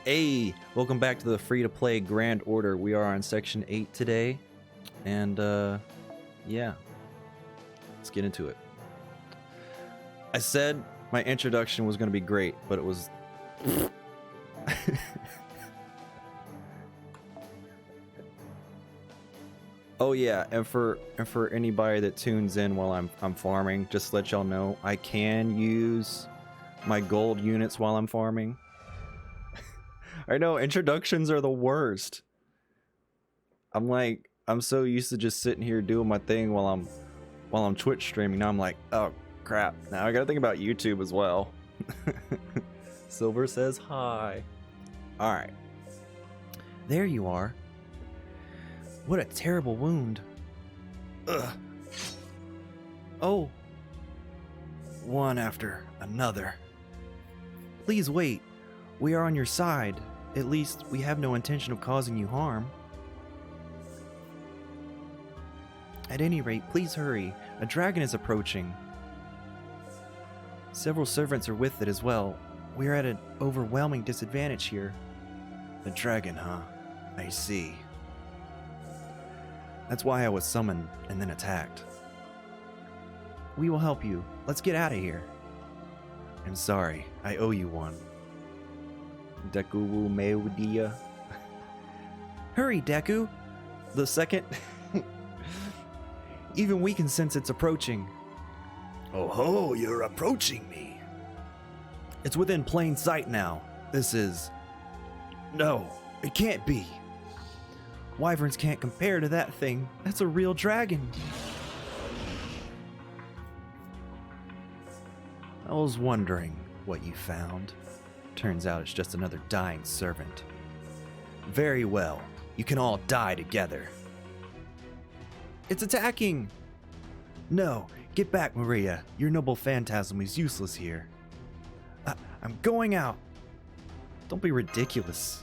Hey, welcome back to the free-to-play Grand Order. We are on Section 8 today, and yeah, let's get into it. I said my introduction was going to be great, but it was... Oh yeah, and for anybody that tunes in while I'm farming, just to let y'all know, I can use my gold units while I'm farming. I know, introductions are the worst. I'm so used to just sitting here doing my thing while I'm Twitch streaming. Now I'm like, oh crap, now I gotta think about YouTube as well. Silver says hi. Alright. There you are. What a terrible wound. Ugh. Oh. One after another. Please wait. We are on your side. At least, we have no intention of causing you harm. At any rate, please hurry. A dragon is approaching. Several servants are with it as well. We are at an overwhelming disadvantage here. The dragon, huh? I see. That's why I was summoned and then attacked. We will help you. Let's get out of here. I'm sorry. I owe you one. Deku Meudia. Hurry, Deku! The second... Even we can sense it's approaching. Oh ho, you're approaching me. It's within plain sight now. This is... No, it can't be. Wyverns can't compare to that thing. That's a real dragon. I was wondering what you found. Turns out it's just another dying servant. Very well. You can all die together. It's attacking! No, get back, Maria. Your noble phantasm is useless here. I'm going out. Don't be ridiculous.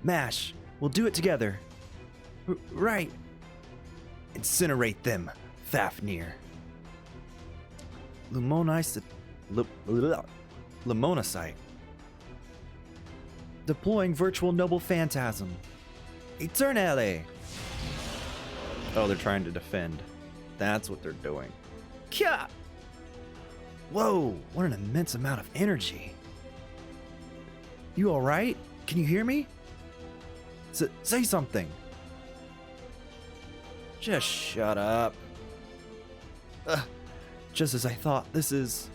Mash, we'll do it together. Right. Incinerate them, Fafnir. Lumonicite. Deploying virtual noble phantasm. Eternale. Oh, they're trying to defend. That's what they're doing. Kya! Whoa, what an immense amount of energy. You alright? Can you hear me? Say something. Just shut up. Just as I thought, this is...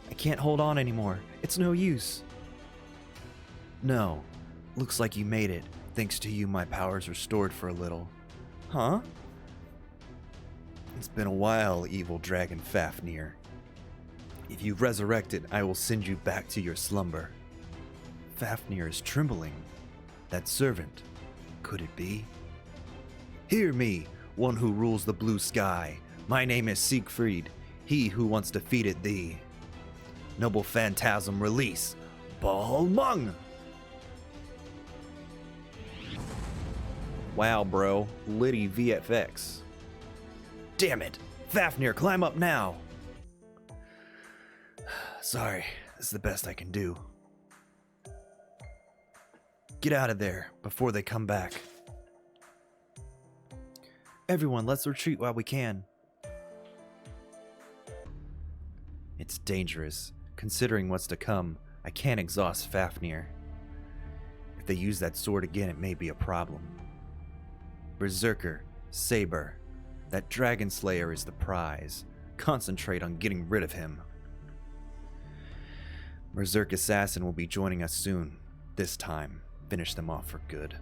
I can't hold on anymore. It's no use. No. Looks like you made it. Thanks to you, my power's restored for a little. Huh? It's been a while, evil dragon Fafnir. If you've resurrected, I will send you back to your slumber. Fafnir is trembling. That servant. Could it be? Hear me, one who rules the blue sky. My name is Siegfried, he who once defeated thee. Noble phantasm release. Balmung! Wow, bro. Liddy VFX. Damn it! Fafnir, climb up now! Sorry, this is the best I can do. Get out of there before they come back. Everyone, let's retreat while we can. It's dangerous. Considering what's to come, I can't exhaust Fafnir. If they use that sword again, it may be a problem. Berserker, Saber, that Dragon Slayer is the prize. Concentrate on getting rid of him. Berserk Assassin will be joining us soon. This time, finish them off for good.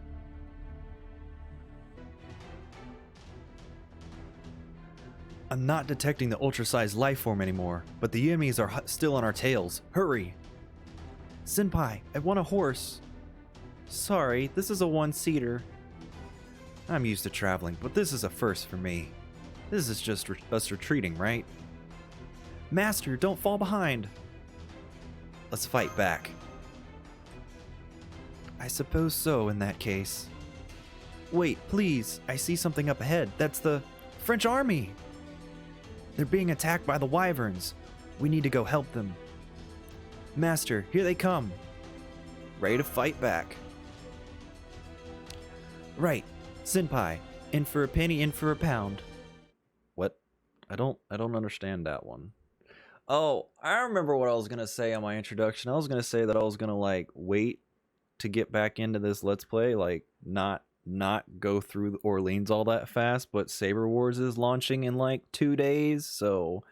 I'm not detecting the ultra-sized life form anymore, but the enemies are still on our tails. Hurry! Senpai, I want a horse. Sorry, this is a one-seater. I'm used to traveling, but this is a first for me. This is just us retreating, right? Master, don't fall behind. Let's fight back. I suppose so in that case. Wait, please, I see something up ahead. That's the French army. They're being attacked by the wyverns. We need to go help them. Master, here they come. Ready to fight back. Right. Senpai. In for a penny, in for a pound. What? I don't understand that one. Oh, I remember what I was going to say on my introduction. I was going to say that I was going to like wait to get back into this Let's Play, like not go through Orleans all that fast, but Saber Wars is launching in like 2 days, so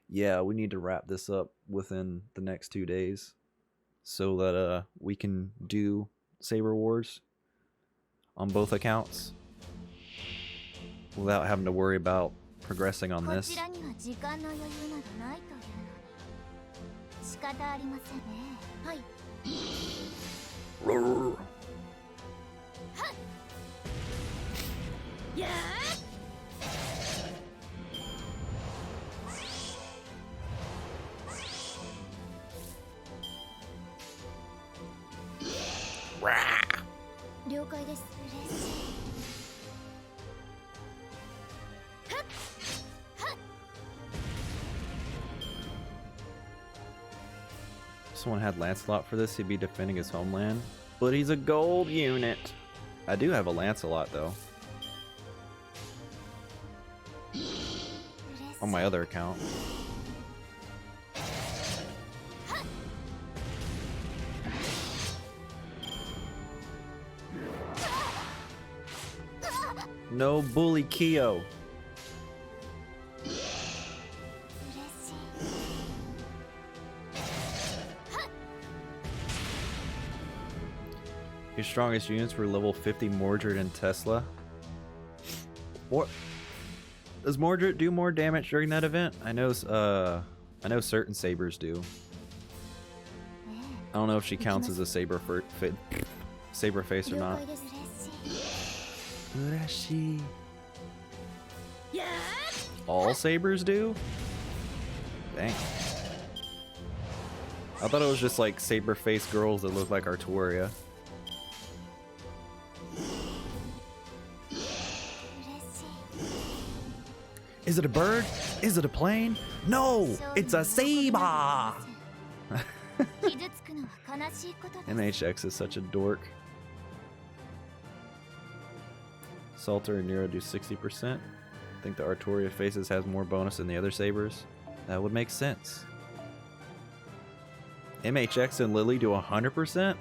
yeah, we need to wrap this up within the next 2 days so that we can do Saber Wars on both accounts without having to worry about progressing on this. Someone had Lancelot for this, he'd be defending his homeland. But he's a gold unit. I do have a Lancelot though. On my other account. No bully Kyo. Your strongest units were level 50 Mordred and Tesla. What? Does Mordred do more damage during that event? I know certain sabers do. I don't know if she counts as a saber face or not. Urashi. All sabers do? Dang. I thought it was just like saber face girls that look like Arturia. Is it a bird? Is it a plane? No! It's a saber! MHX is such a dork. Salter and Nero do 60%. I think the Arturia Faces has more bonus than the other sabers. That would make sense. MHX and Lily do 100%?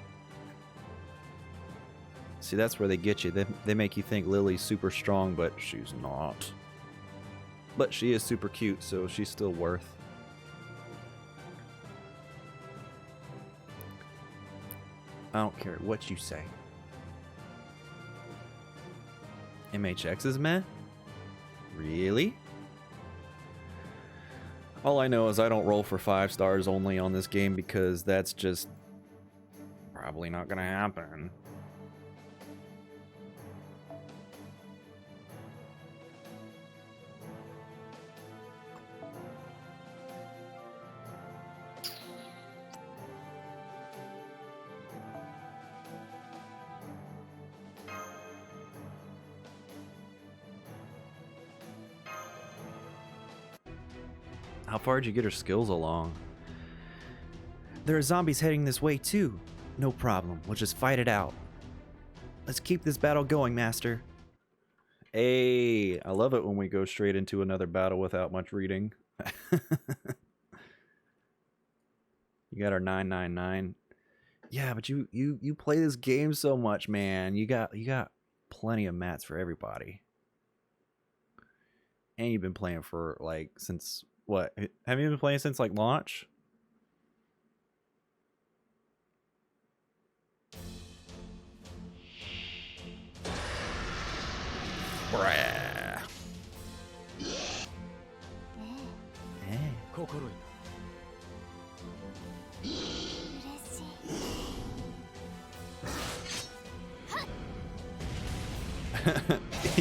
See, that's where they get you. They make you think Lily's super strong, but she's not. But she is super cute, so she's still worth. I don't care what you say. MHX is meh? Really? All I know is I don't roll for 5 stars only on this game because that's just probably not gonna happen. How far did you get her skills along? There are zombies heading this way too. No problem, we'll just fight it out. Let's keep this battle going, Master. Hey, I love it when we go straight into another battle without much reading. You got our 999. Yeah, but you play this game so much, man. You got plenty of mats for everybody. And you've been playing for like since what? Have you been playing since like launch? Brah.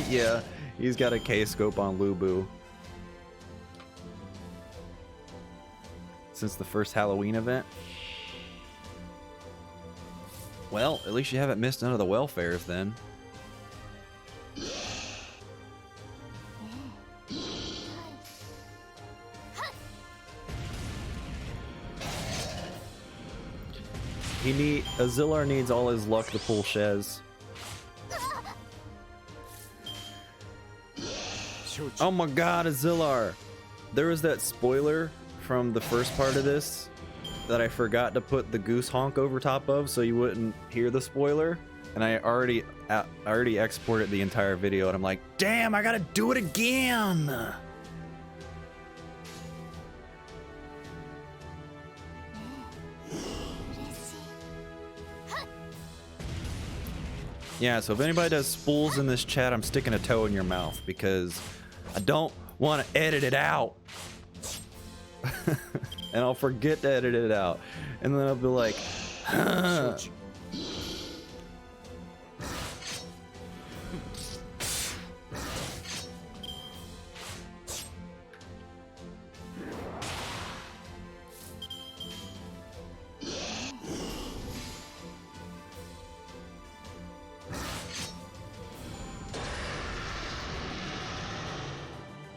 Yeah, he's got a K-scope on Lubu. Since the first Halloween event. Well, at least you haven't missed none of the welfares then. Azillar needs all his luck to pull Shez. Oh my god, Azillar! There was that spoiler from the first part of this that I forgot to put the goose honk over top of so you wouldn't hear the spoiler. And I already exported the entire video and I'm like, damn, I gotta do it again! Yeah, so if anybody does spools in this chat, I'm sticking a toe in your mouth because I don't want to edit it out. And I'll forget to edit it out. And then I'll be like, huh.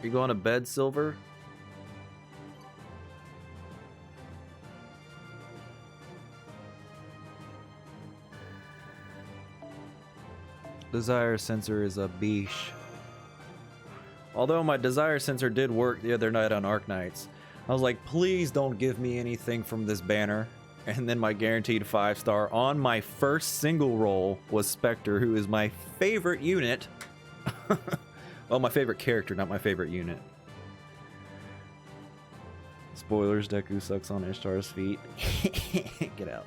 You going to bed, Silver? Desire sensor is a beesh. Although my desire sensor did work the other night on Arc Knights, I was like, please don't give me anything from this banner. And then my guaranteed 5-star on my first single roll was Spectre, who is my favorite unit. Well, my favorite character, not my favorite unit. Spoilers, Deku sucks on Ishtar's feet. Get out.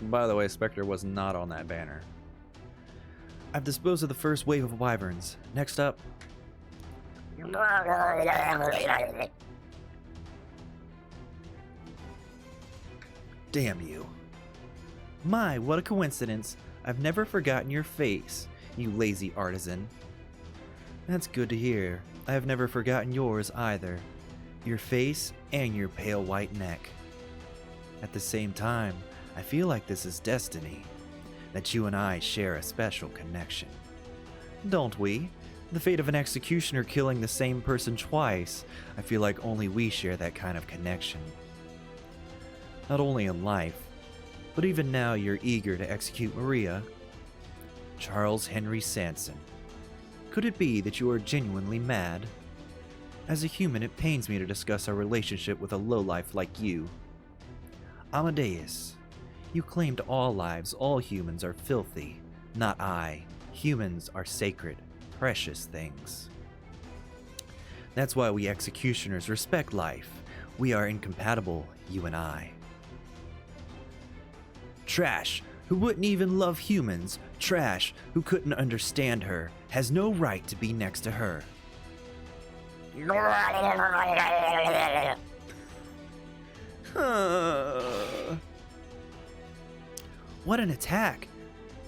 By the way, Spectre was not on that banner. I've disposed of the first wave of wyverns. Next up... Damn you. My, what a coincidence. I've never forgotten your face, you lazy artisan. That's good to hear. I have never forgotten yours either. Your face and your pale white neck. At the same time, I feel like this is destiny. That you and I share a special connection. Don't we? The fate of an executioner killing the same person twice. I feel like only we share that kind of connection. Not only in life, but even now you're eager to execute Maria. Charles Henry Sanson. Could it be that you are genuinely mad? As a human, it pains me to discuss our relationship with a lowlife like you. Amadeus. You claimed all lives, all humans are filthy. Not I. Humans are sacred, precious things. That's why we executioners respect life. We are incompatible, you and I. Trash, who wouldn't even love humans, Trash, who couldn't understand her, has no right to be next to her. What an attack!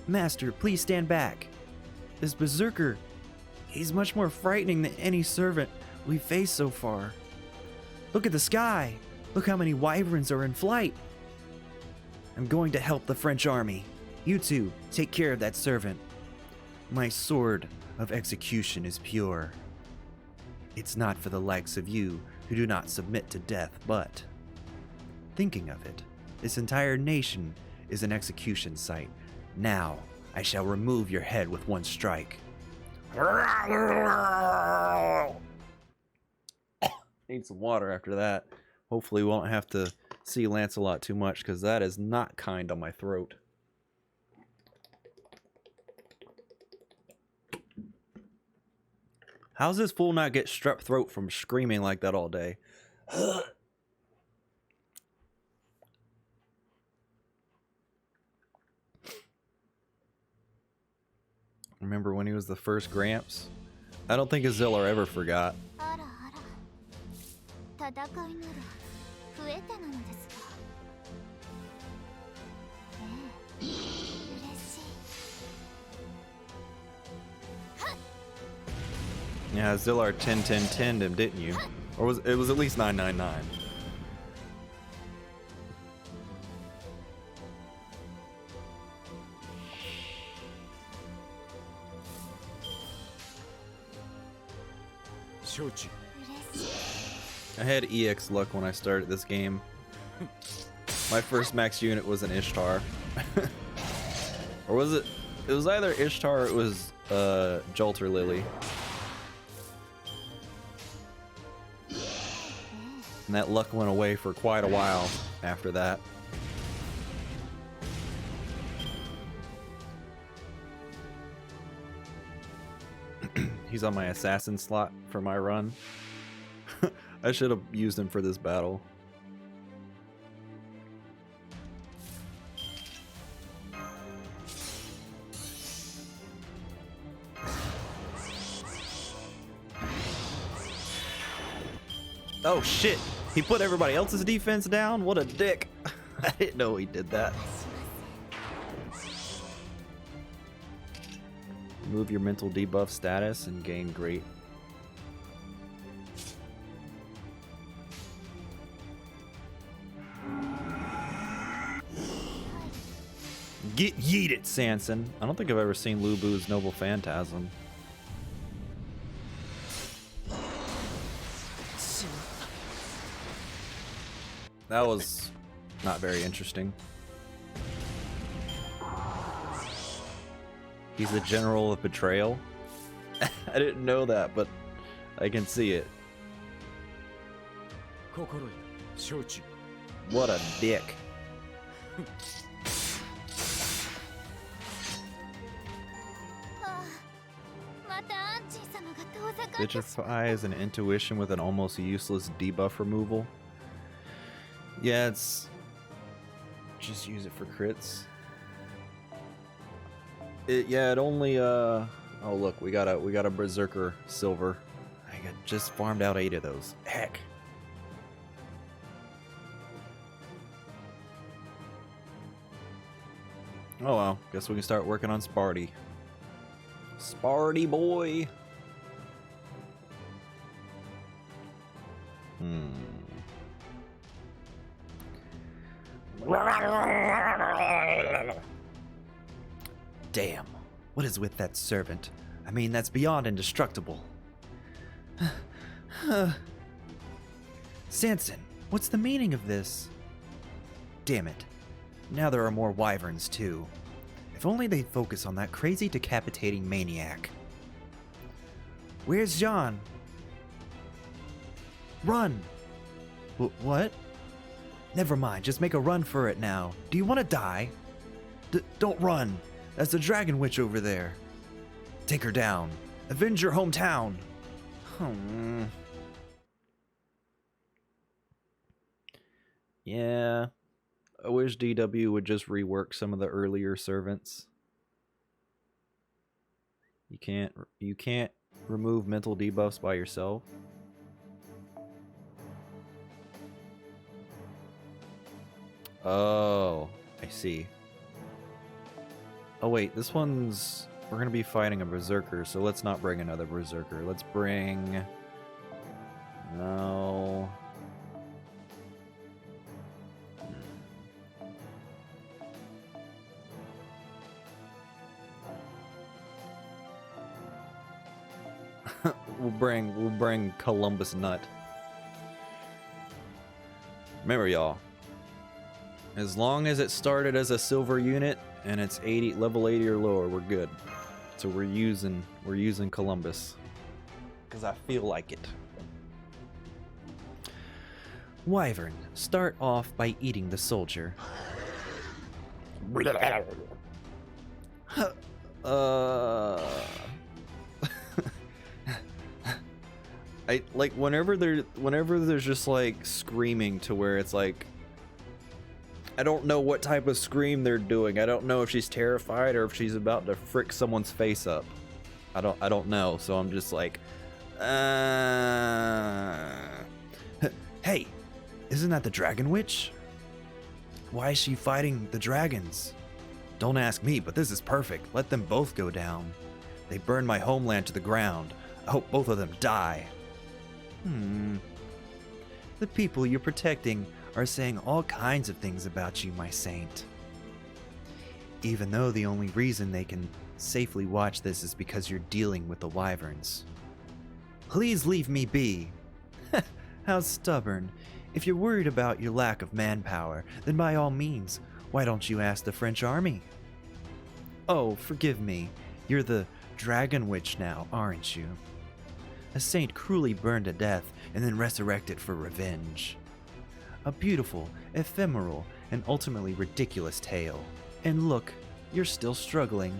Master, please stand back. This berserker, he's much more frightening than any servant we've faced so far. Look at the sky! Look how many wyverns are in flight! I'm going to help the French army. You two, take care of that servant. My sword of execution is pure. It's not for the likes of you who do not submit to death, but... Thinking of it, this entire nation is an execution site. Now, I shall remove your head with one strike. Need some water after that. Hopefully we won't have to see Lancelot too much, because that is not kind on my throat. How's this fool not get strep throat from screaming like that all day? Remember when he was the first Gramps? I don't think Azillar ever forgot. Yeah, Azillar 10-10-10'd him, didn't you? Or was it was at least 999. I had EX luck when I started this game. My first max unit was an Ishtar. Or was it? It was either Ishtar or it was Jolter Lily. And that luck went away for quite a while after that. He's on my assassin slot for my run. I should have used him for this battle. Oh shit! He put everybody else's defense down? What a dick! I didn't know he did that. Remove your mental debuff status and gain great. Get yeeted, Sanson. I don't think I've ever seen Lubu's Noble Phantasm. That was not very interesting. He's the General of Betrayal. I didn't know that, but I can see it. What a dick. Vitrify is an intuition with an almost useless debuff removal. Yeah, it's just use it for crits. It only oh look, we got a Berserker silver. I just farmed out 8 of those. Heck. Oh well, guess we can start working on Sparty. Sparty boy. Damn, what is with that servant? I mean, that's beyond indestructible. Sanson, what's the meaning of this? Damn it. Now there are more wyverns too. If only they'd focus on that crazy decapitating maniac. Where's John? Run! What? Never mind, just make a run for it now. Do you want to die? Don't run. That's the Dragon Witch over there. Take her down. Avenge your hometown. Yeah. I wish DW would just rework some of the earlier servants. You can't remove mental debuffs by yourself. Oh, I see. Oh wait, this one's... We're gonna be fighting a Berserker, so let's not bring another Berserker. Let's bring... No... We'll bring Columbus Nut. Remember, y'all, as long as it started as a silver unit and it's level 80 or lower, we're good. So we're using Columbus because I feel like it. Wyvern, start off by eating the soldier. I like whenever there's just like screaming to where it's like I don't know what type of scream they're doing. I don't know if she's terrified or if she's about to frick someone's face up. I don't know, so I'm just like Hey, isn't that the Dragon Witch? Why is she fighting the dragons? Don't ask me, but this is perfect. Let them both go down. They burned my homeland to the ground. I hope both of them die. The people you're protecting are saying all kinds of things about you, my saint. Even though the only reason they can safely watch this is because you're dealing with the wyverns. Please leave me be. How stubborn. If you're worried about your lack of manpower, then by all means, why don't you ask the French army? Oh, forgive me. You're the Dragon Witch now, aren't you? A saint cruelly burned to death and then resurrected for revenge. A beautiful, ephemeral, and ultimately ridiculous tale. And look, you're still struggling.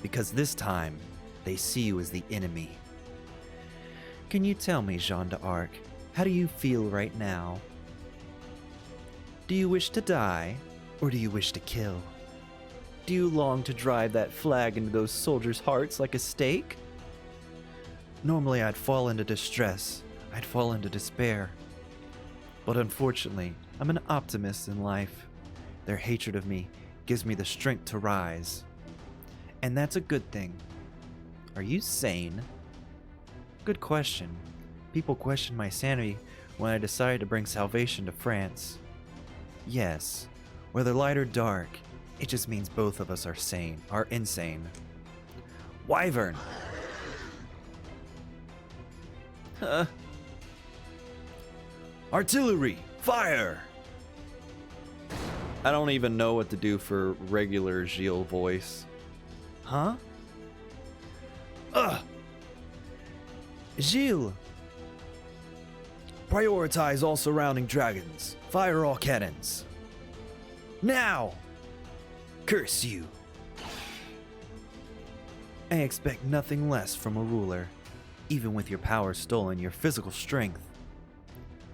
Because this time, they see you as the enemy. Can you tell me, Jeanne d'Arc, how do you feel right now? Do you wish to die, or do you wish to kill? Do you long to drive that flag into those soldiers' hearts like a stake? Normally I'd fall into distress, I'd fall into despair. But unfortunately, I'm an optimist in life. Their hatred of me gives me the strength to rise. And that's a good thing. Are you sane? Good question. People question my sanity when I decided to bring salvation to France. Yes, whether light or dark, it just means both of us are insane. Wyvern! Artillery! Fire! I don't even know what to do for regular Gilles voice. Huh? Gilles! Prioritize all surrounding dragons. Fire all cannons. Now! Curse you! I expect nothing less from a ruler, even with your power stolen, your physical strength.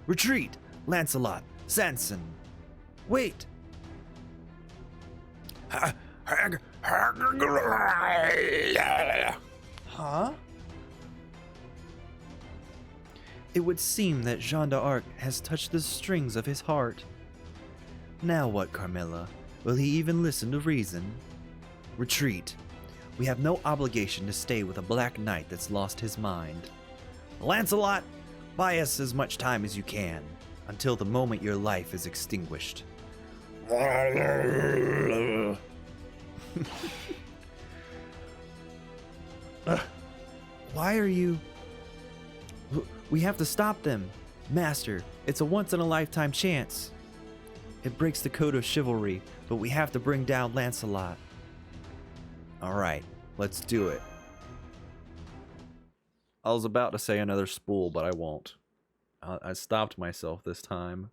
Retreat! Lancelot! Sanson! Wait! Huh? It would seem that Jeanne d'Arc has touched the strings of his heart. Now what, Carmilla? Will he even listen to reason? Retreat. We have no obligation to stay with a Black Knight that's lost his mind. Lancelot, buy us as much time as you can, until the moment your life is extinguished. Why are you... We have to stop them. Master, it's a once-in-a-lifetime chance. It breaks the code of chivalry, but we have to bring down Lancelot. Alright, let's do it. I was about to say another spool, but I won't. I stopped myself this time.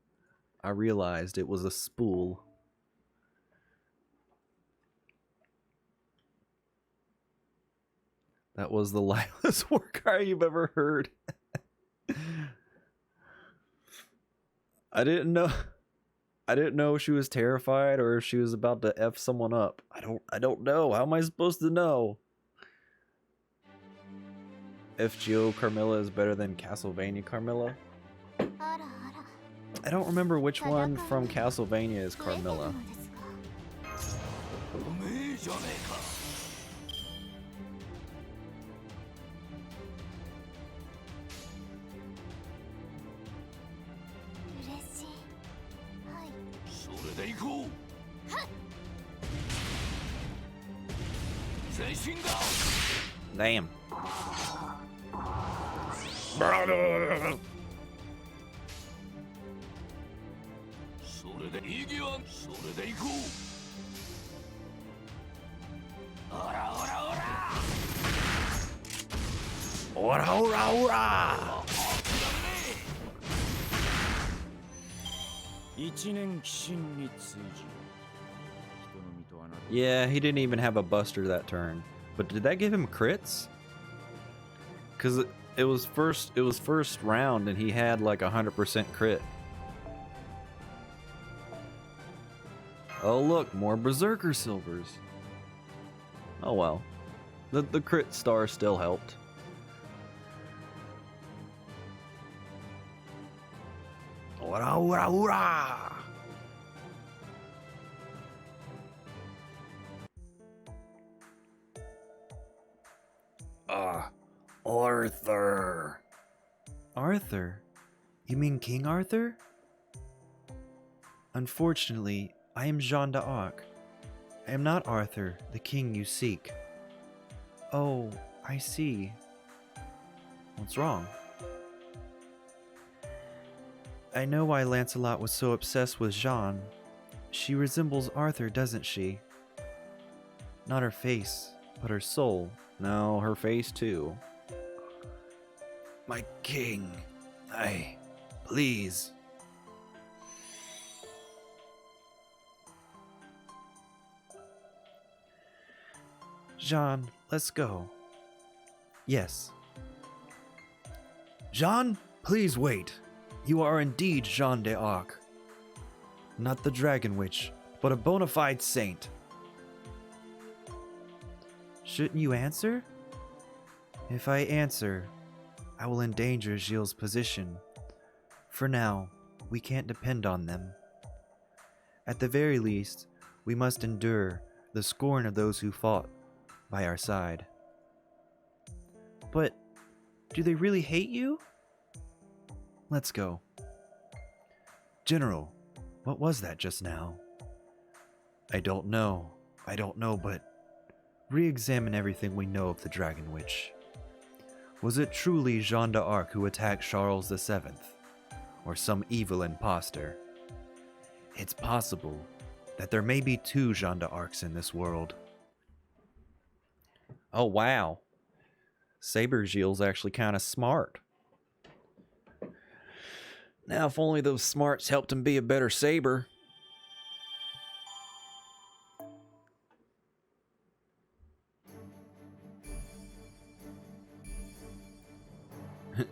I realized it was a spool. That was the loudest war cry you've ever heard. I didn't know she was terrified or if she was about to F someone up. I don't know. How am I supposed to know? If Geo Carmilla is better than Castlevania Carmilla? I don't remember which one from Castlevania is Carmilla. Damn. Yeah, he didn't even have a buster that turn. But did that give him crits? Cause it was first round and he had like 100% crit. Oh look, more Berserker Silvers. Oh well. The crit star still helped. Ora ora ora! Arthur. Arthur? You mean King Arthur? Unfortunately, I am Jeanne d'Arc. I am not Arthur, the king you seek. Oh, I see. What's wrong? I know why Lancelot was so obsessed with Jeanne. She resembles Arthur, doesn't she? Not her face, but her soul. No, her face too. My king, please. Jeanne, let's go. Yes. Jeanne, please wait. You are indeed Jeanne d'Arc. Not the Dragon Witch, but a bona fide saint. Shouldn't you answer? If I answer, I will endanger Gilles' position. For now, we can't depend on them. At the very least, we must endure the scorn of those who fought by our side. But do they really hate you? Let's go. General, what was that just now? I don't know, but re-examine everything we know of the Dragon Witch. Was it truly Jeanne d'Arc who attacked Charles VII? Or some evil imposter? It's possible that there may be two Jeanne d'Arcs in this world. Oh, wow. Saber Gilles actually kind of smart. Now, if only those smarts helped him be a better saber.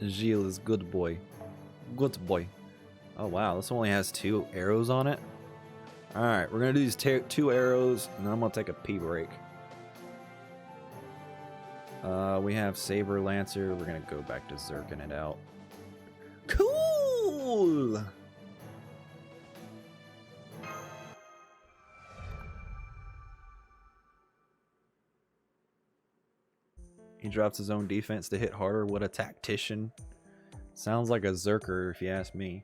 Gilles is good boy. Good boy. Oh, wow. This only has 2 arrows on it. Alright, we're going to do these 2 arrows, and then I'm going to take a pee break. We have Saber Lancer. We're going to go back to Zerking it out. Cool! He drops his own defense to hit harder. What a tactician. Sounds like a Zerker, if you ask me.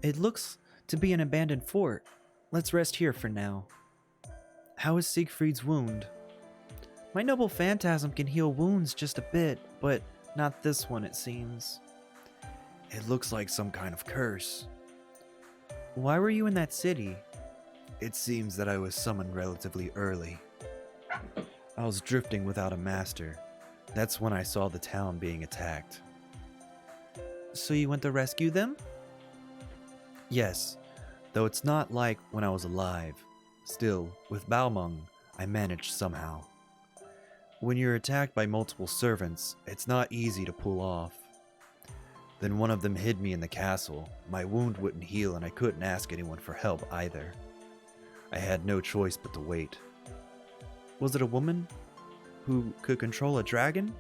It looks to be an abandoned fort. Let's rest here for now. How is Siegfried's wound? My noble phantasm can heal wounds just a bit, but not this one, it seems. It looks like some kind of curse. Why were you in that city? It seems that I was summoned relatively early. I was drifting without a master. That's when I saw the town being attacked. So you went to rescue them? Yes, though it's not like when I was alive. Still, with Balmung, I managed somehow. When you're attacked by multiple servants, it's not easy to pull off. Then one of them hid me in the castle. My wound wouldn't heal and I couldn't ask anyone for help either. I had no choice but to wait. Was it a woman who could control a dragon?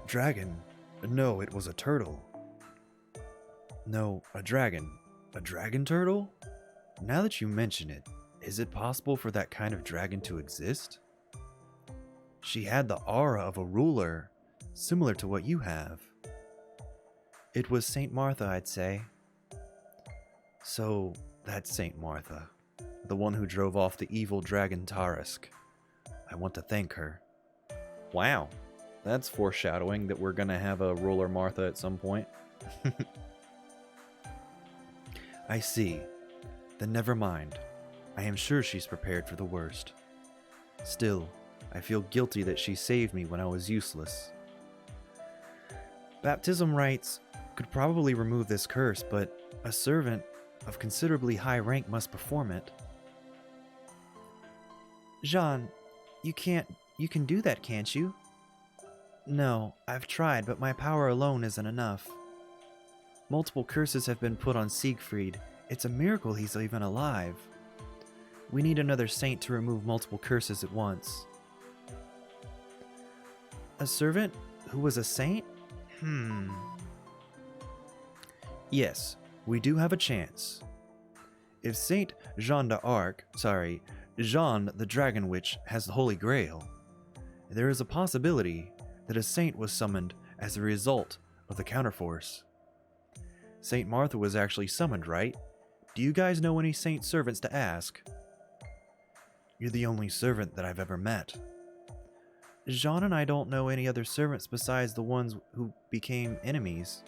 Dragon? No, it was a turtle. No, a dragon. A dragon turtle? Now that you mention it, is it possible for that kind of dragon to exist? She had the aura of a ruler, similar to what you have. It was Saint Martha, I'd say. So, that's Saint Martha, the one who drove off the evil dragon Tarisk. I want to thank her. Wow, that's foreshadowing that we're gonna have a ruler Martha at some point. I see. Then never mind. I am sure she's prepared for the worst. Still, I feel guilty that she saved me when I was useless. Baptism rites could probably remove this curse, but a servant of considerably high rank must perform it. Jeanne, you can do that, can't you? No, I've tried, but my power alone isn't enough. Multiple curses have been put on Siegfried. It's a miracle he's even alive. We need another saint to remove multiple curses at once. A servant who was a saint? Yes, we do have a chance. If Saint Jeanne d'Arc, Jeanne the Dragon Witch has the Holy Grail, there is a possibility that a saint was summoned as a result of the counterforce. Saint Martha was actually summoned, right? Do you guys know any saint servants to ask? You're the only servant that I've ever met. Jean and I don't know any other servants besides the ones who became enemies.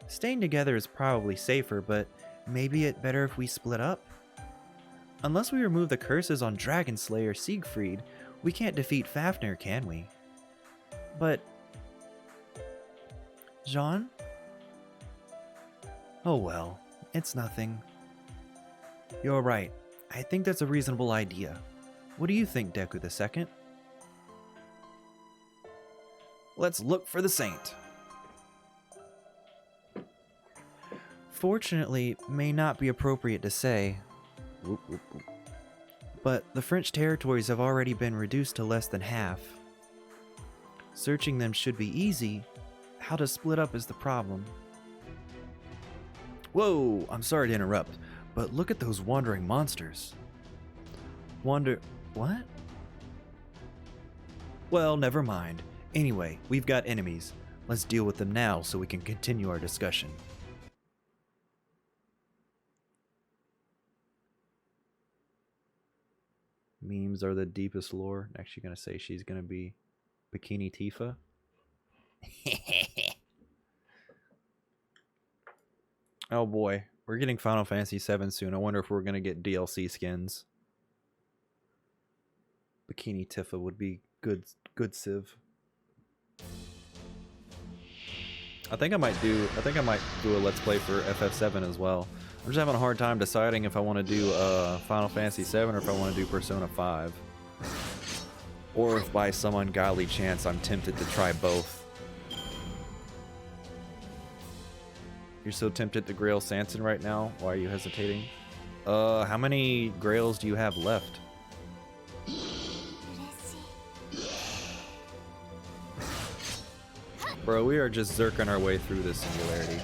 Staying together is probably safer, but maybe it's better if we split up? Unless we remove the curses on Dragon Slayer Siegfried, we can't defeat Fafnir, can we? But... Jean? Oh well, it's nothing. You're right. I think that's a reasonable idea. What do you think, Deku II? Let's look for the saint. Fortunately, may not be appropriate to say, Whoop, whoop, whoop. but the French territories have already been reduced to less than half. Searching them should be easy. How to split up is the problem. Whoa, I'm sorry to interrupt, but look at those wandering monsters. What? Well, never mind. Anyway, we've got enemies. Let's deal with them now so we can continue our discussion. Memes are the deepest lore. Next, you're going to say she's going to be Bikini Tifa. Oh boy, we're getting Final Fantasy VII soon. I wonder if we're going to get DLC skins. Bikini Tifa would be good civ. I think I might do a let's play for FF7 as well. I'm just having a hard time deciding if I want to do Final Fantasy VII or if I want to do Persona 5. Or if by some ungodly chance I'm tempted to try both. You're so tempted to grail Sanson right now? Why are you hesitating? How many grails do you have left? Bro, we are just zerking our way through this singularity.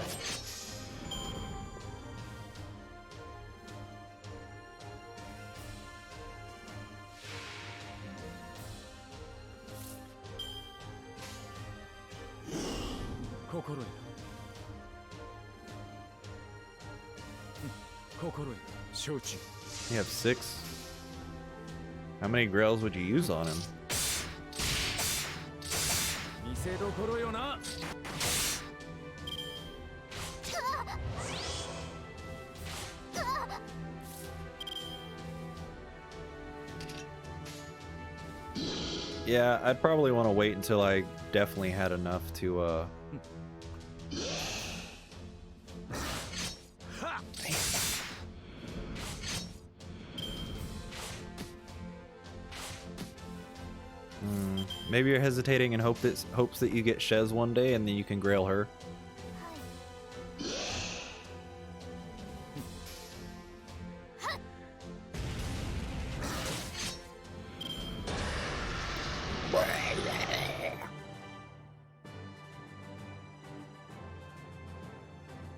You have 6? How many grails would you use on him? Yeah, I'd probably want to wait until I definitely had enough to maybe you're hesitating in hopes that you get Shez one day and then you can grail her.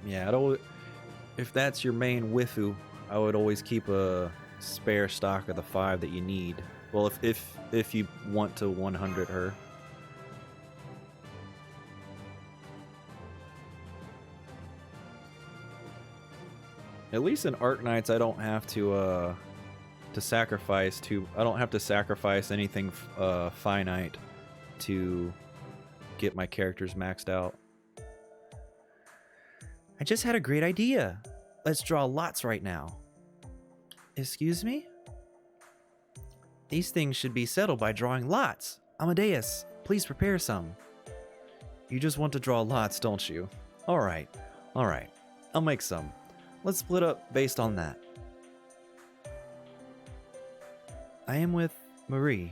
Yeah, if that's your main waifu, I would always keep a spare stock of the 5 that you need. Well, if you want to 100 her. At least in Arknights, I don't have to sacrifice I don't have to sacrifice anything finite to get my characters maxed out. I just had a great idea. Let's draw lots right now. Excuse me? These things should be settled by drawing lots. Amadeus, please prepare some. You just want to draw lots, don't you? Alright, I'll make some. Let's split up based on that. I am with Marie.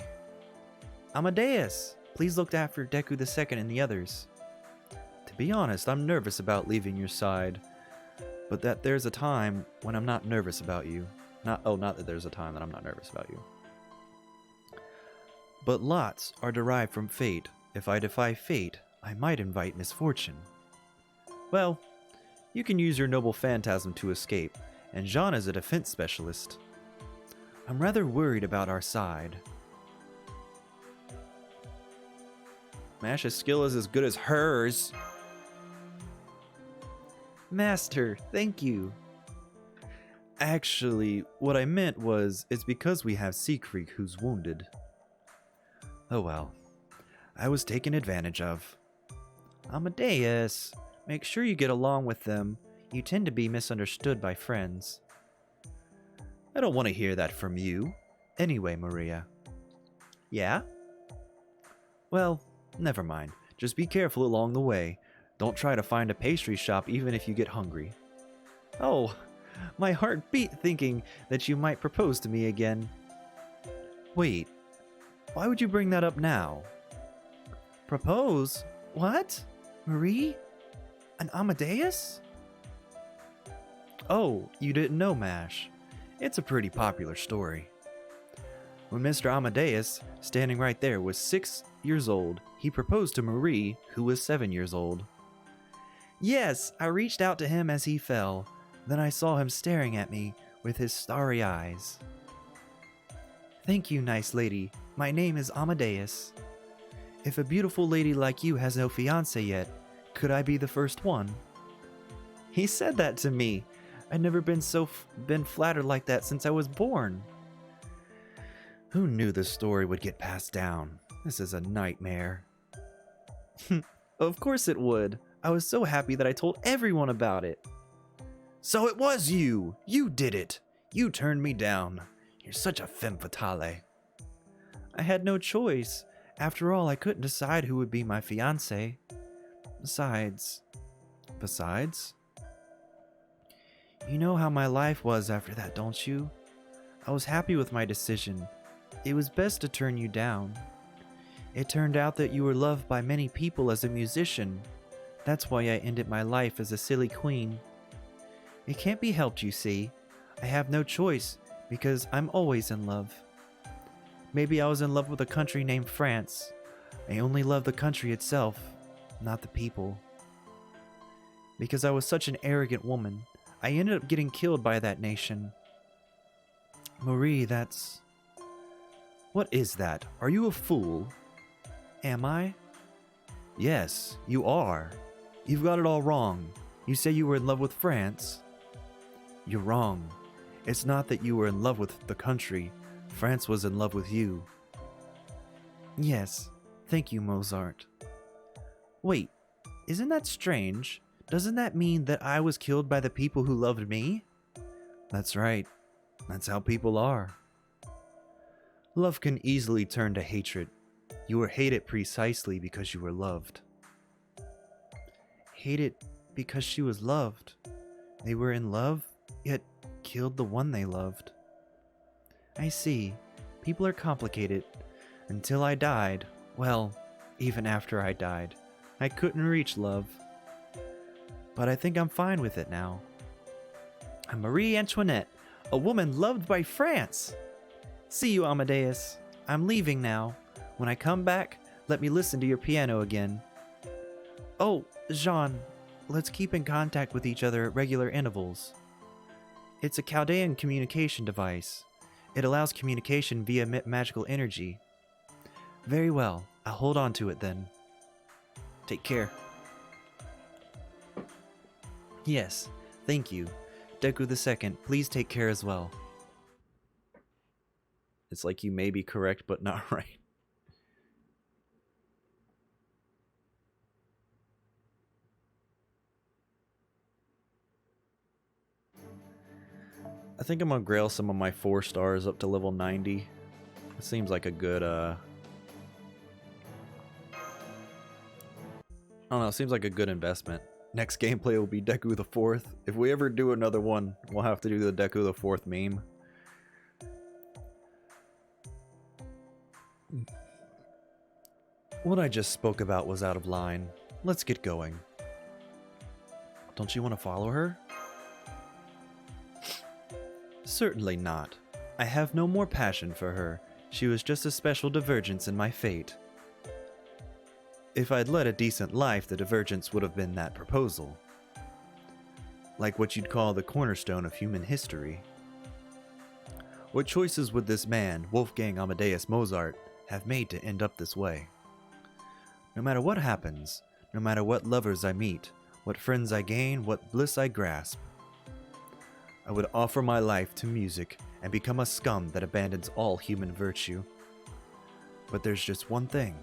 Amadeus, please look after Deku II and the others. To be honest, I'm nervous about leaving your side. But that there's a time when I'm not nervous about you. Not that there's a time that I'm not nervous about you. But lots are derived from fate. If I defy fate, I might invite misfortune. Well, you can use your noble phantasm to escape, and Jean is a defense specialist. I'm rather worried about our side. Mashu's skill is as good as hers. Master, thank you. Actually, what I meant was, it's because we have Siegfried who's wounded. Oh well. I was taken advantage of. Amadeus, make sure you get along with them. You tend to be misunderstood by friends. I don't want to hear that from you. Anyway, Maria. Yeah? Well, never mind. Just be careful along the way. Don't try to find a pastry shop even if you get hungry. Oh, my heart beat thinking that you might propose to me again. Wait, why would you bring that up now? Propose? What? Marie? An Amadeus? Oh, you didn't know, Mash. It's a pretty popular story. When Mr. Amadeus, standing right there, was 6 years old, he proposed to Marie, who was 7 years old. Yes, I reached out to him as he fell. Then I saw him staring at me with his starry eyes. Thank you, nice lady. My name is Amadeus. If a beautiful lady like you has no fiancé yet, could I be the first one? He said that to me. I'd never been been flattered like that since I was born. Who knew this story would get passed down? This is a nightmare. Of course it would. I was so happy that I told everyone about it. So it was you! You did it! You turned me down. You're such a femme fatale. I had no choice. After all, I couldn't decide who would be my fiancé. Besides? You know how my life was after that, don't you? I was happy with my decision. It was best to turn you down. It turned out that you were loved by many people as a musician. That's why I ended my life as a silly queen. It can't be helped, you see. I have no choice, because I'm always in love. Maybe I was in love with a country named France. I only love the country itself, not the people. Because I was such an arrogant woman, I ended up getting killed by that nation. Marie, that's... What is that? Are you a fool? Am I? Yes, you are. You've got it all wrong. You say you were in love with France. You're wrong. It's not that you were in love with the country. France was in love with you. Yes, thank you, Mozart. Wait, isn't that strange? Doesn't that mean that I was killed by the people who loved me? That's right. That's how people are. Love can easily turn to hatred. You were hated precisely because you were loved. Hated because she was loved. They were in love, yet killed the one they loved. I see. People are complicated. Until I died, well, even after I died, I couldn't reach love. But I think I'm fine with it now. I'm Marie Antoinette, a woman loved by France. See you, Amadeus. I'm leaving now. When I come back, let me listen to your piano again. Oh, Jean, let's keep in contact with each other at regular intervals. It's a Chaldean communication device. It allows communication via magical energy. Very well, I'll hold on to it then. Take care. Yes, thank you. Deku II, please take care as well. It's like you may be correct, but not right. I think I'm gonna grail some of my 4 stars up to level 90. It seems like a good, I don't know, it seems like a good investment. Next gameplay will be Deku IV. If we ever do another one, we'll have to do the Deku IV meme. What I just spoke about was out of line. Let's get going. Don't you want to follow her? Certainly not. I have no more passion for her. She was just a special divergence in my fate. If I'd led a decent life, the divergence would have been that proposal. Like what you'd call the cornerstone of human history. What choices would this man, Wolfgang Amadeus Mozart, have made to end up this way? No matter what happens, no matter what lovers I meet, what friends I gain, what bliss I grasp, I would offer my life to music and become a scum that abandons all human virtue. But there's just one thing.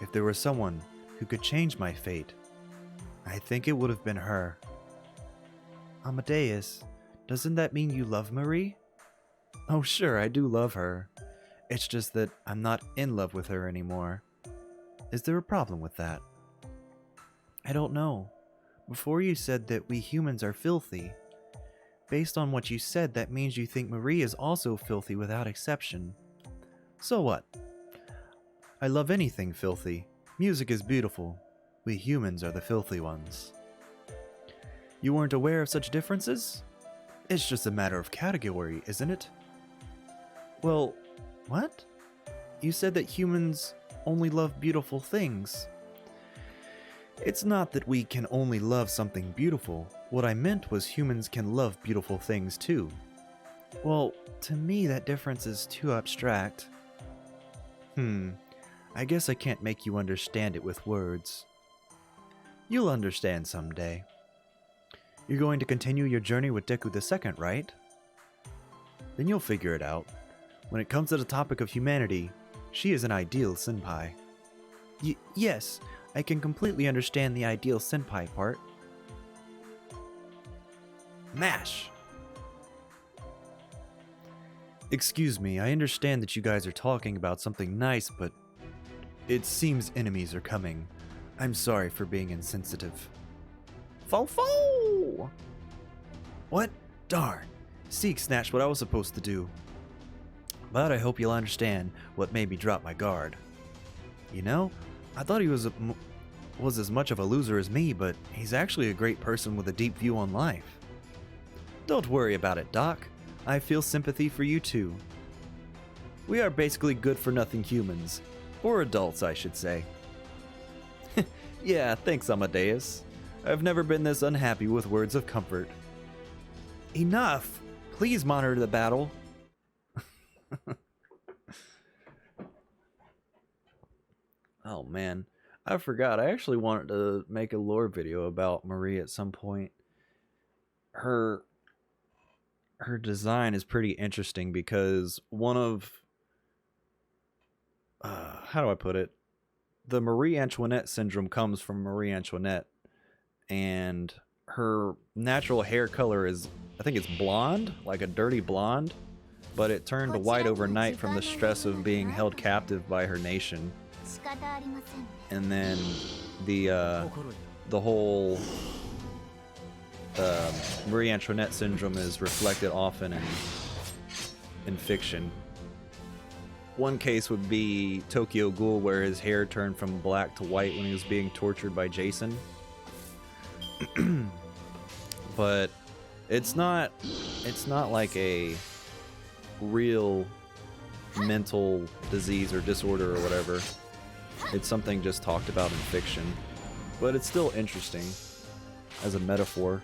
If there was someone who could change my fate, I think it would have been her. Amadeus, doesn't that mean you love Marie? Oh sure, I do love her. It's just that I'm not in love with her anymore. Is there a problem with that? I don't know. Before you said that we humans are filthy. Based on what you said, that means you think Marie is also filthy without exception. So what? I love anything filthy. Music is beautiful. We humans are the filthy ones. You weren't aware of such differences? It's just a matter of category, isn't it? Well, what? You said that humans only love beautiful things. It's not that we can only love something beautiful. What I meant was humans can love beautiful things too. Well, to me that difference is too abstract. I guess I can't make you understand it with words. You'll understand someday. You're going to continue your journey with Deku II, right? Then you'll figure it out. When it comes to the topic of humanity, she is an ideal senpai. Yes, I can completely understand the ideal senpai part. Mash! Excuse me, I understand that you guys are talking about something nice, but it seems enemies are coming. I'm sorry for being insensitive. Fo-fo! What? Darn. Seek snatched what I was supposed to do. But I hope you'll understand what made me drop my guard. You know, I thought he was as much of a loser as me, but he's actually a great person with a deep view on life. Don't worry about it, Doc. I feel sympathy for you too. We are basically good-for-nothing humans. Or adults, I should say. Yeah, thanks, Amadeus. I've never been this unhappy with words of comfort. Enough! Please monitor the battle. Oh man, I forgot. I actually wanted to make a lore video about Marie at some point. Her design is pretty interesting because one of how do I put it? The Marie Antoinette syndrome comes from Marie Antoinette, and her natural hair color is, I think it's blonde, like a dirty blonde, but it turned white overnight from the stress of being held captive by her nation. And then the whole Marie Antoinette syndrome is reflected often in fiction. One case would be Tokyo Ghoul, where his hair turned from black to white when he was being tortured by Jason. But it's not like a real mental disease or disorder or whatever. It's something just talked about in fiction. But it's still interesting as a metaphor.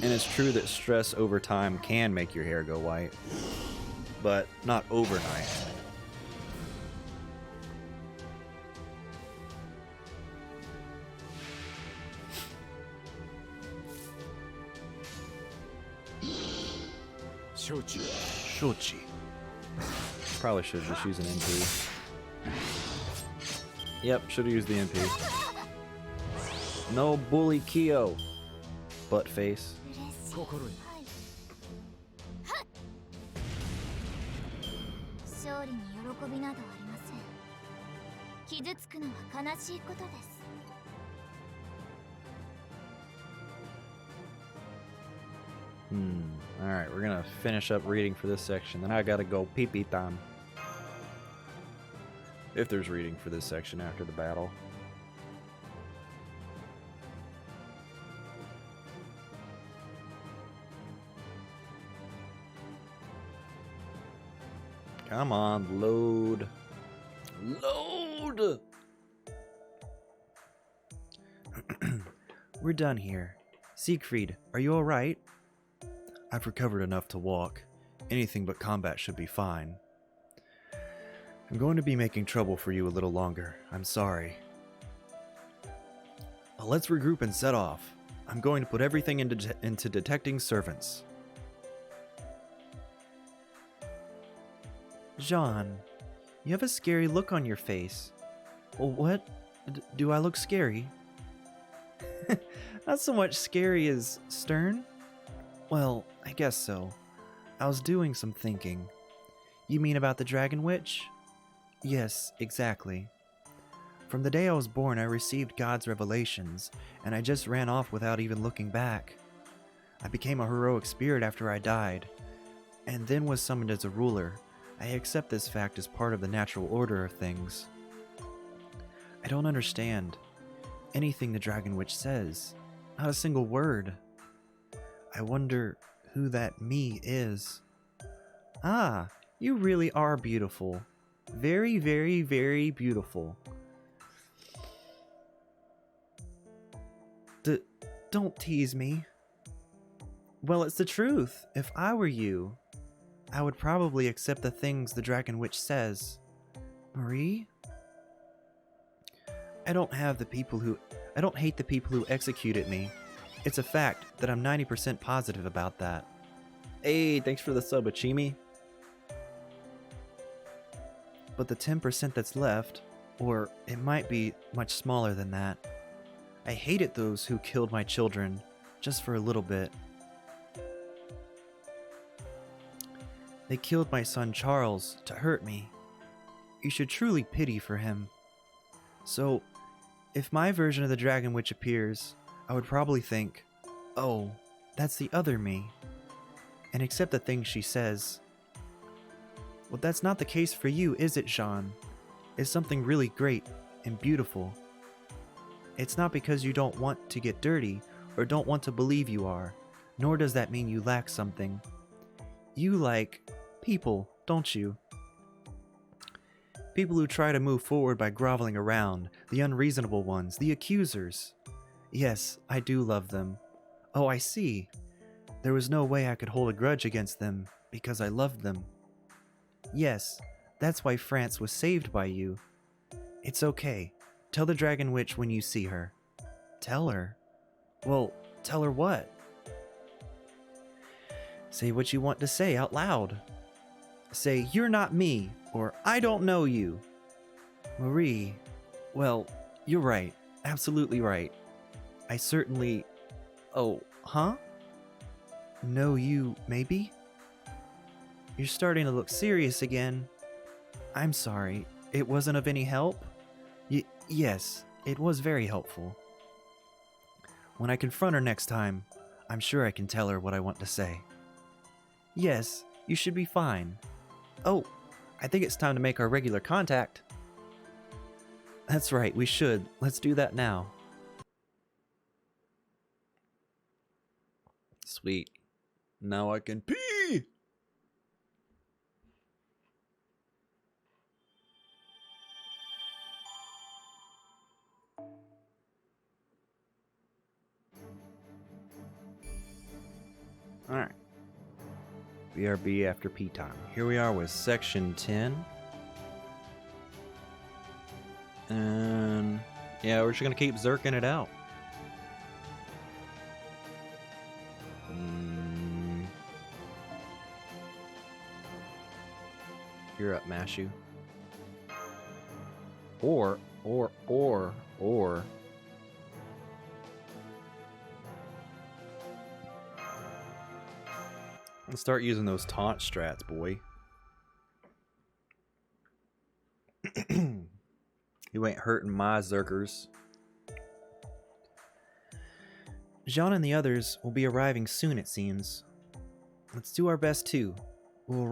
And it's true that stress over time can make your hair go white, but not overnight. Shochi. Probably should just use an MP. Yep, should have used the MP. No bully Kyo. Butt face. Alright, we're gonna finish up reading for this section, then I gotta go pee-pee time. If there's reading for this section after the battle. Come on, load. Load! We're done here. Siegfried, are you alright? I've recovered enough to walk. Anything but combat should be fine. I'm going to be making trouble for you a little longer. I'm sorry. Well, let's regroup and set off. I'm going to put everything into detecting servants. Jean, you have a scary look on your face. Well, what? Do I look scary? Not so much scary as stern? Well, I guess so. I was doing some thinking. You mean about the Dragon Witch? Yes, exactly. From the day I was born, I received God's revelations, and I just ran off without even looking back. I became a heroic spirit after I died, and then was summoned as a ruler. I accept this fact as part of the natural order of things. I don't understand anything the Dragon Witch says. Not a single word. I wonder who that me is. Ah, you really are beautiful. Very, very, very beautiful. Don't tease me. Well, it's the truth. If I were you, I would probably accept the things the Dragon Witch says. Marie? I don't hate the people who executed me. It's a fact that I'm 90% positive about that. Hey, thanks for the sub, Achimi. But the 10% that's left, or it might be much smaller than that. I hated those who killed my children, just for a little bit. They killed my son Charles to hurt me. You should truly pity for him. So, if my version of the Dragon Witch appears, I would probably think, oh, that's the other me, and accept the things she says. Well, that's not the case for you, is it, Jean? It's something really great and beautiful. It's not because you don't want to get dirty or don't want to believe you are, nor does that mean you lack something. You like people, don't you? People who try to move forward by groveling around, the unreasonable ones, the accusers. Yes, I do love them. Oh, I see. There was no way I could hold a grudge against them because I loved them. Yes, that's why France was saved by you. It's okay. Tell the Dragon Witch when you see her. Tell her? Well, tell her what? Say what you want to say out loud. Say, you're not me, or I don't know you. Marie, well, you're right. Absolutely right. I certainly... Oh, huh? Know you, maybe? You're starting to look serious again. I'm sorry. It wasn't of any help? Yes, it was very helpful. When I confront her next time, I'm sure I can tell her what I want to say. Yes, you should be fine. Oh, I think it's time to make our regular contact. That's right, we should. Let's do that now. Sweet. Now I can pee! Alright. BRB after pee time. Here we are with section 10. And yeah, we're just gonna keep zerking it out. You're up, Mashu. Or let's start using those taunt strats, boy. You ain't hurting my zerkers. Jean and the others will be arriving soon, it seems. Let's do our best too. We'll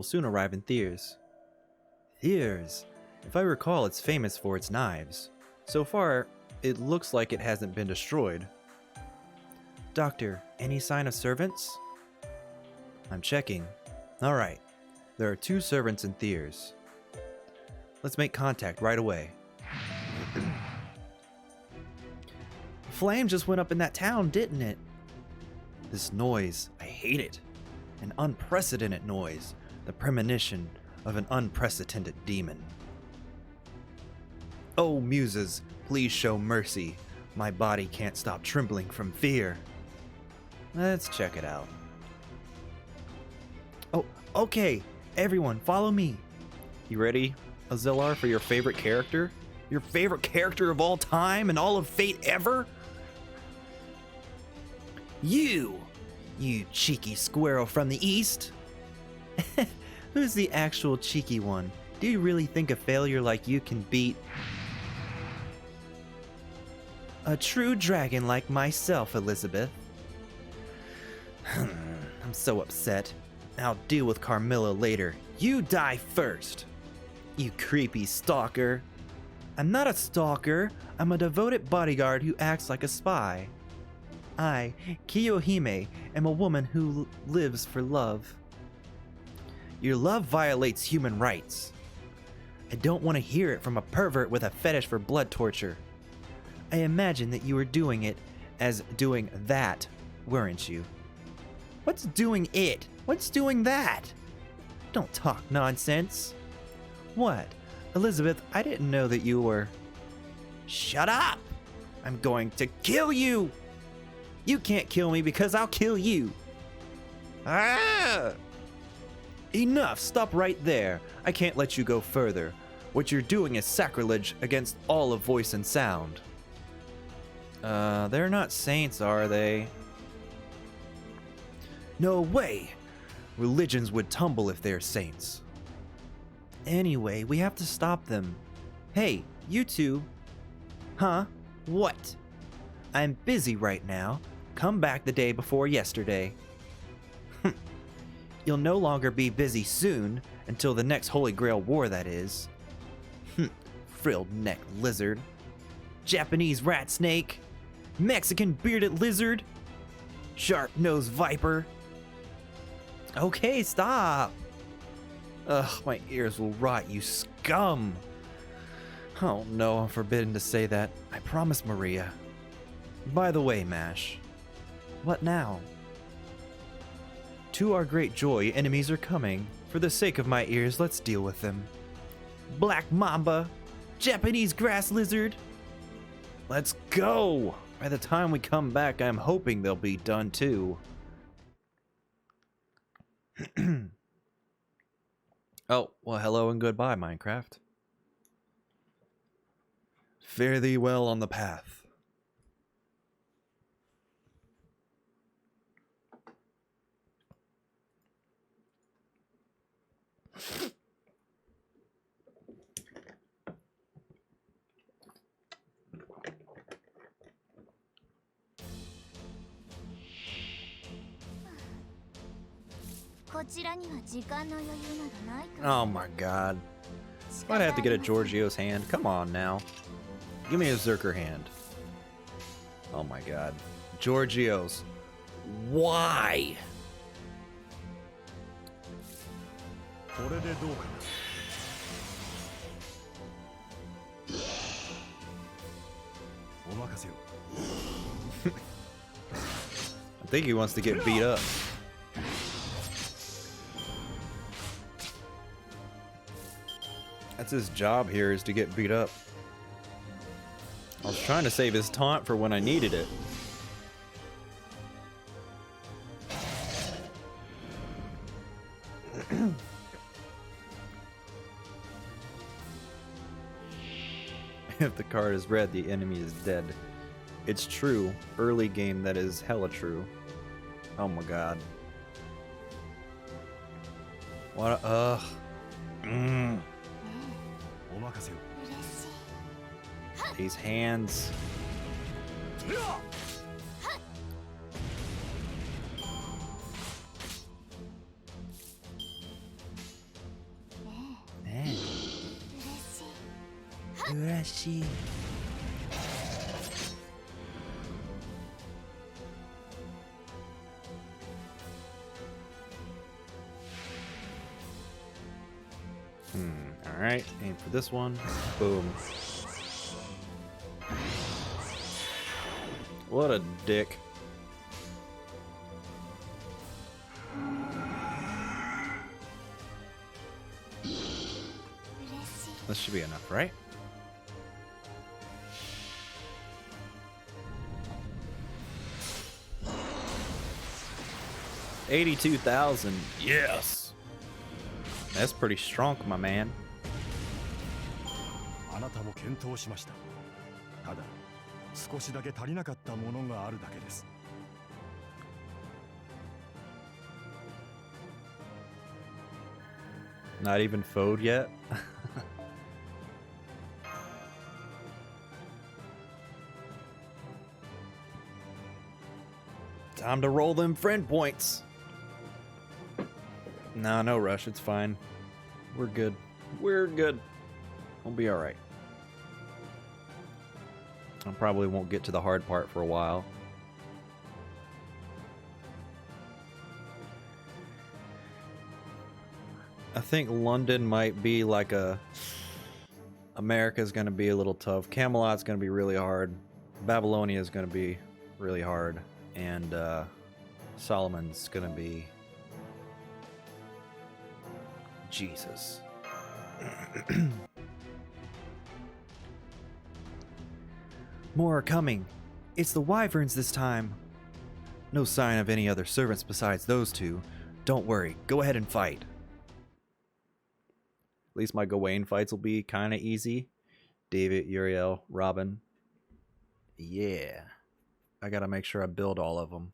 soon arrive in Thiers. Thiers? If I recall, it's famous for its knives. So far, it looks like it hasn't been destroyed. Doctor, any sign of servants? I'm checking. Alright. There are 2 servants in Thiers. Let's make contact right away. Flame just went up in that town, didn't it? This noise, I hate it. An unprecedented noise. The premonition of an unprecedented demon. Oh, muses, please show mercy. My body can't stop trembling from fear. Let's check it out. Oh, okay. Everyone, follow me. You ready, Azilar, for your favorite character? Your favorite character of all time and all of fate ever? You cheeky squirrel from the east. Who's the actual cheeky one? Do you really think a failure like you can beat a true dragon like myself, Elizabeth? I'm so upset. I'll deal with Carmilla later. You die first. You creepy stalker. I'm not a stalker. I'm a devoted bodyguard who acts like a spy. I, Kiyohime, am a woman who lives for love. Your love violates human rights. I don't want to hear it from a pervert with a fetish for blood torture. I imagine that you were doing it as doing that, weren't you? What's doing it? What's doing that? Don't talk nonsense. What? Elizabeth, I didn't know that you were... Shut up! I'm going to kill you! You can't kill me because I'll kill you. Ah! Enough, stop right there. I can't let you go further. What you're doing is sacrilege against all of voice and sound. They're not saints, are they? No way! Religions would tumble if they're saints. Anyway, we have to stop them. Hey, you two. Huh? What? I'm busy right now. Come back the day before yesterday. You'll no longer be busy soon, until the next Holy Grail War, that is. Frilled neck lizard. Japanese rat snake. Mexican bearded lizard. Sharp-nosed viper. Okay, stop. Ugh, my ears will rot, you scum. Oh no, I'm forbidden to say that. I promise, Maria. By the way, Mash. What now? To our great joy, enemies are coming. For the sake of my ears, let's deal with them. Black mamba. Japanese grass lizard. Let's go! By the time we come back, I'm hoping they'll be done too. Oh, well, hello and goodbye, Minecraft. Fare thee well on the path. Oh my god. Why'd I have to get a Giorgio's hand? Come on now. Give me a Zerker hand. Oh my god. Giorgio's. Why? I think he wants to get beat up. That's his job here, is to get beat up. I was trying to save his taunt for when I needed it. If the card is red, the enemy is dead. It's true. Early game, that is hella true. Oh my god. What a, These hands. Urashi. Alright, aim for this one. Boom. What a dick. This should be enough, right? $82,000. Yes. That's pretty strong, my man. あなたも検討しました。ただ少しだけ足りなかったものがあるだけです。 Not even foed yet. Time to roll them friend points. Nah, no rush. It's fine. We're good. We're good. We'll be all right. I probably won't get to the hard part for a while. I think London might be like a... America's going to be a little tough. Camelot's going to be really hard. Babylonia is going to be really hard. And Solomon's going to be... Jesus. More are coming. It's the wyverns this time. No sign of any other servants besides those two. Don't worry. Go ahead and fight. At least my Gawain fights will be kind of easy. David, Uriel, Robin. Yeah. I gotta make sure I build all of them.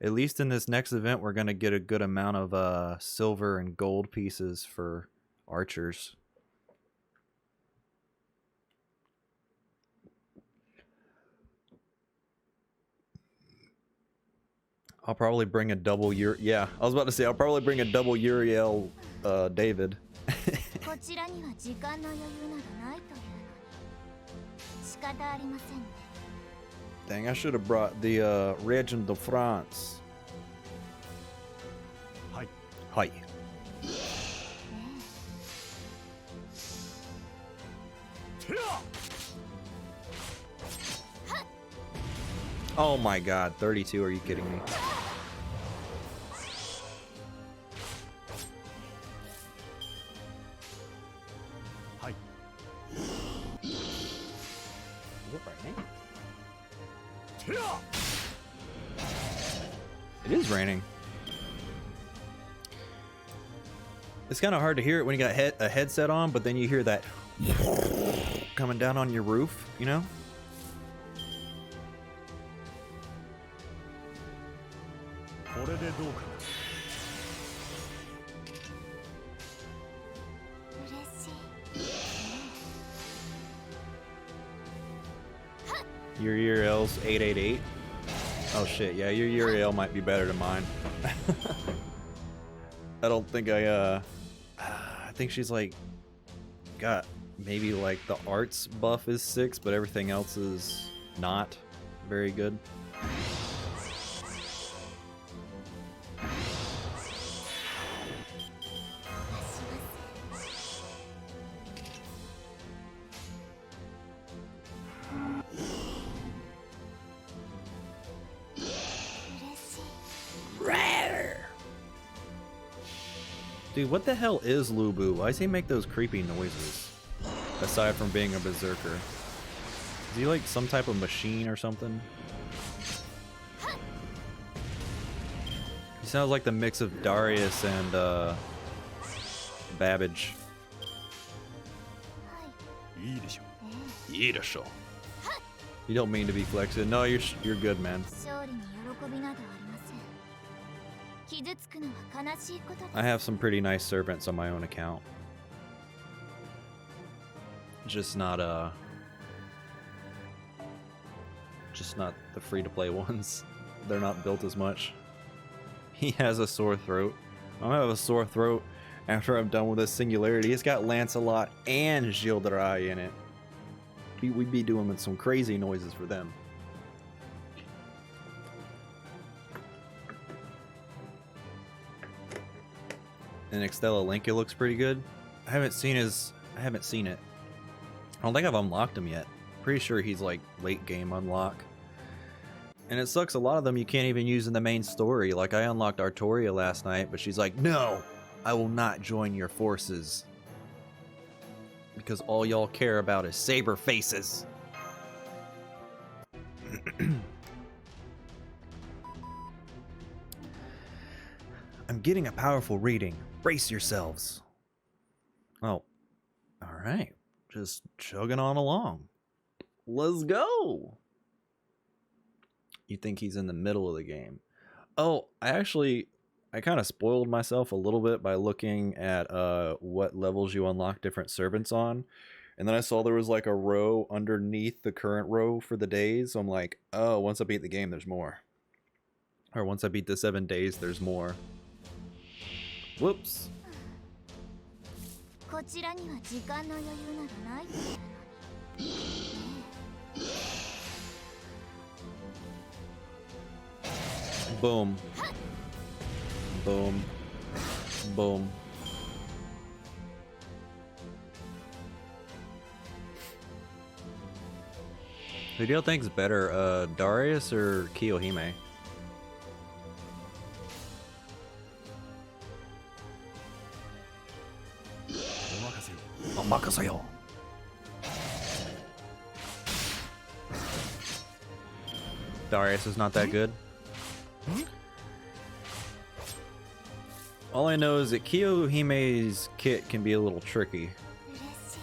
At least in this next event, we're gonna get a good amount of silver and gold pieces for archers. I'll probably bring a double yeah, I was about to say I'll probably bring a double Uriel David. Dang, I should have brought the Regent de France. Hi. Hi. Oh my god, 32, are you kidding me? Hi. Is it raining? It is raining. It's kind of hard to hear it when you got a headset on, but then you hear that coming down on your roof, you know? Your Uriel's 888. Oh shit, yeah, your Uriel might be better than mine. I don't think I think she's like got maybe like the arts buff is 6, but everything else is not very good. Dude, what the hell is Lubu? Why does he make those creepy noises? Aside from being a berserker. Is he like some type of machine or something? He sounds like the mix of Darius and Babbage. Yidisho. You don't mean to be flexing. No, you're good, man. I have some pretty nice servants on my own account. Just not the free-to-play ones. They're not built as much. He has a sore throat. I'm gonna have a sore throat after I'm done with this singularity. It's got Lancelot and Gilderai in it. We'd be doing some crazy noises for them. And Extella Lincoln looks pretty good. I haven't seen it. I don't think I've unlocked him yet. Pretty sure he's like late game unlock. And it sucks, a lot of them you can't even use in the main story. Like I unlocked Artoria last night, but she's like, no, I will not join your forces. Because all y'all care about is saber faces. I'm getting a powerful reading. Brace yourselves. Oh, all right. Just chugging on along. Let's go. You think he's in the middle of the game? Oh, I kind of spoiled myself a little bit by looking at what levels you unlock different servants on. And then I saw there was like a row underneath the current row for the days. So I'm like, oh, once I beat the game, there's more. Or once I beat the 7 days, there's more. Whoops. こちらには時間の余裕などないってやのに。 Boom. Boom. Boom. Who do y'all think's better, Darius or Kiyohime? Omakaseyo. Darius is not that good. All I know is that Kiyohime's kit can be a little tricky. 嬉しい。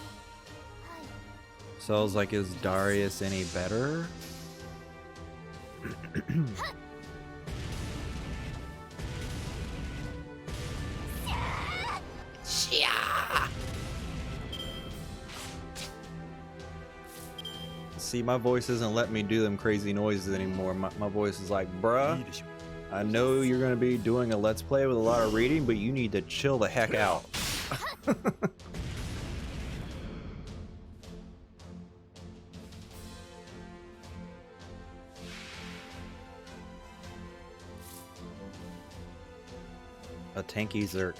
はい。 So I was like, is Darius any better? See, my voice isn't letting me do them crazy noises anymore. My voice is like, bruh, いいでしょ I know you're going to be doing a let's play with a lot of reading, but you need to chill the heck out. A tanky Zerk.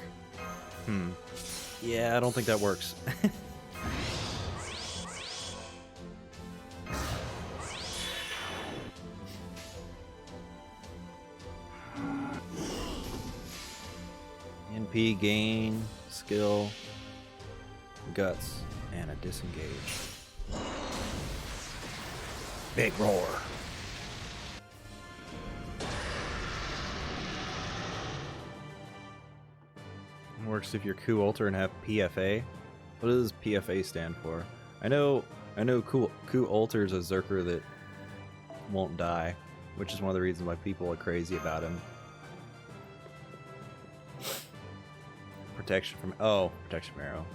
Yeah, I don't think that works. NP gain, skill, guts, and a disengage. Big roar. Works if you're Coup Alter and have PFA. What does PFA stand for? I know Coup Alter is a Zerker that won't die, which is one of the reasons why people are crazy about him. Protection from protection from arrow.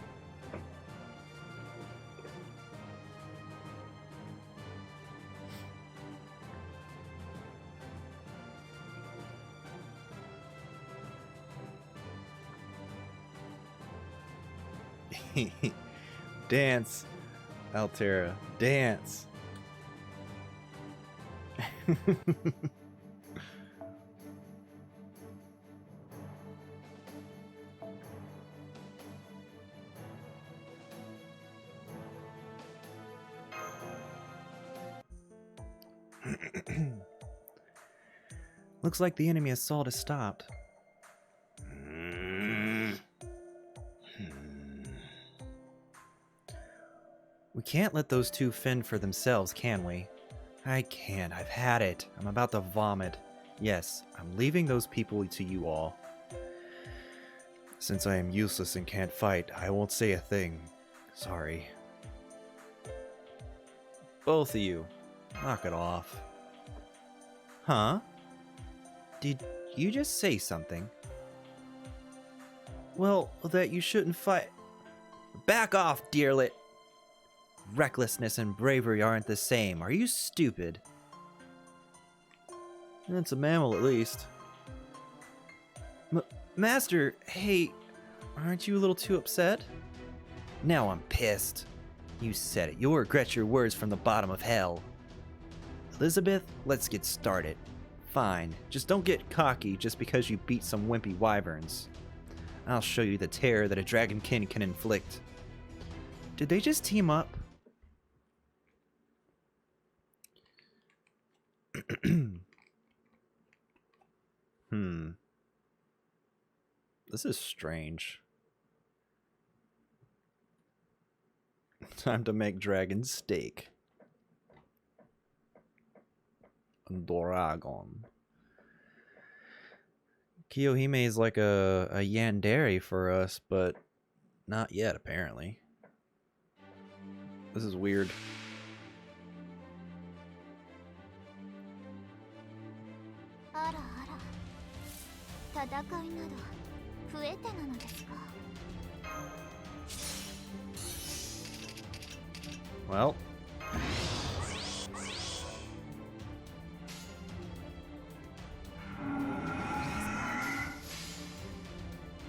Dance, Altera, dance. Looks like the enemy assault has stopped. We can't let those two fend for themselves, can we? I can't. I've had it. I'm about to vomit. Yes, I'm leaving those people to you all. Since I am useless and can't fight, I won't say a thing. Sorry. Both of you. Knock it off. Huh? Did you just say something? Well, that you shouldn't fight. Back off, dearlet! Recklessness and bravery aren't the same. Are you stupid? It's a mammal, at least. Master, hey, aren't you a little too upset? Now I'm pissed. You said it. You'll regret your words from the bottom of hell. Elizabeth, let's get started. Fine, just don't get cocky just because you beat some wimpy wyverns. I'll show you the terror that a dragonkin can inflict. Did they just team up? This is strange. Time to make dragon steak. Dragon. Kiyohime is like a yandere for us, but Not yet, apparently. This is weird. あらあら、戦いなど増えてなのですか。 Well.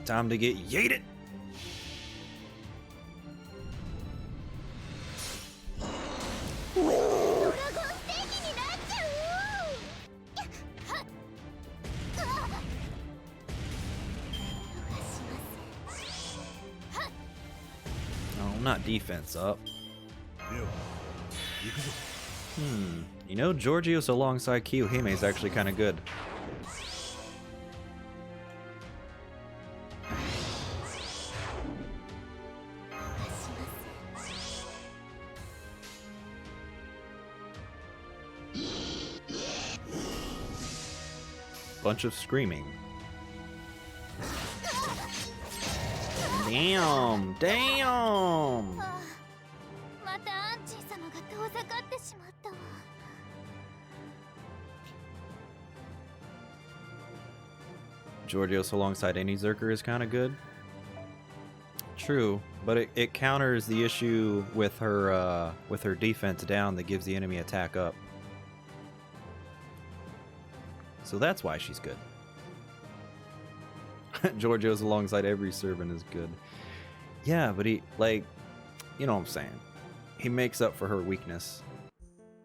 Time to get yeeted. Oh, not defense up. では行くぞ。 You know, Georgios alongside Kiyohime is actually kind of good. Bunch of screaming. Damn! Damn! またアンチー様が遠ざかってしまったわ。 Georgios alongside any Zerker is kind of good. True, but it counters the issue with her defense down that gives the enemy attack up. So that's why she's good. Georgios alongside every servant is good. Yeah, but he, like, you know what I'm saying. He makes up for her weakness.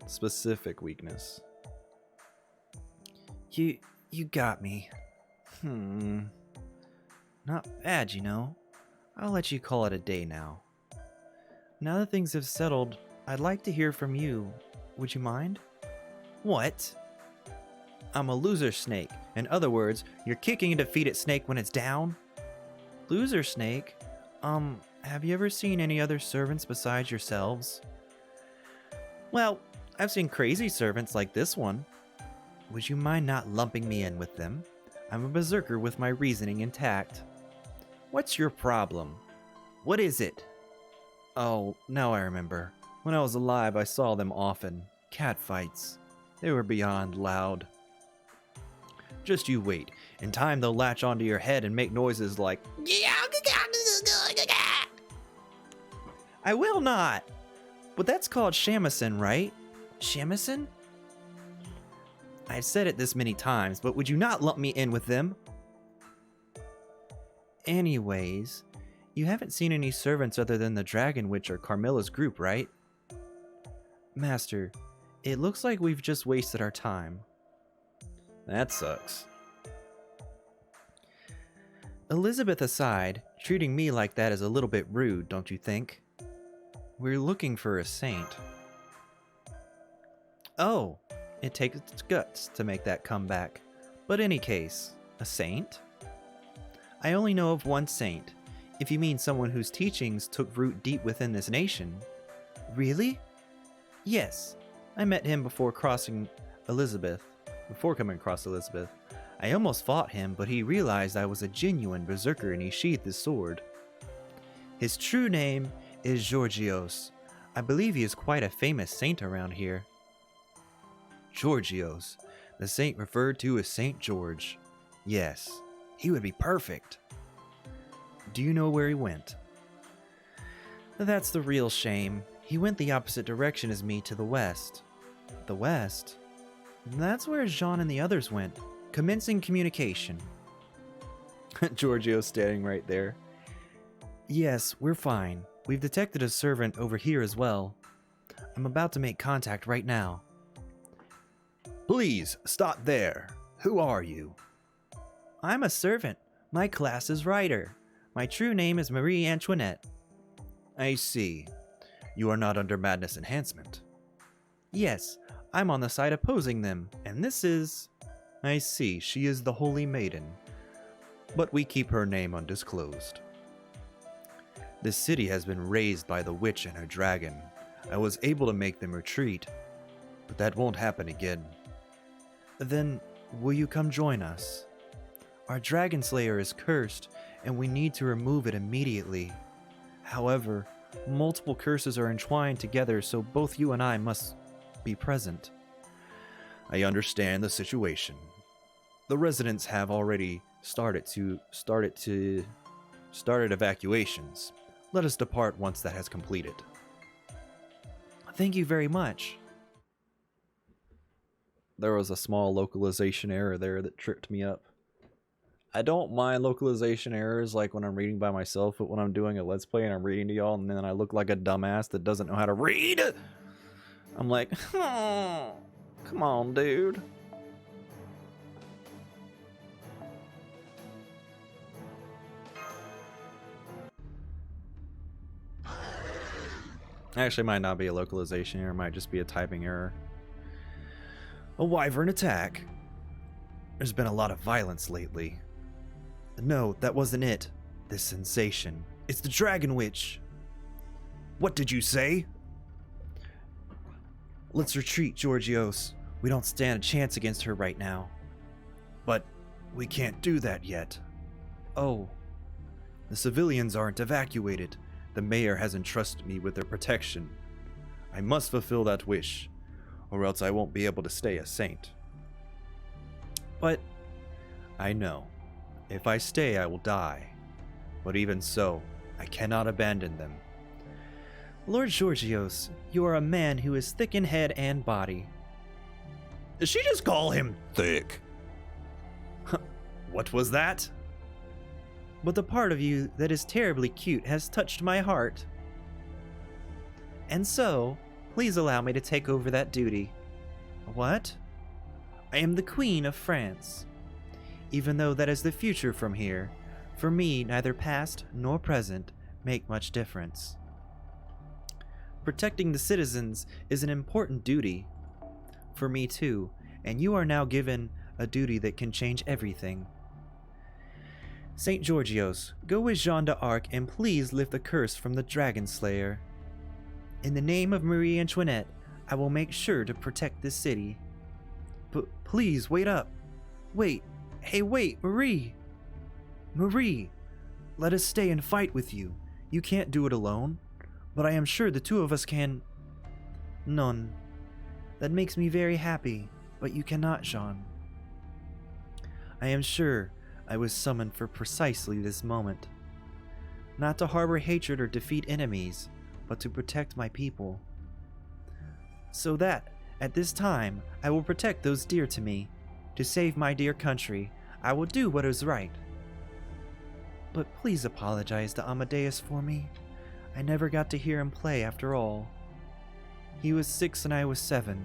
Specific weakness. You got me. Not bad, you know. I'll let you call it a day now. Now that things have settled, I'd like to hear from you. Would you mind? What? I'm a loser snake. In other words, you're kicking a defeated snake when it's down? Loser snake? Have you ever seen any other servants besides yourselves? Well, I've seen crazy servants like this one. Would you mind not lumping me in with them? I'm a berserker with my reasoning intact. What's your problem? What is it? Oh, now I remember. When I was alive, I saw them often. Cat fights. They were beyond loud. Just you wait. In time, they'll latch onto your head and make noises like... I will not! But that's called shamisen, right? Shamisen? I've said it this many times, but would you not lump me in with them? Anyways, you haven't seen any servants other than the Dragon Witch or Carmilla's group, right? Master, it looks like we've just wasted our time. That sucks. Elizabeth aside, treating me like that is a little bit rude, don't you think? We're looking for a saint. Oh, it takes its guts to make that comeback. But any case, a saint? I only know of one saint, if you mean someone whose teachings took root deep within this nation. Really? Yes, I met him before coming across Elizabeth. I almost fought him, but he realized I was a genuine berserker and he sheathed his sword. His true name is Georgios. I believe he is quite a famous saint around here. Georgios, the saint referred to as Saint George. Yes, he would be perfect. Do you know where he went? That's the real shame. He went the opposite direction as me to the west. The west? That's where Jean and the others went, commencing communication. Giorgio's standing right there. Yes, we're fine. We've detected a servant over here as well. I'm about to make contact right now. Please, stop there. Who are you? I'm a servant. My class is Rider. My true name is Marie Antoinette. I see. You are not under Madness Enhancement. Yes, I'm on the side opposing them, and this is... I see, she is the Holy Maiden. But we keep her name undisclosed. This city has been razed by the witch and her dragon. I was able to make them retreat, but that won't happen again. Then, will you come join us? Our Dragon Slayer is cursed, and we need to remove it immediately. However, multiple curses are entwined together, so both you and I must be present. I understand the situation. The residents have already started evacuations. Let us depart once that has completed. Thank you very much. There was a small localization error there that tripped me up. I don't mind localization errors like when I'm reading by myself, but when I'm doing a Let's Play and I'm reading to y'all and then I look like a dumbass that doesn't know how to read, I'm like, oh, come on, dude. Actually, it might not be a localization error, it might just be a typing error. A wyvern attack. There's been a lot of violence lately. No, that wasn't it. This sensation. It's the Dragon Witch. What did you say? Let's retreat, Georgios. We don't stand a chance against her right now. But we can't do that yet. Oh. The civilians aren't evacuated. The mayor has entrusted me with their protection. I must fulfill that wish, or else I won't be able to stay a saint. But I know. If I stay, I will die. But even so, I cannot abandon them. Lord Georgios, you are a man who is thick in head and body. Did she just call him thick? What was that? But the part of you that is terribly cute has touched my heart. And so, please allow me to take over that duty. What? I am the Queen of France. Even though that is the future from here, for me neither past nor present make much difference. Protecting the citizens is an important duty. For me too, and you are now given a duty that can change everything. St. Georgios, go with Jeanne d'Arc and please lift the curse from the Dragon Slayer. In the name of Marie Antoinette, I will make sure to protect this city. But please, wait up. Wait. Hey, wait, Marie! Marie! Let us stay and fight with you. You can't do it alone. But I am sure the two of us can... None. That makes me very happy, but you cannot, Jean. I am sure I was summoned for precisely this moment. Not to harbor hatred or defeat enemies, but to protect my people. So that, at this time, I will protect those dear to me. To save my dear country, I will do what is right. But please apologize to Amadeus for me. I never got to hear him play after all. He was 6 and I was 7.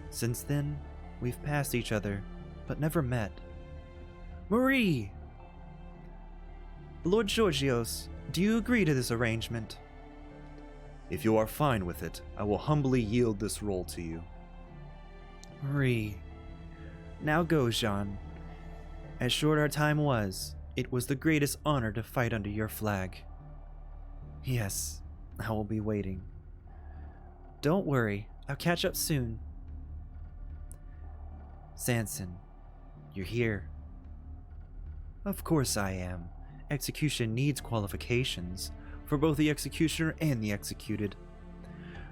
Since then, we've passed each other, but never met. Marie! Lord Georgios, do you agree to this arrangement? If you are fine with it, I will humbly yield this role to you. Marie. Now go, Jean. As short our time was, it was the greatest honor to fight under your flag. Yes, I will be waiting. Don't worry, I'll catch up soon. Sanson, you're here. Of course I am. Execution needs qualifications, for both the executioner and the executed.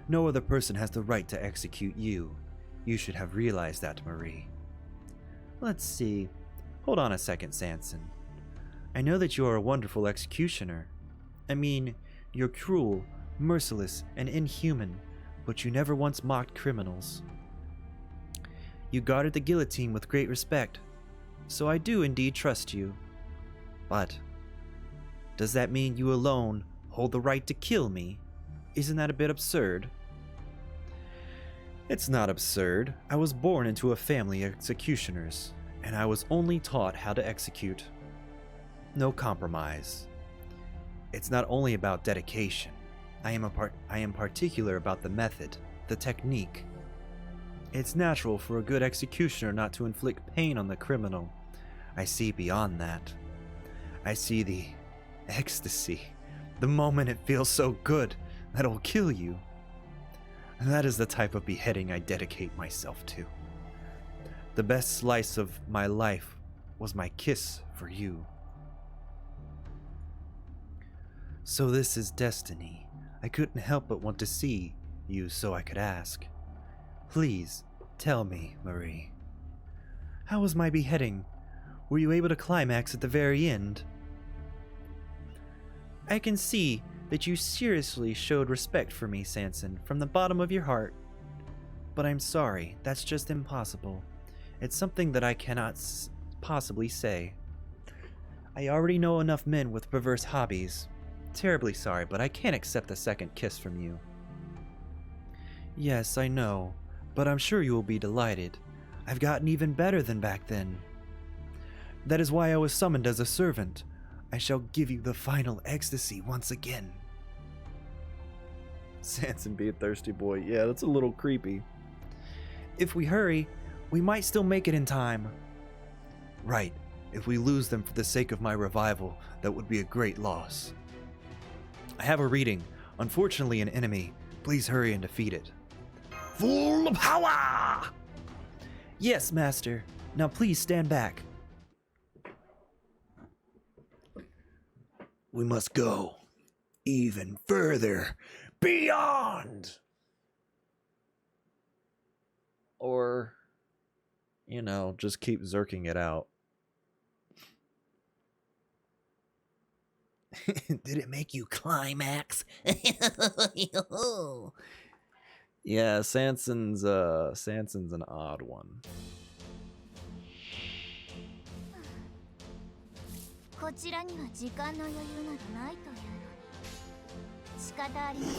No other person has the right to execute you. You should have realized that, Marie. Let's see. Hold on a second, Sanson. I know that you are a wonderful executioner. I mean, you're cruel, merciless, and inhuman, but you never once mocked criminals. You guarded the guillotine with great respect, so I do indeed trust you. But does that mean you alone hold the right to kill me? Isn't that a bit absurd? It's not absurd. I was born into a family of executioners, and I was only taught how to execute. No compromise. It's not only about dedication. I am particular about the method, the technique. It's natural for a good executioner not to inflict pain on the criminal. I see beyond that. I see the ecstasy, the moment it feels so good that it'll kill you. That is the type of beheading I dedicate myself to. The best slice of my life was my kiss for you. So this is destiny. I couldn't help but want to see you so I could ask. Please, tell me, Marie. How was my beheading? Were you able to climax at the very end? I can see that you seriously showed respect for me, Sanson, from the bottom of your heart. But I'm sorry, that's just impossible. It's something that I cannot possibly say. I already know enough men with perverse hobbies. Terribly sorry, but I can't accept a second kiss from you. Yes, I know, but I'm sure you will be delighted. I've gotten even better than back then. That is why I was summoned as a servant. I shall give you the final ecstasy once again. Sanson be a thirsty boy. Yeah, that's a little creepy. If we hurry, we might still make it in time. Right. If we lose them for the sake of my revival, that would be a great loss. I have a reading. Unfortunately, an enemy. Please hurry and defeat it. Full power! Yes, Master. Now please stand back. We must go even further beyond. Or, you know, just keep zerking it out. Did it make you climax? Yeah, Sanson's an odd one. こちらには時間の余裕などないというのに仕方ありませ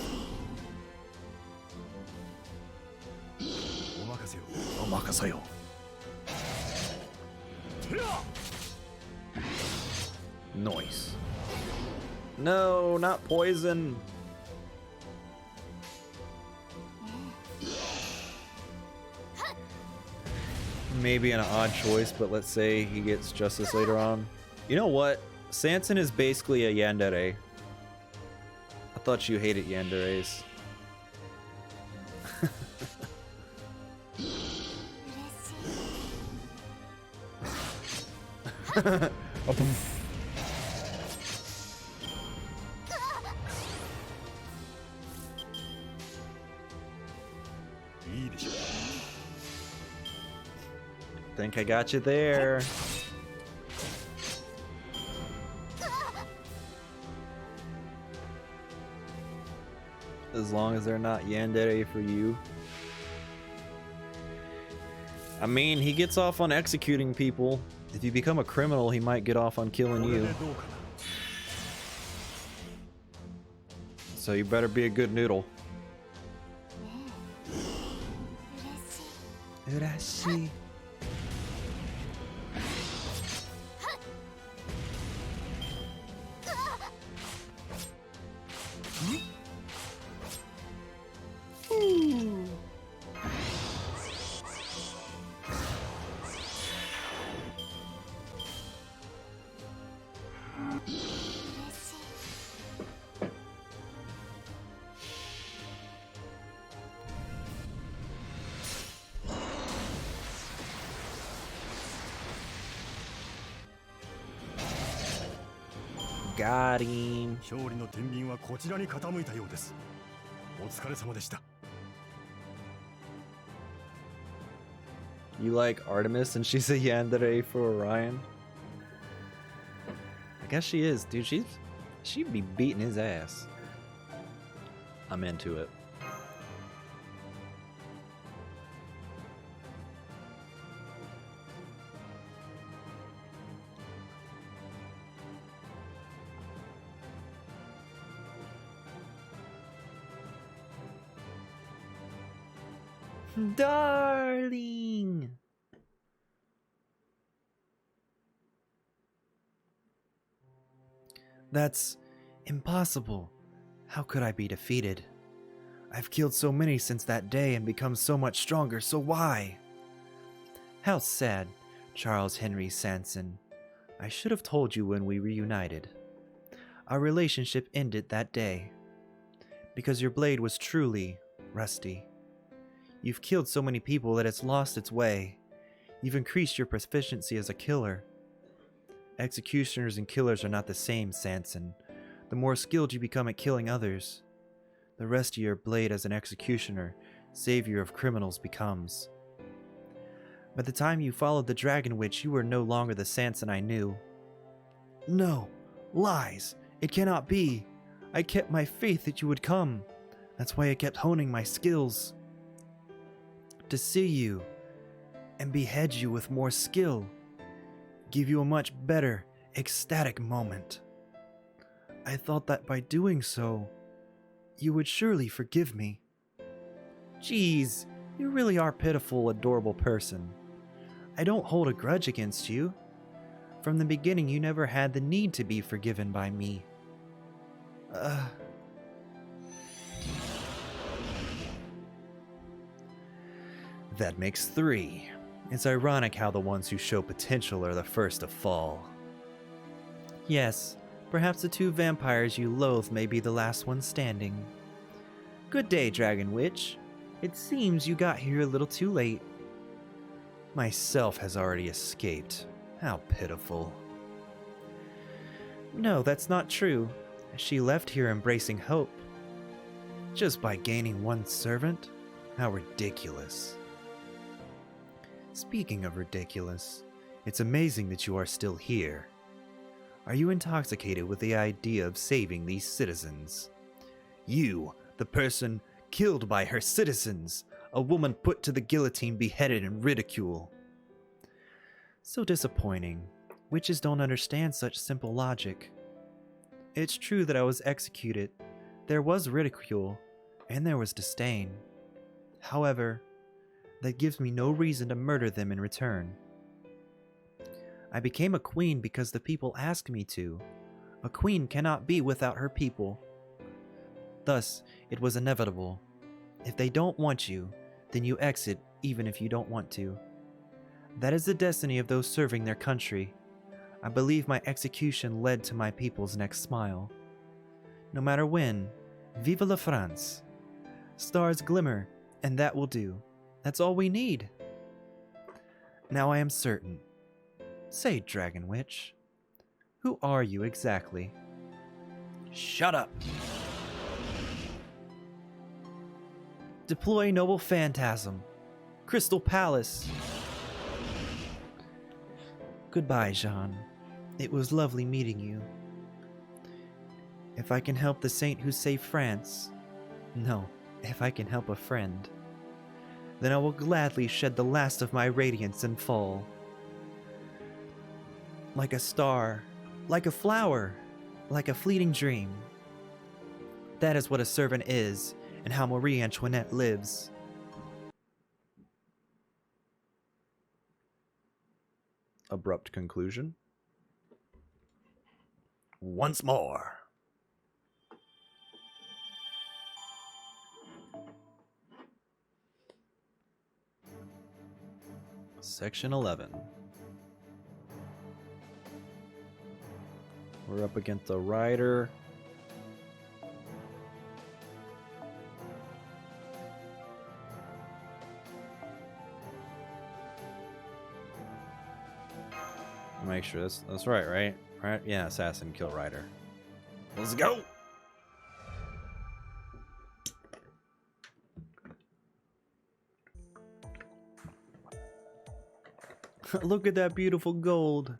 ん。お任せを。お任せよ。Noise. No, not poison. Maybe an odd choice, but let's say he gets justice later on. You know what? Sanson is basically a yandere. I thought you hated yanderes. Oh, poof. Think I got you there. As long as they're not yandere for you. I mean, he gets off on executing people. If you become a criminal, he might get off on killing you. So you better be a good noodle. Urashi. Got him. 勝利の天秤はこちらに傾いたようです。お疲れ様でした。You like Artemis and she's a yandere for Orion? I guess she is, dude. She'd be beating his ass. I'm into it. Darling! That's impossible. How could I be defeated? I've killed so many since that day and become so much stronger, so why? How sad, Charles Henry Sanson. I should have told you when we reunited. Our relationship ended that day. Because your blade was truly rusty. You've killed so many people that it's lost its way. You've increased your proficiency as a killer. Executioners and killers are not the same, Sanson. the more skilled you become at killing others, the rustier your blade as an executioner, savior of criminals becomes. By the time you followed the Dragon Witch, you were no longer the Sanson I knew. No, lies! It cannot be! I kept my faith that you would come. That's why I kept honing my skills. To see you, and behead you with more skill, give you a much better, ecstatic moment. I thought that by doing so, you would surely forgive me. Jeez, you really are a pitiful, adorable person. I don't hold a grudge against you. From the beginning, you never had the need to be forgiven by me. That makes 3. It's ironic how the ones who show potential are the first to fall. Yes, perhaps the 2 vampires you loathe may be the last ones standing. Good day, Dragon Witch. It seems you got here a little too late. Myself has already escaped. How pitiful. No, that's not true. She left here embracing hope. Just by gaining 1 servant? How ridiculous. Speaking of ridiculous, it's amazing that you are still here. Are you intoxicated with the idea of saving these citizens? You, the person killed by her citizens, a woman put to the guillotine, beheaded in ridicule. So disappointing. Witches don't understand such simple logic. It's true that I was executed. There was ridicule, and there was disdain. However, that gives me no reason to murder them in return. I became a queen because the people asked me to. A queen cannot be without her people. Thus, it was inevitable. If they don't want you, then you exit even if you don't want to. That is the destiny of those serving their country. I believe my execution led to my people's next smile. No matter when, vive la France. Stars glimmer, and that will do. That's all we need. Now I am certain. Say, Dragon Witch, who are you exactly? Shut up! Deploy Noble Phantasm. Crystal Palace. Goodbye, Jean. It was lovely meeting you. If I can help the saint who saved France, no, if I can help a friend, then I will gladly shed the last of my radiance and fall. Like a star, like a flower, like a fleeting dream. That is what a servant is, and how Marie Antoinette lives. Abrupt conclusion. Once more. Section 11. We're up against the rider. Make sure that's right, right? Right? Yeah, assassin, kill rider. Let's go! Look at that beautiful gold.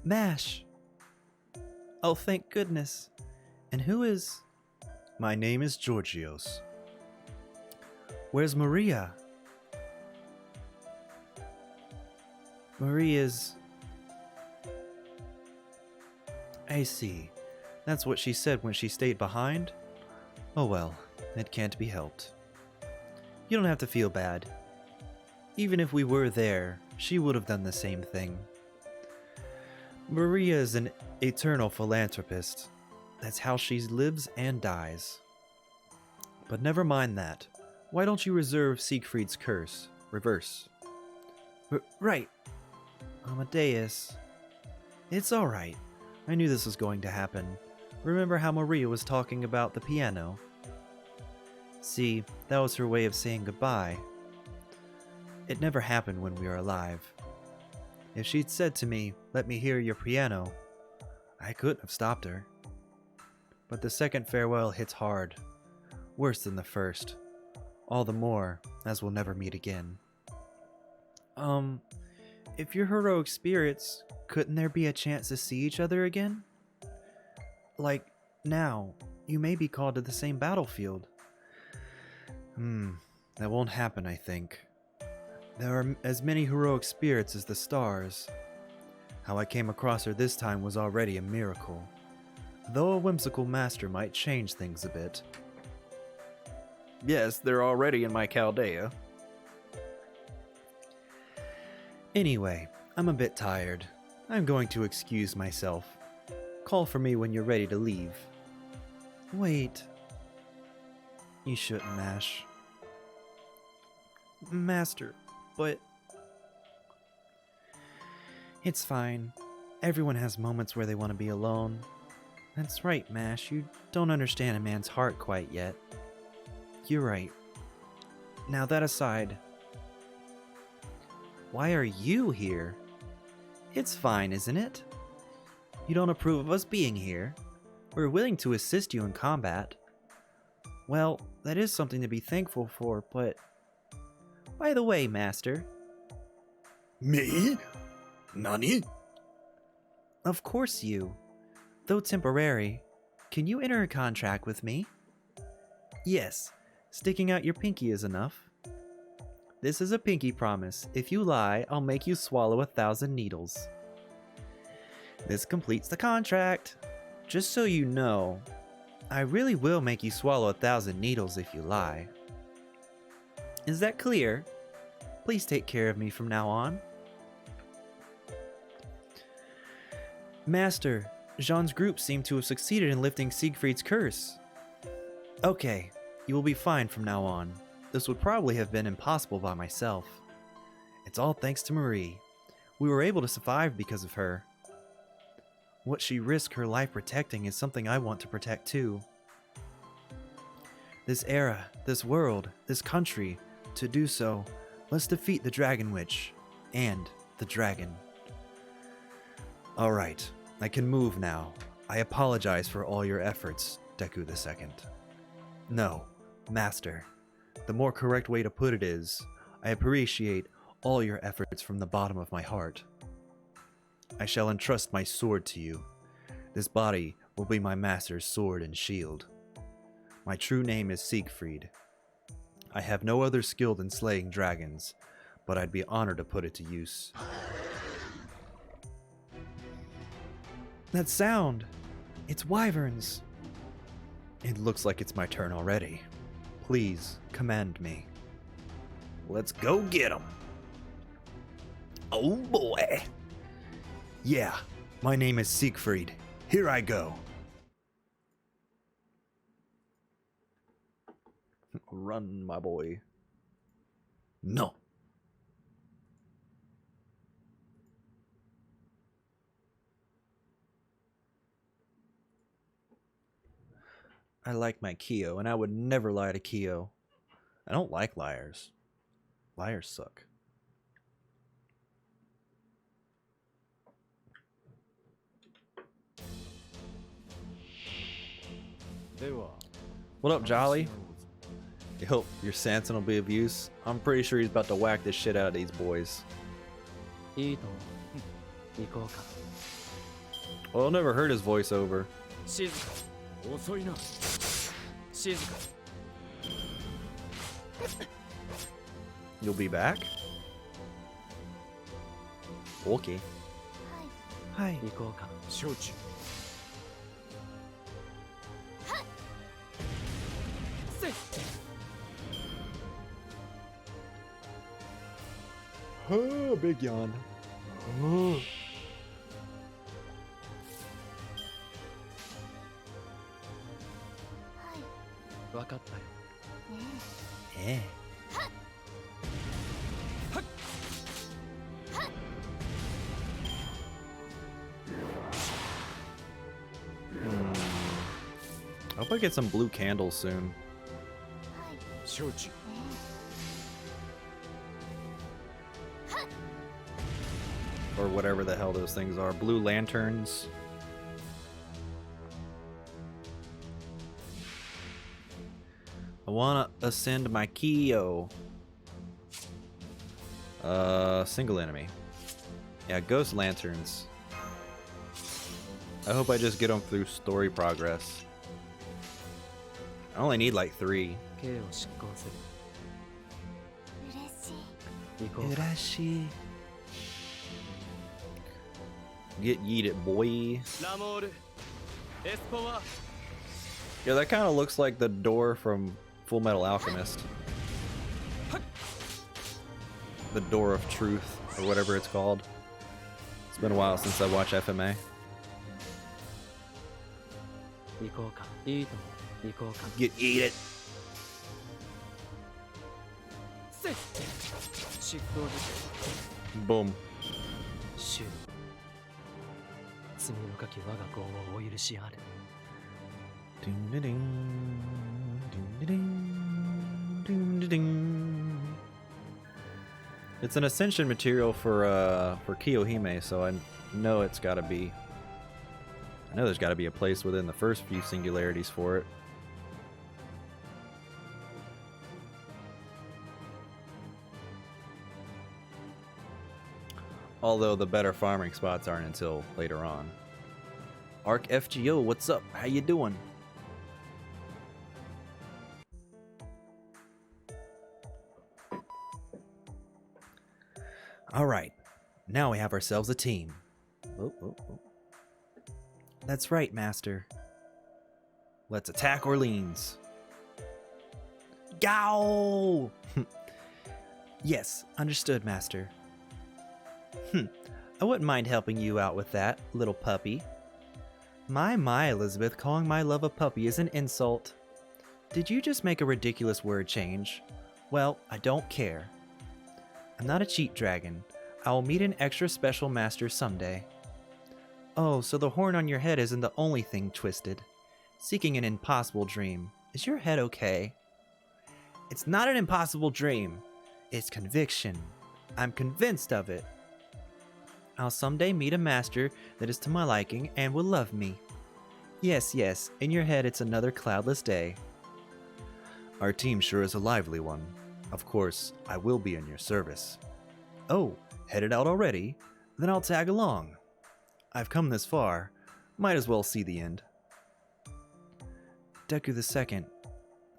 Mash. Oh, thank goodness. And who is... My name is Georgios. Where's Maria? Maria's... I see. That's what she said when she stayed behind? Oh well, it can't be helped. You don't have to feel bad. Even if we were there, she would have done the same thing. Maria is an eternal philanthropist. That's how she lives and dies. But never mind that. Why don't you reserve Siegfried's curse? Reverse. Right. Amadeus. It's alright. I knew this was going to happen. Remember how Maria was talking about the piano? See, that was her way of saying goodbye. It never happened when we were alive. If she'd said to me, "Let me hear your piano," I couldn't have stopped her. But the second farewell hits hard, worse than the first. All the more, as we'll never meet again. If you're heroic spirits, couldn't there be a chance to see each other again? Like, now, you may be called to the same battlefield. That won't happen, I think. There are as many heroic spirits as the stars. How I came across her this time was already a miracle, though a whimsical master might change things a bit. Yes, they're already in my Chaldea. Anyway, I'm a bit tired. I'm going to excuse myself. Call for me when you're ready to leave. Wait. You shouldn't, Mash. Master, but... It's fine. Everyone has moments where they want to be alone. That's right, Mash. You don't understand a man's heart quite yet. You're right. Now that aside, why are you here? It's fine, isn't it? You don't approve of us being here. We're willing to assist you in combat. Well, that is something to be thankful for, but... By the way, Master... Me? Nani? Of course you. Though temporary, can you enter a contract with me? Yes, sticking out your pinky is enough. This is a pinky promise. If you lie, I'll make you swallow 1,000 needles. This completes the contract. Just so you know, I really will make you swallow 1,000 needles if you lie. Is that clear? Please take care of me from now on. Master, Jean's group seem to have succeeded in lifting Siegfried's curse. Okay, you will be fine from now on. This would probably have been impossible by myself. It's all thanks to Marie. We were able to survive because of her. What she risked her life protecting is something I want to protect too. This era, this world, this country. To do so, let's defeat the Dragon Witch and the dragon. Alright, I can move now. I apologize for all your efforts, Deku II. No, Master. The more correct way to put it is, I appreciate all your efforts from the bottom of my heart. I shall entrust my sword to you. This body will be my master's sword and shield. My true name is Siegfried. I have no other skill than slaying dragons, but I'd be honored to put it to use. That sound! It's wyverns! It looks like it's my turn already. Please, command me. Let's go get 'em! Oh boy! Yeah, my name is Siegfried. Here I go. Run, my boy. No. I like my Kyo, and I would never lie to Kyo. I don't like liars. Liars suck. What up, Jolly? Yo, your Sanson will be of use. I'm pretty sure he's about to whack the shit out of these boys. Well, I'll never heard his voiceover. You'll be back? Okay. Hi. Oh, big yawn. Oh. Eh. I hope I get some blue candles soon. Or whatever the hell those things are. Blue lanterns. I wanna ascend my Kyo. Single enemy. Yeah, ghost lanterns. I hope I just get them through story progress. I only need like 3. 刑を執行する。嬉しい。行こうか。 Urashi. Get yeeted, boy. ラモール、エスポは Yeah, that kind of looks like the door from Full Metal Alchemist. The Door of Truth, or whatever it's called. It's been a while since I watched FMA. 行こうか。いいとも行こうか。 Get yeeted. せい。執行で Boom. 主。罪深き我が子をお許しあれ。 Ding-da-ding, ding-da-ding, ding-da-ding. It's an ascension material for Kiyohime, so I know it's got to be. I know there's got to be a place within the first few singularities for it. Although the better farming spots aren't until later on. Arc FGO, what's up? How you doing? Alright, now we have ourselves a team. Oh, oh, oh. That's right, Master. Let's attack Orleans. Gow! Yes, understood, Master. I wouldn't mind helping you out with that, little puppy. My, Elizabeth, calling my love a puppy is an insult. Did you just make a ridiculous word change? Well, I don't care. I'm not a cheap dragon. I will meet an extra special master someday. Oh, so the horn on your head isn't the only thing twisted. Seeking an impossible dream. Is your head okay? It's not an impossible dream. It's conviction. I'm convinced of it. I'll someday meet a master that is to my liking and will love me. Yes, yes, in your head it's another cloudless day. Our team sure is a lively one. Of course, I will be in your service. Oh, headed out already? Then I'll tag along. I've come this far. Might as well see the end. Deku II.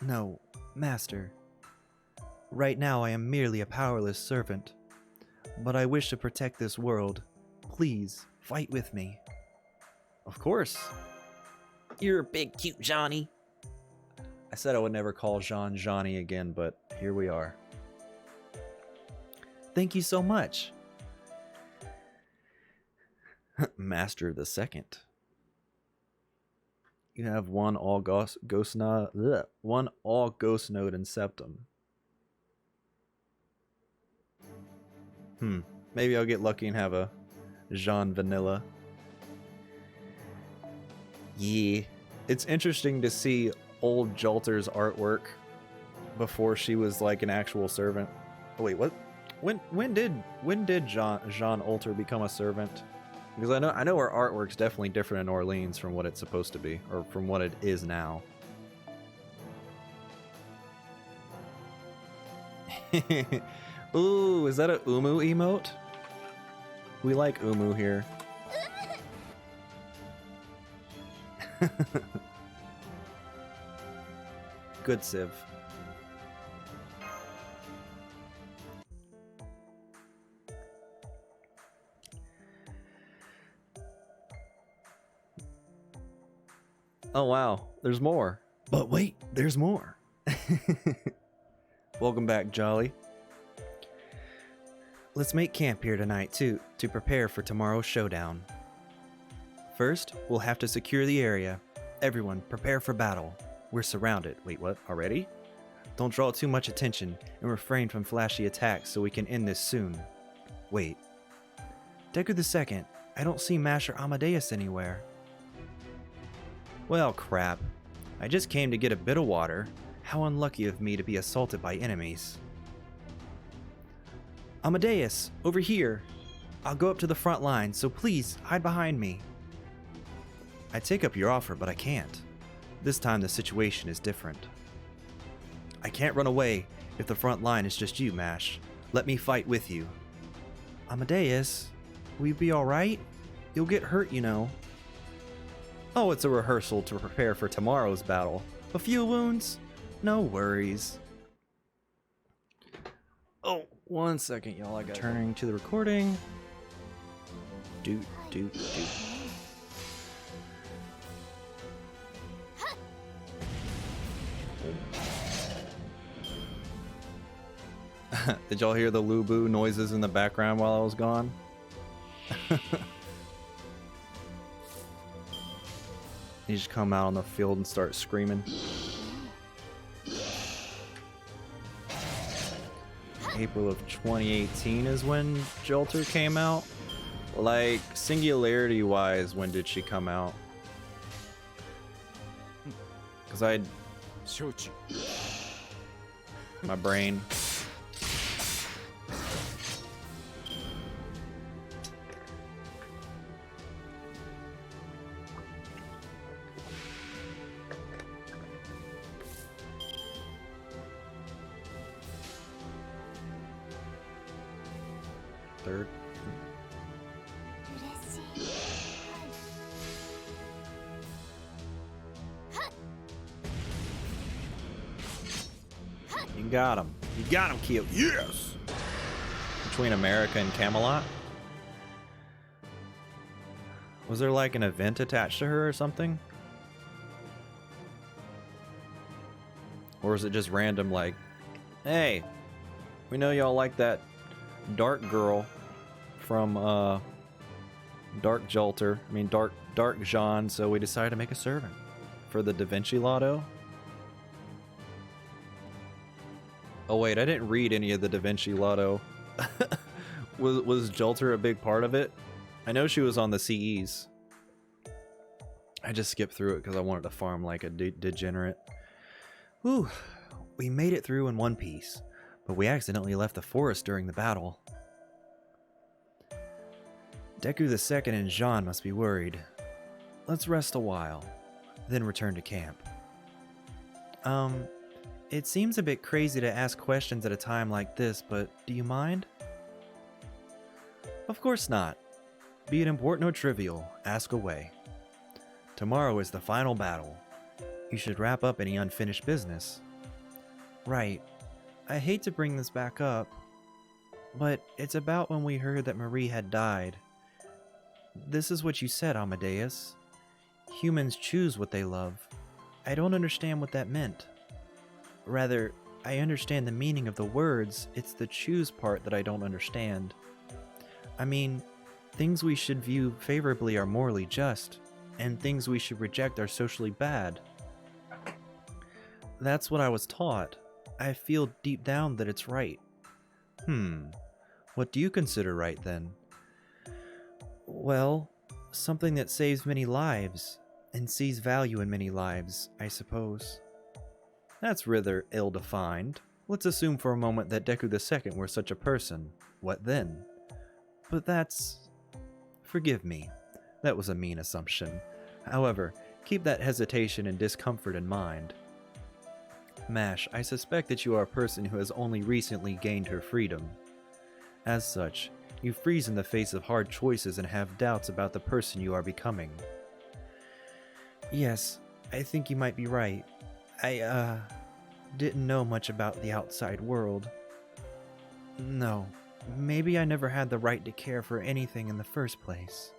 No, Master. Right now I am merely a powerless servant. But I wish to protect this world. Please, fight with me. Of course. You're a big cute Johnny. I said I would never call Jean Johnny again, but here we are. Thank you so much. Master the Second. You have one all ghost node in Septum. Maybe I'll get lucky and have a Jean Vanilla. Yeah. It's interesting to see old Jolter's artwork before she was like an actual servant. Oh wait, what? When did Jean Alter become a servant? Because I know her artwork's definitely different in Orleans from what it's supposed to be, or from what it is now. Ooh, is that a Umu emote? We like Umu here. Good Civ. Oh wow, there's more. But wait, there's more. Welcome back, Jolly. Let's make camp here tonight too, to prepare for tomorrow's showdown. First, we'll have to secure the area. Everyone, prepare for battle. We're surrounded. Wait, what? Already? Don't draw too much attention and refrain from flashy attacks so we can end this soon. Wait. Deku II, I don't see Master Amadeus anywhere. Well, crap. I just came to get a bit of water. How unlucky of me to be assaulted by enemies. Amadeus, over here. I'll go up to the front line, so please hide behind me. I take up your offer, but I can't. This time the situation is different. I can't run away if the front line is just you, Mash. Let me fight with you. Amadeus, will you be alright? You'll get hurt, you know. Oh, it's a rehearsal to prepare for tomorrow's battle. A few wounds? No worries. Oh, 1 second, y'all. I got turning to the recording. Doot. Did y'all hear the Lubu noises in the background while I was gone? You just come out on the field and start screaming. April of 2018 is when Jolter came out. Like, singularity wise, when did she come out? Because my brain. Third. 嬉しい。You got him. You got him, Keel. Yes! Between America and Camelot? Was there like an event attached to her or something? Or is it just random like, hey, we know y'all like that dark girl from Dark Jean, so we decided to make a servant for the Da Vinci Lotto. Oh wait, I didn't read any of the Da Vinci Lotto. Was Jolter a big part of it? I know she was on the CEs. I just skipped through it because I wanted to farm like a degenerate. Whew, we made it through in one piece, but we accidentally left the forest during the battle. Deku II and Jean must be worried. Let's rest a while, then return to camp. It seems a bit crazy to ask questions at a time like this, but do you mind? Of course not. Be it important or trivial, ask away. Tomorrow is the final battle. You should wrap up any unfinished business. Right. I hate to bring this back up, but it's about when we heard that Marie had died. This is what you said, Amadeus. Humans choose what they love. I don't understand what that meant. Rather, I understand the meaning of the words, it's the choose part that I don't understand. I mean, things we should view favorably are morally just, and things we should reject are socially bad. That's what I was taught. I feel deep down that it's right. What do you consider right then? Well, something that saves many lives, and sees value in many lives, I suppose. That's rather ill-defined. Let's assume for a moment that Deku II were such a person. What then? But that's... Forgive me. That was a mean assumption. However, keep that hesitation and discomfort in mind. Mash, I suspect that you are a person who has only recently gained her freedom. As such, you freeze in the face of hard choices and have doubts about the person you are becoming. Yes, I think you might be right. I, didn't know much about the outside world. No, maybe I never had the right to care for anything in the first place.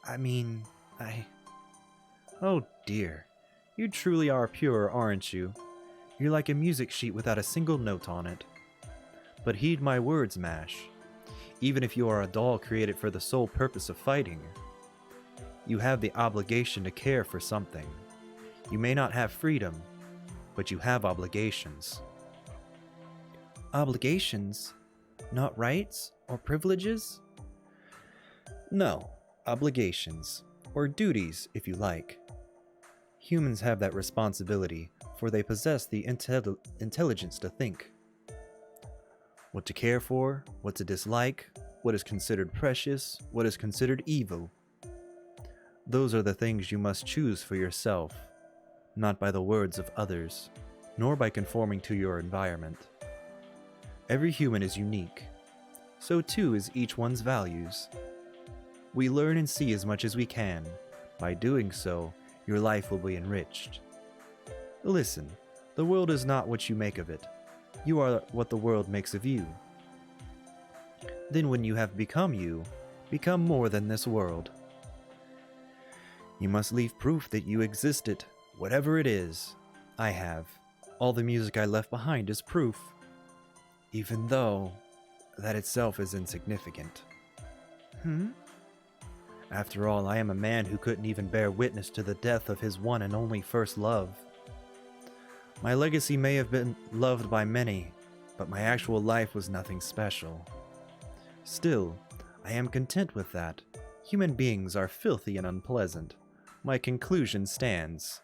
I mean, Oh dear, you truly are pure, aren't you? You're like a music sheet without a single note on it. But heed my words, Mash. Even if you are a doll created for the sole purpose of fighting, you have the obligation to care for something. You may not have freedom, but you have obligations. Obligations? Not rights or privileges? No, obligations, or duties if you like. Humans have that responsibility, for they possess the intelligence to think. What to care for, what to dislike, what is considered precious, what is considered evil. Those are the things you must choose for yourself, not by the words of others. nor by conforming to your environment. Every human is unique. So too is each one's values. We learn and see as much as we can. By doing so, your life will be enriched. Listen, the world is not what you make of it. You are what the world makes of you. Then when you have become you, become more than this world. You must leave proof that you existed, whatever it is. I have. All the music I left behind is proof. Even though that itself is insignificant. After all, I am a man who couldn't even bear witness to the death of his one and only first love. My legacy may have been loved by many, but my actual life was nothing special. Still, I am content with that. Human beings are filthy and unpleasant. My conclusion stands.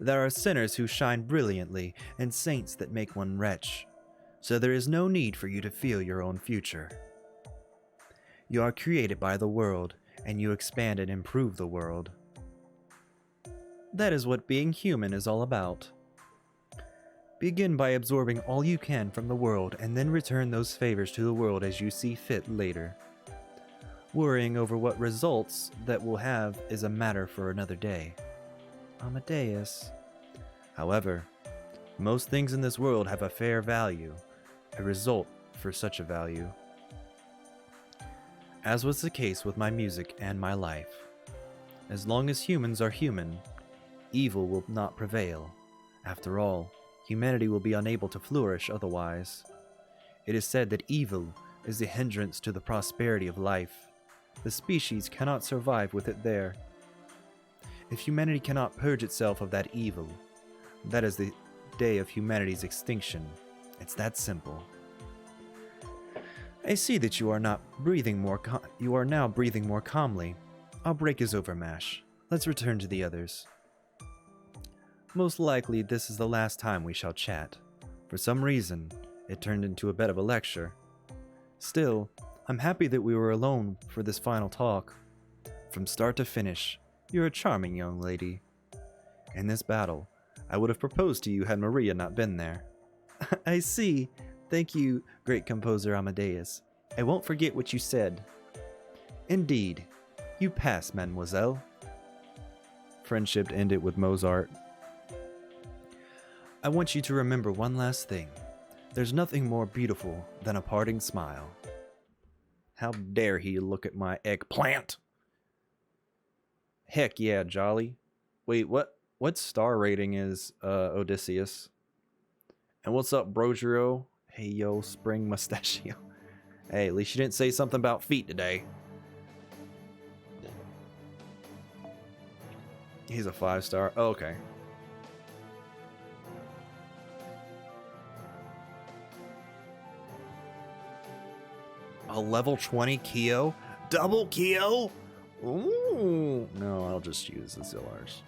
There are sinners who shine brilliantly, and saints that make one wretch. So there is no need for you to feel your own future. You are created by the world, and you expand and improve the world. That is what being human is all about. Begin by absorbing all you can from the world, and then return those favors to the world as you see fit later. Worrying over what results that will have is a matter for another day. Amadeus. However, most things in this world have a fair value, a result for such a value. As was the case with my music and my life. As long as humans are human, evil will not prevail. After all, humanity will be unable to flourish otherwise. It is said that evil is the hindrance to the prosperity of life. The species cannot survive with it there. If humanity cannot purge itself of that evil, that is the day of humanity's extinction. It's that simple. I see that you are now breathing more calmly. Our break is over, Mash. Let's return to the others. Most likely this is the last time we shall chat. For some reason, it turned into a bit of a lecture. Still, I'm happy that we were alone for this final talk. From start to finish, you're a charming young lady. In this battle, I would have proposed to you had Maria not been there. I see. Thank you, great composer Amadeus. I won't forget what you said. Indeed. You pass, mademoiselle. Friendship ended with Mozart. I want you to remember one last thing. There's nothing more beautiful than a parting smile. How dare he look at my eggplant? Heck yeah, Jolly. Wait, what star rating is Odysseus? And what's up, Brojiro? Hey yo, spring mustachio. Hey, at least you didn't say something about feet today. He's a 5-star. Oh, okay. A level 20 Kyo? Double Kyo? Ooh. No, I'll just use the Zillars.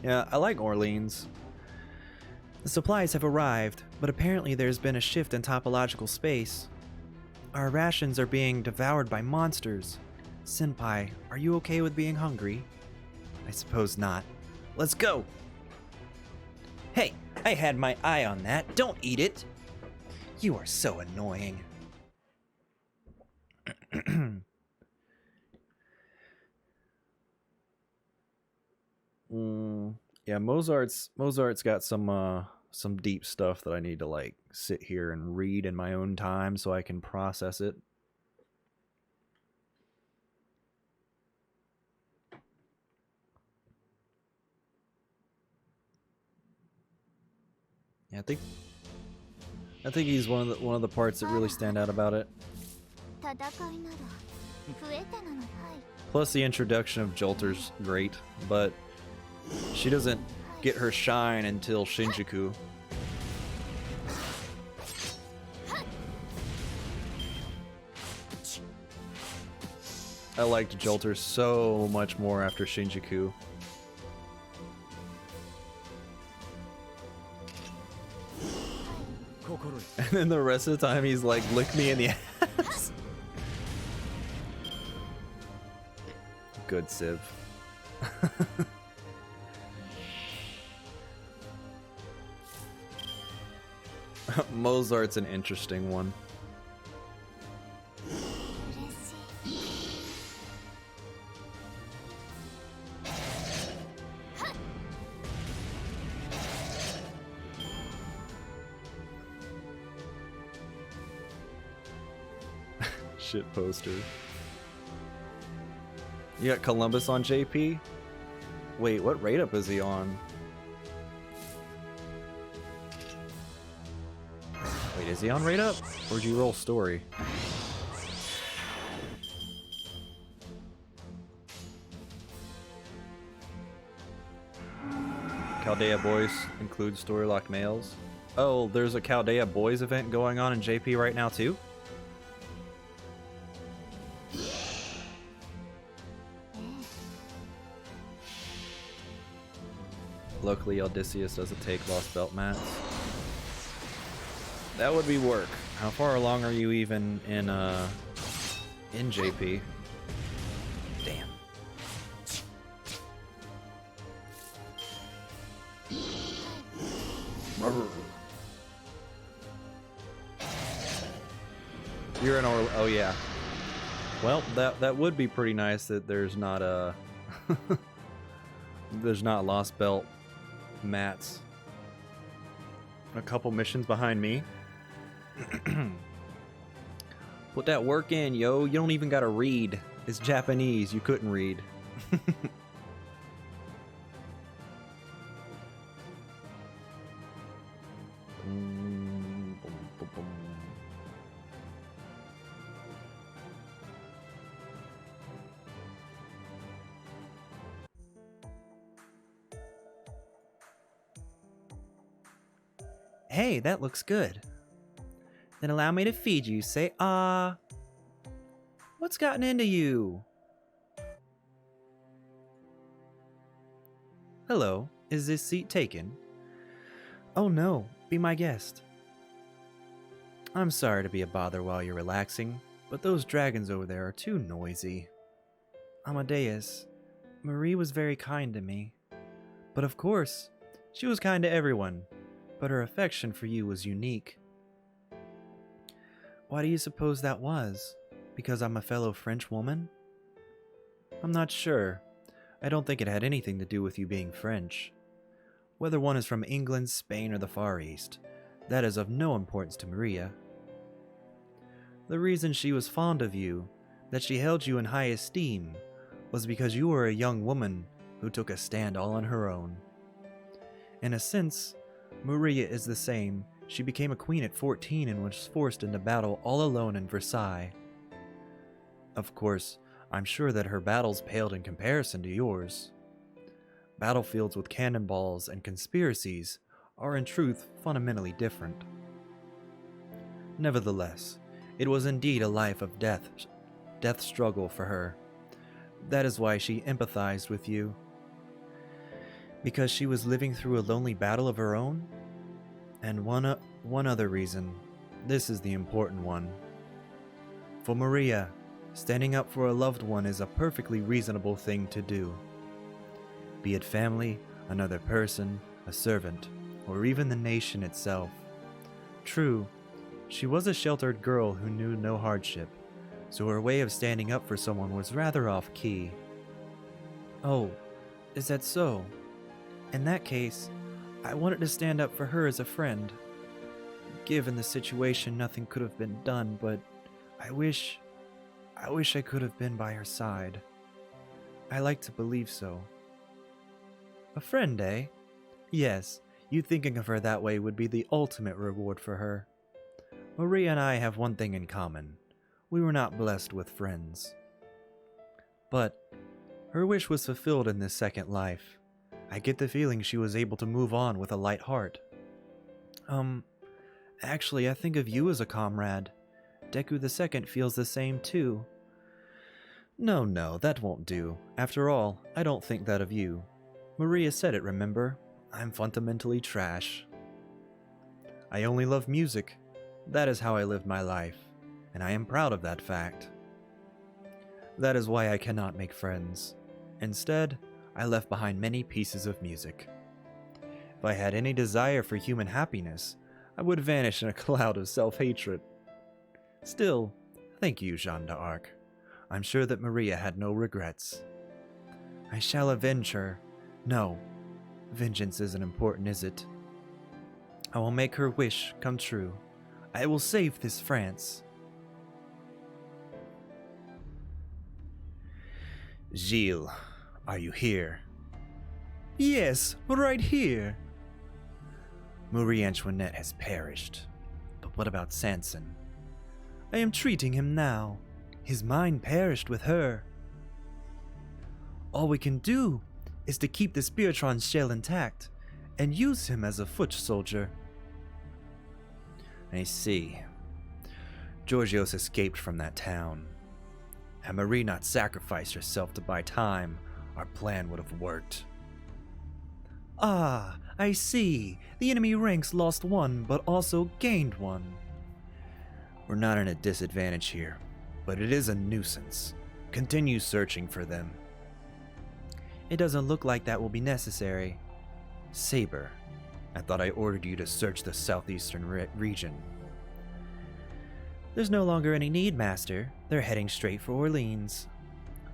Yeah, I like Orleans. The supplies have arrived, but apparently there's been a shift in topological space. Our rations are being devoured by monsters. Senpai, are you okay with being hungry? I suppose not. Let's go! Hey, I had my eye on that. Don't eat it! You are so annoying. Yeah, Mozart's got some deep stuff that I need to like sit here and read in my own time so I can process it. Yeah, I think he's one of the parts that really stand out about it. Plus the introduction of Jolter's great, but she doesn't get her shine until Shinjuku. I liked Jolter so much more after Shinjuku. And then the rest of the time he's like, lick me in the ass. Good Civ. Mozart's an interesting one. 嬉しい。 Shit poster. You got Columbus on JP? Wait, what rate up is he on? Wait, is he on rate up? Or did you roll story? Chaldea Boys include story locked males. Oh, there's a Chaldea Boys event going on in JP right now too? Luckily, Odysseus doesn't take lost belt mats. That would be work. How far along are you even in JP? Damn. You're in Orlando. Oh yeah. Well, that would be pretty nice that there's not a there's not lost belt mats. A couple missions behind me. Put that work in, yo. You don't even gotta read. It's Japanese. You couldn't read. Hey, that looks good. Then allow me to feed you. Say, ah. What's gotten into you? Hello, is this seat taken? Oh no, be my guest. I'm sorry to be a bother while you're relaxing, but those dragons over there are too noisy. Amadeus, Marie was very kind to me. But of course, she was kind to everyone, but her affection for you was unique. Why do you suppose that was? Because I'm a fellow French woman? I'm not sure. I don't think it had anything to do with you being French. Whether one is from England, Spain, or the Far East, that is of no importance to Maria. The reason she was fond of you, that she held you in high esteem, was because you were a young woman who took a stand all on her own. In a sense, Maria is the same. She became a queen at 14 and was forced into battle all alone in Versailles. Of course, I'm sure that her battles paled in comparison to yours. Battlefields with cannonballs and conspiracies are in truth fundamentally different. Nevertheless, it was indeed a life of death struggle for her. That is why she empathized with you. Because she was living through a lonely battle of her own? And one other reason. This is the important one. For Maria, standing up for a loved one is a perfectly reasonable thing to do. Be it family, another person, a servant, or even the nation itself. True, she was a sheltered girl who knew no hardship, so her way of standing up for someone was rather off-key. Oh, is that so? In that case, I wanted to stand up for her as a friend. Given the situation, nothing could have been done, but I wish I could have been by her side. I like to believe so. A friend, eh? Yes, you thinking of her that way would be the ultimate reward for her. Maria and I have one thing in common. We were not blessed with friends. But her wish was fulfilled in this second life. I get the feeling she was able to move on with a light heart. Actually, I think of you as a comrade. Deku II feels the same too. No, that won't do. After all, I don't think that of you. Maria said it, remember? I'm fundamentally trash. I only love music. That is how I lived my life, and I am proud of that fact. That is why I cannot make friends. Instead, I left behind many pieces of music. If I had any desire for human happiness, I would vanish in a cloud of self-hatred. Still, thank you, Jeanne d'Arc. I'm sure that Maria had no regrets. I shall avenge her. No, vengeance isn't important, is it? I will make her wish come true. I will save this France. Gilles, are you here? Yes, right here. Marie Antoinette has perished. But what about Sanson? I am treating him now. His mind perished with her. All we can do is to keep the Spiritron shell intact and use him as a foot soldier. I see. Georgios escaped from that town. Had Marie not sacrificed herself to buy time, our plan would have worked. Ah, I see. The enemy ranks lost one, but also gained one. We're not in a disadvantage here, but it is a nuisance. Continue searching for them. It doesn't look like that will be necessary. Saber, I thought I ordered you to search the southeastern region. There's no longer any need, Master. They're heading straight for Orleans.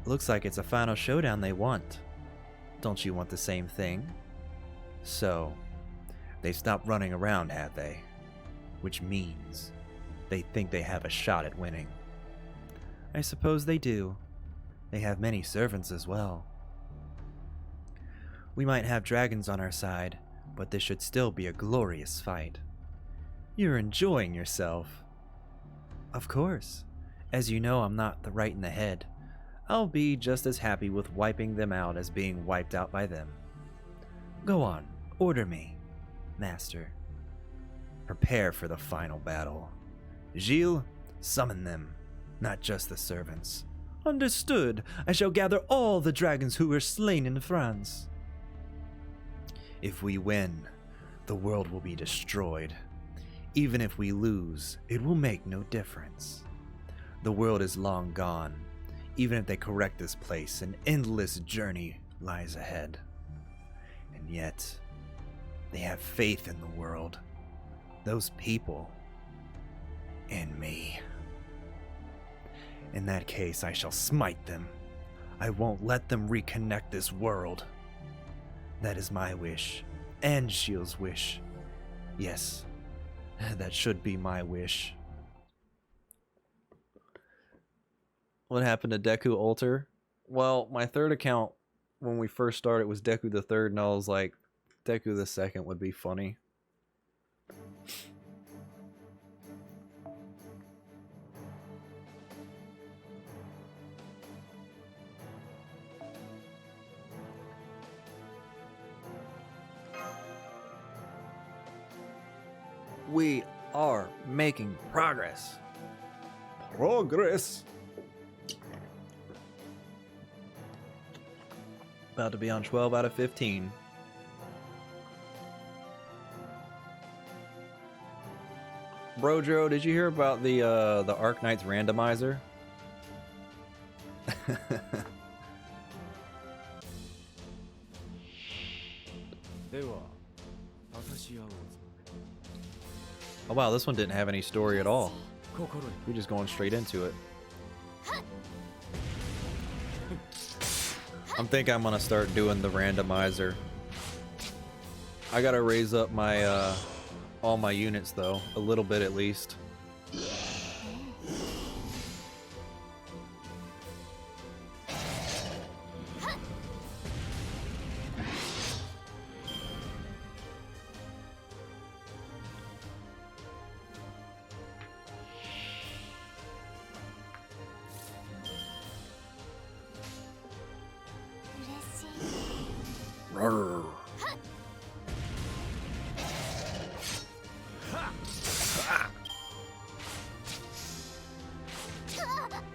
Looks like it's a final showdown they want. Don't you want the same thing? So, they stopped running around, have they? Which means they think they have a shot at winning. I suppose they do. They have many servants as well. We might have dragons on our side, but this should still be a glorious fight. You're enjoying yourself. Of course. As you know, I'm not the right in the head. I'll be just as happy with wiping them out as being wiped out by them. Go on, order me, Master. Prepare for the final battle. Gilles, summon them, not just the servants. Understood. I shall gather all the dragons who were slain in France. If we win, the world will be destroyed. Even if we lose, it will make no difference. The world is long gone. Even if they correct this place, an endless journey lies ahead. And yet, they have faith in the world. Those people. And me. In that case, I shall smite them. I won't let them reconnect this world. That is my wish, and Gilles' wish. Yes, that should be my wish. What happened to Deku Alter? Well, my third account, when we first started, was Deku the Third, and I was like, Deku the Second would be funny. We are making progress. Progress! About to be on 12 out of 15. Brojo, did you hear about the Arc Knight's randomizer? では渡し合おうぞ Oh wow, this one didn't have any story at all. 心得 We're just going straight into it. I think I'm gonna start doing the randomizer. I gotta raise up my all my units though, a little bit at least.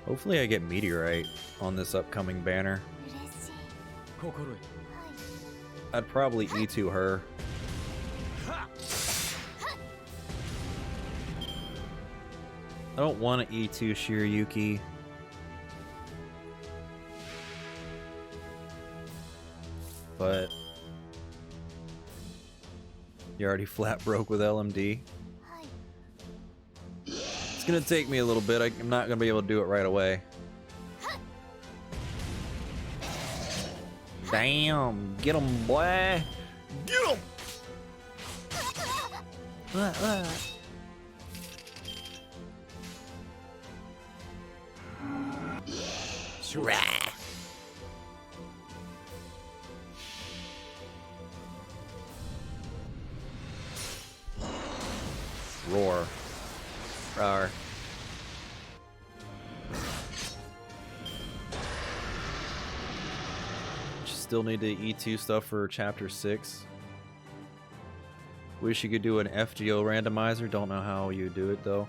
Hopefully I get Meteorite on this upcoming banner. 心得 I'd probably E2 her. I don't want to E2 Shiryuki. but you already flat broke with LMD. はい。 It's gonna take me a little bit. I'm not gonna be able to do it right away. Damn, get him, boy. Get him. Roar. Roar. Still need the E2 stuff for chapter 6. Wish you could do an FGO randomizer. Don't know how you do it though.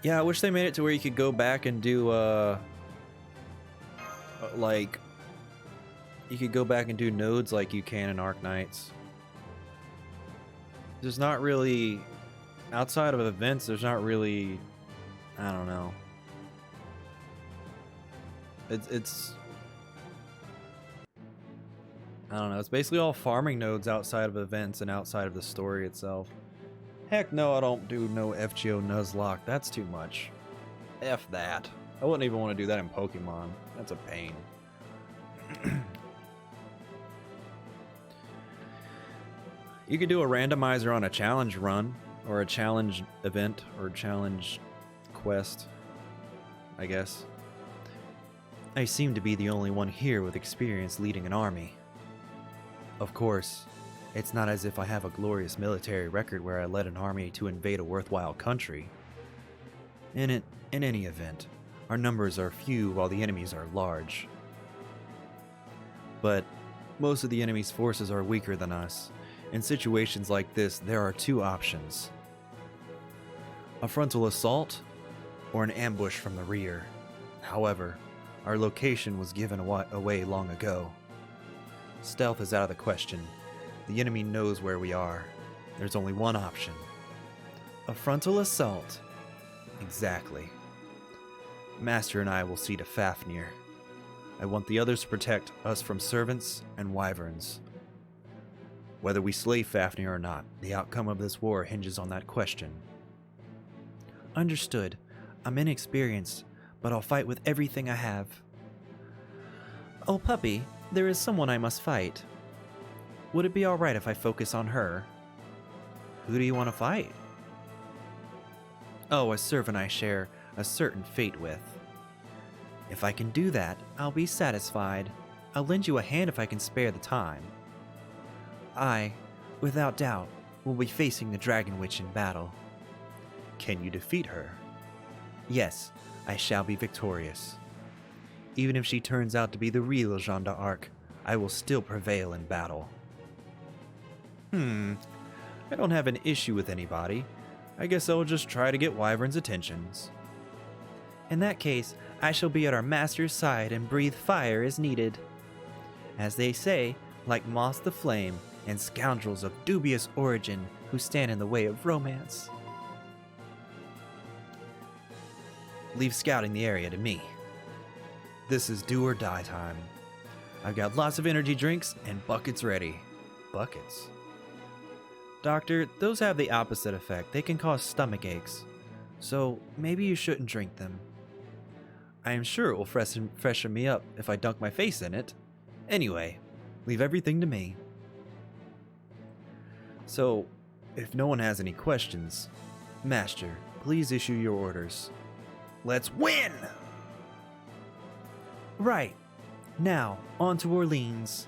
Yeah, I wish they made it to where you could go back and do like you could go back and do nodes like you can in Arc Knights. There's not really, outside of events, there's not really, I don't know. It's I don't know, it's basically all farming nodes outside of events and outside of the story itself. Heck no, I don't do no FGO Nuzlocke, that's too much. F that. I wouldn't even want to do that in Pokemon. That's a pain. You could do a randomizer on a challenge run, or a challenge event, or challenge quest, I guess. I seem to be the only one here with experience leading an army. Of course, it's not as if I have a glorious military record where I led an army to invade a worthwhile country. In any event, our numbers are few while the enemies are large. But most of the enemy's forces are weaker than us. In situations like this, there are two options: a frontal assault or an ambush from the rear. However, our location was given away long ago. Stealth is out of the question. The enemy knows where we are. There's only one option: a frontal assault. Exactly. Master and I will see to Fafnir. I want the others to protect us from servants and wyverns. Whether we slay Fafnir or not, the outcome of this war hinges on that question. Understood. I'm inexperienced, but I'll fight with everything I have. Oh, puppy, there is someone I must fight. Would it be alright if I focus on her? Who do you want to fight? Oh, a servant I share a certain fate with. If I can do that, I'll be satisfied. I'll lend you a hand if I can spare the time. I, without doubt, will be facing the Dragon Witch in battle. Can you defeat her? Yes, I shall be victorious. Even if she turns out to be the real Jeanne d'Arc, I will still prevail in battle. I don't have an issue with anybody. I guess I'll just try to get Wyvern's attentions. In that case, I shall be at our master's side and breathe fire as needed. As they say, like moths to flame, and scoundrels of dubious origin who stand in the way of romance. Leave scouting the area to me. This is do or die time. I've got lots of energy drinks and buckets ready. Buckets? Doctor, those have the opposite effect. They can cause stomach aches. So maybe you shouldn't drink them. I am sure it will freshen me up if I dunk my face in it. Anyway, leave everything to me. So, if no one has any questions, Master, please issue your orders. Let's win! Right. Now, on to Orleans.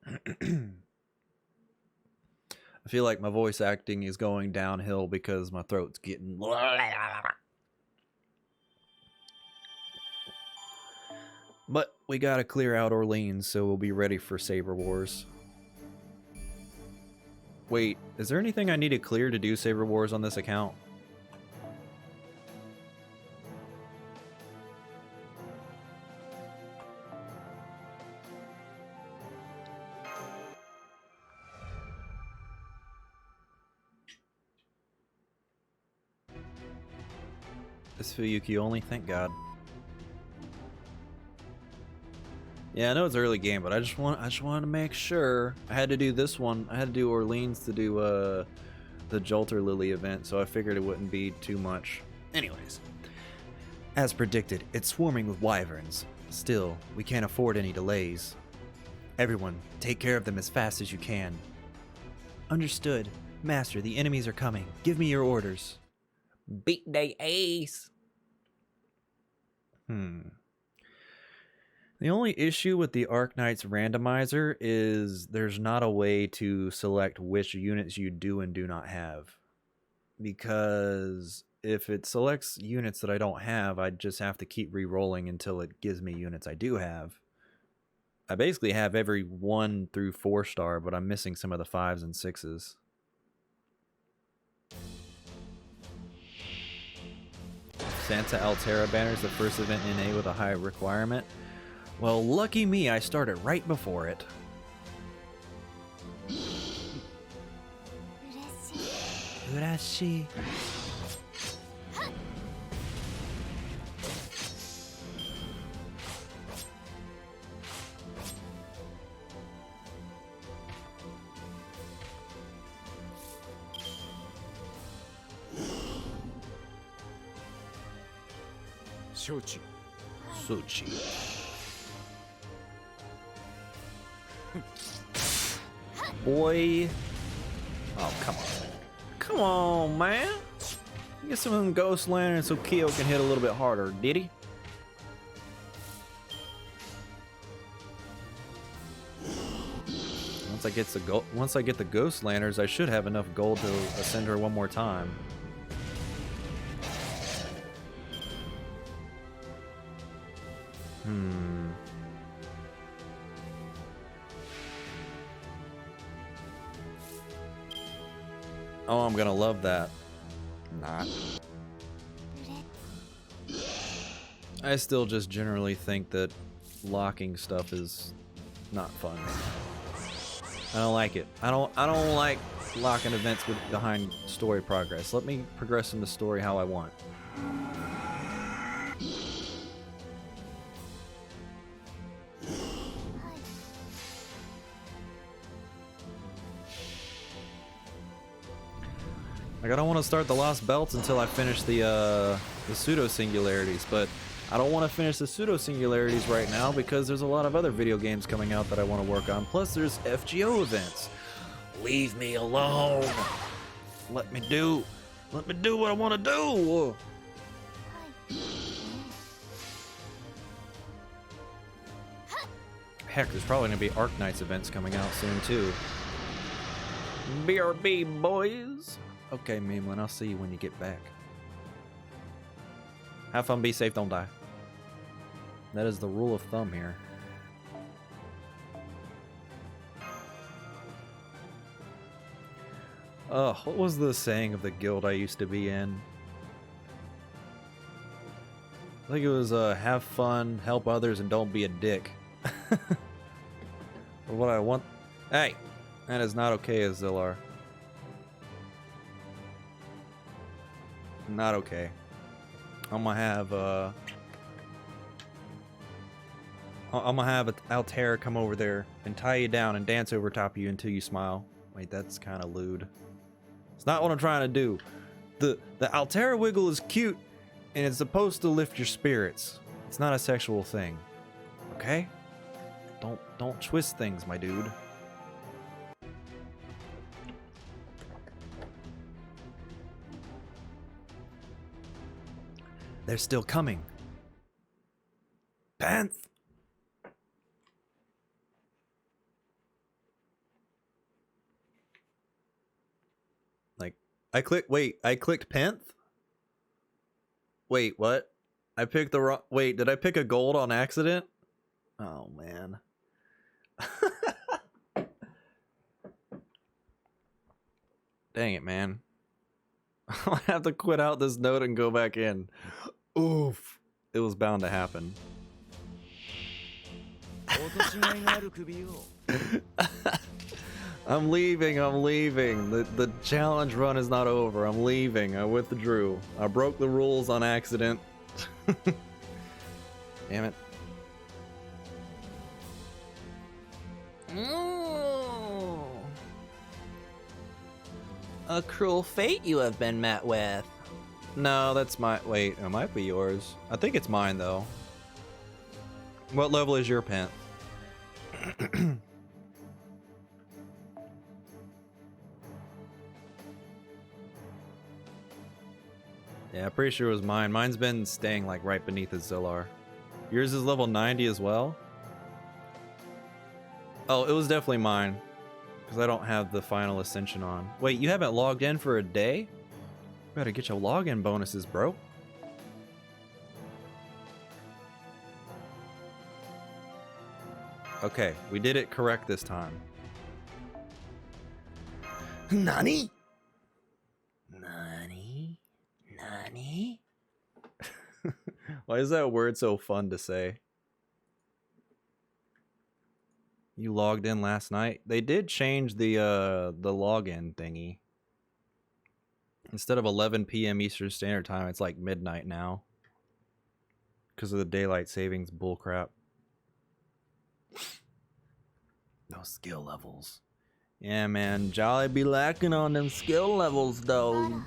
I feel like my voice acting is going downhill because my throat's getting... But we gotta clear out Orleans, so we'll be ready for Saber Wars. Wait, is there anything I need to clear to do Saber Wars on this account? This Fuyuki only, thank God. Yeah, I know it's early game, but I just wanted to make sure. I had to do this one. I had to do Orleans to do the Jolter Lily event, so I figured it wouldn't be too much. Anyways, as predicted, it's swarming with wyverns. Still, we can't afford any delays. Everyone, take care of them as fast as you can. Understood. Master, the enemies are coming. Give me your orders. Beat they ace. The only issue with the Arknight's randomizer is there's not a way to select which units you do and do not have. Because if it selects units that I don't have, I just have to keep re-rolling until it gives me units I do have. I basically have every 1 through 4 star, but I'm missing some of the 5s and 6s. Santa Altera banner is the first event in A with a high requirement. Well, lucky me, I started right before it. 嬉しい。嬉しい。承知。Sochi. Boy. Oh, come on. Come on, man. Get some of them Ghost Lanterns so Kyo can hit a little bit harder, did he? Once I get the Ghost Lanterns, I should have enough gold to ascend her one more time. Oh, I'm gonna love that. Not. I still just generally think that locking stuff is not fun. I don't like it. I don't like locking events behind story progress. Let me progress in the story how I want. Like, I don't want to start the Lost Belts until I finish the pseudo-singularities, but I don't want to finish the pseudo-singularities right now because there's a lot of other video games coming out that I want to work on. Plus, there's FGO events. Leave me alone. Let me do what I want to do. Heck, there's probably going to be Arknights events coming out soon, too. BRB, boys. Okay, Meemlin, I'll see you when you get back. Have fun, be safe, don't die. That is the rule of thumb here. What was the saying of the guild I used to be in? I think it was, have fun, help others, and don't be a dick. Or what I want... Hey! That is not okay, Azillar. Not okay. I'm gonna have Altair come over there and tie you down and dance over top of you until you smile. Wait, that's kind of lewd. It's not what I'm trying to do. The Altair wiggle is cute and it's supposed to lift your spirits. It's not a sexual thing. Okay? Don't twist things, my dude. They're still coming. Panth! Like, I clicked Panth? Wait, what? I picked the wrong... Wait, did I pick a gold on accident? Oh, man. Dang it, man. I'll have to quit out this note and go back in. Oof. It was bound to happen. I'm leaving. The challenge run is not over. I'm leaving. I withdrew. I broke the rules on accident. Damn it. A cruel fate you have been met with. No, that's my... Wait, it might be yours. I think it's mine, though. What level is your Pent? Yeah, I'm pretty sure it was mine. Mine's been staying like right beneath the Zillar. Yours is level 90 as well? Oh, it was definitely mine. Because I don't have the final ascension on. Wait, you haven't logged in for a day? Better get your login bonuses, bro. Okay, we did it correct this time. Nani? Nani? Nani? Why is that word so fun to say? You logged in last night? They did change the login thingy. Instead of 11 p.m. Eastern Standard Time, it's like midnight now. Because of the daylight savings bullcrap. No skill levels. Yeah, man. Jolly be lacking on them skill levels, though.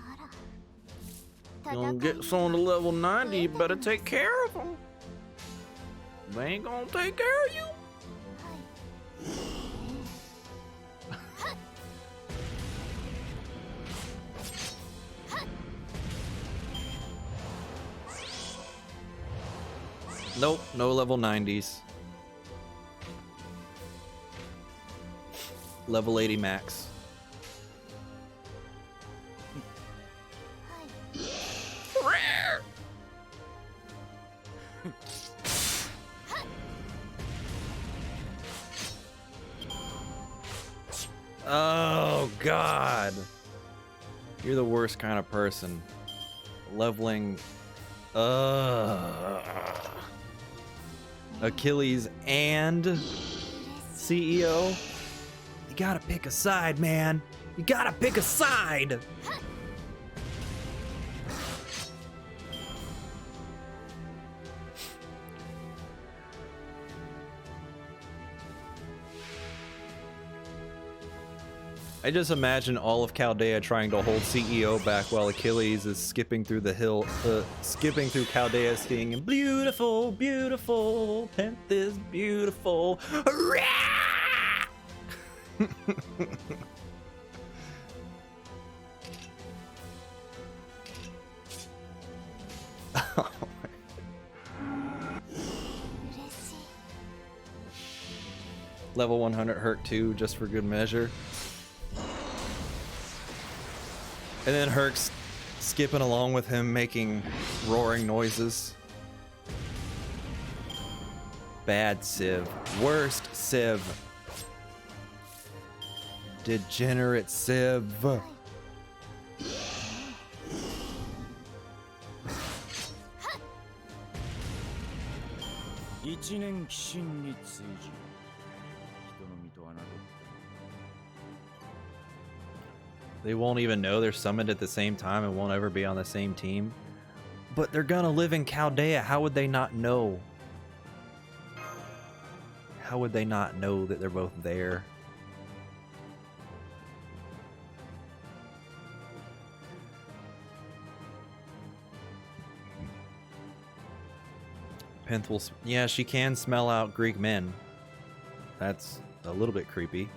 You gonna get someone to level 90, you better take care of them. They ain't gonna take care of you. Nope, no level 90s. Level 80 max. Rare. Oh God. You're the worst kind of person. Leveling Achilles and CEO. You gotta pick a side, man. You gotta pick a side. I just imagine all of Chaldea trying to hold CEO back while Achilles is skipping through the hill, skipping through Chaldea, singing "Beautiful, beautiful, Penth is beautiful." Level 100 hurt too, just for good measure. And then Herc's skipping along with him, making roaring noises. Bad Civ. Worst Civ. Degenerate Civ. They won't even know they're summoned at the same time and won't ever be on the same team. But they're gonna live in Chaldea. How would they not know? How would they not know that they're both there? Penth will... Yeah, she can smell out Greek men. That's a little bit creepy.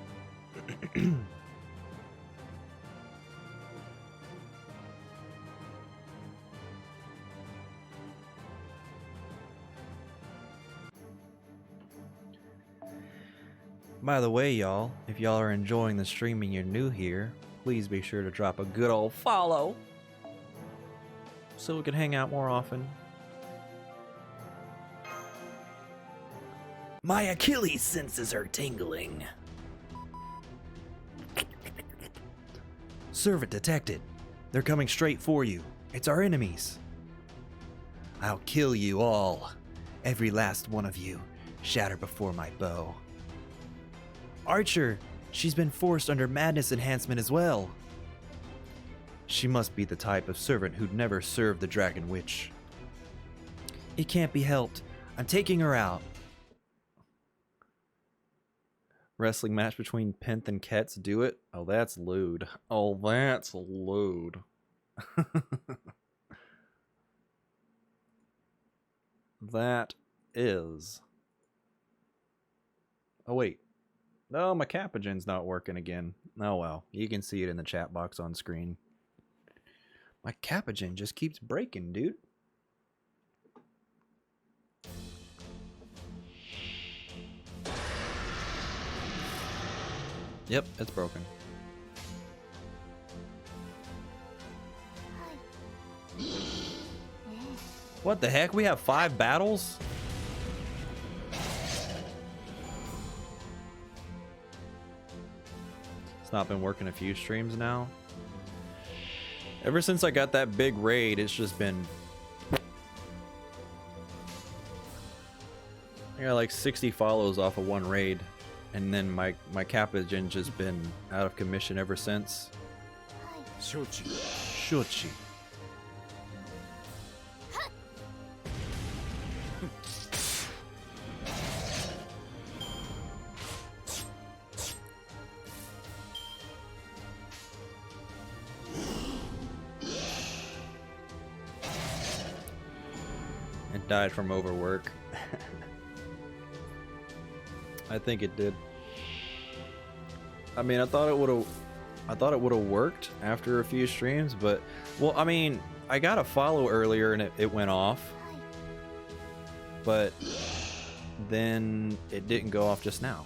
By the way, y'all, if y'all are enjoying the stream and you're new here, please be sure to drop a good old follow so we can hang out more often. My Achilles senses are tingling. Servant detected. They're coming straight for you. It's our enemies. I'll kill you all. Every last one of you. Shatter before my bow. Archer, she's been forced under madness enhancement as well. She must be the type of servant who'd never served the Dragon Witch. It can't be helped. I'm taking her out. Wrestling match between Penth and Ketz. Do it. Oh, that's lewd. Oh, that's lewd. That is. Oh, wait. No, my Capogen's not working again. Oh, well. You can see it in the chat box on screen. My Capogen just keeps breaking, dude. Yep, it's broken. What the heck? We have 5 battles? It's not been working a few streams now. Ever since I got that big raid, it's just been... I got like 60 follows off of one raid. And then my Capogen just been out of commission ever since. Shochi. It died from overwork. I think it did. I mean, I thought it would have worked after a few streams, but well, I mean, I got a follow earlier and it went off, but then it didn't go off just now.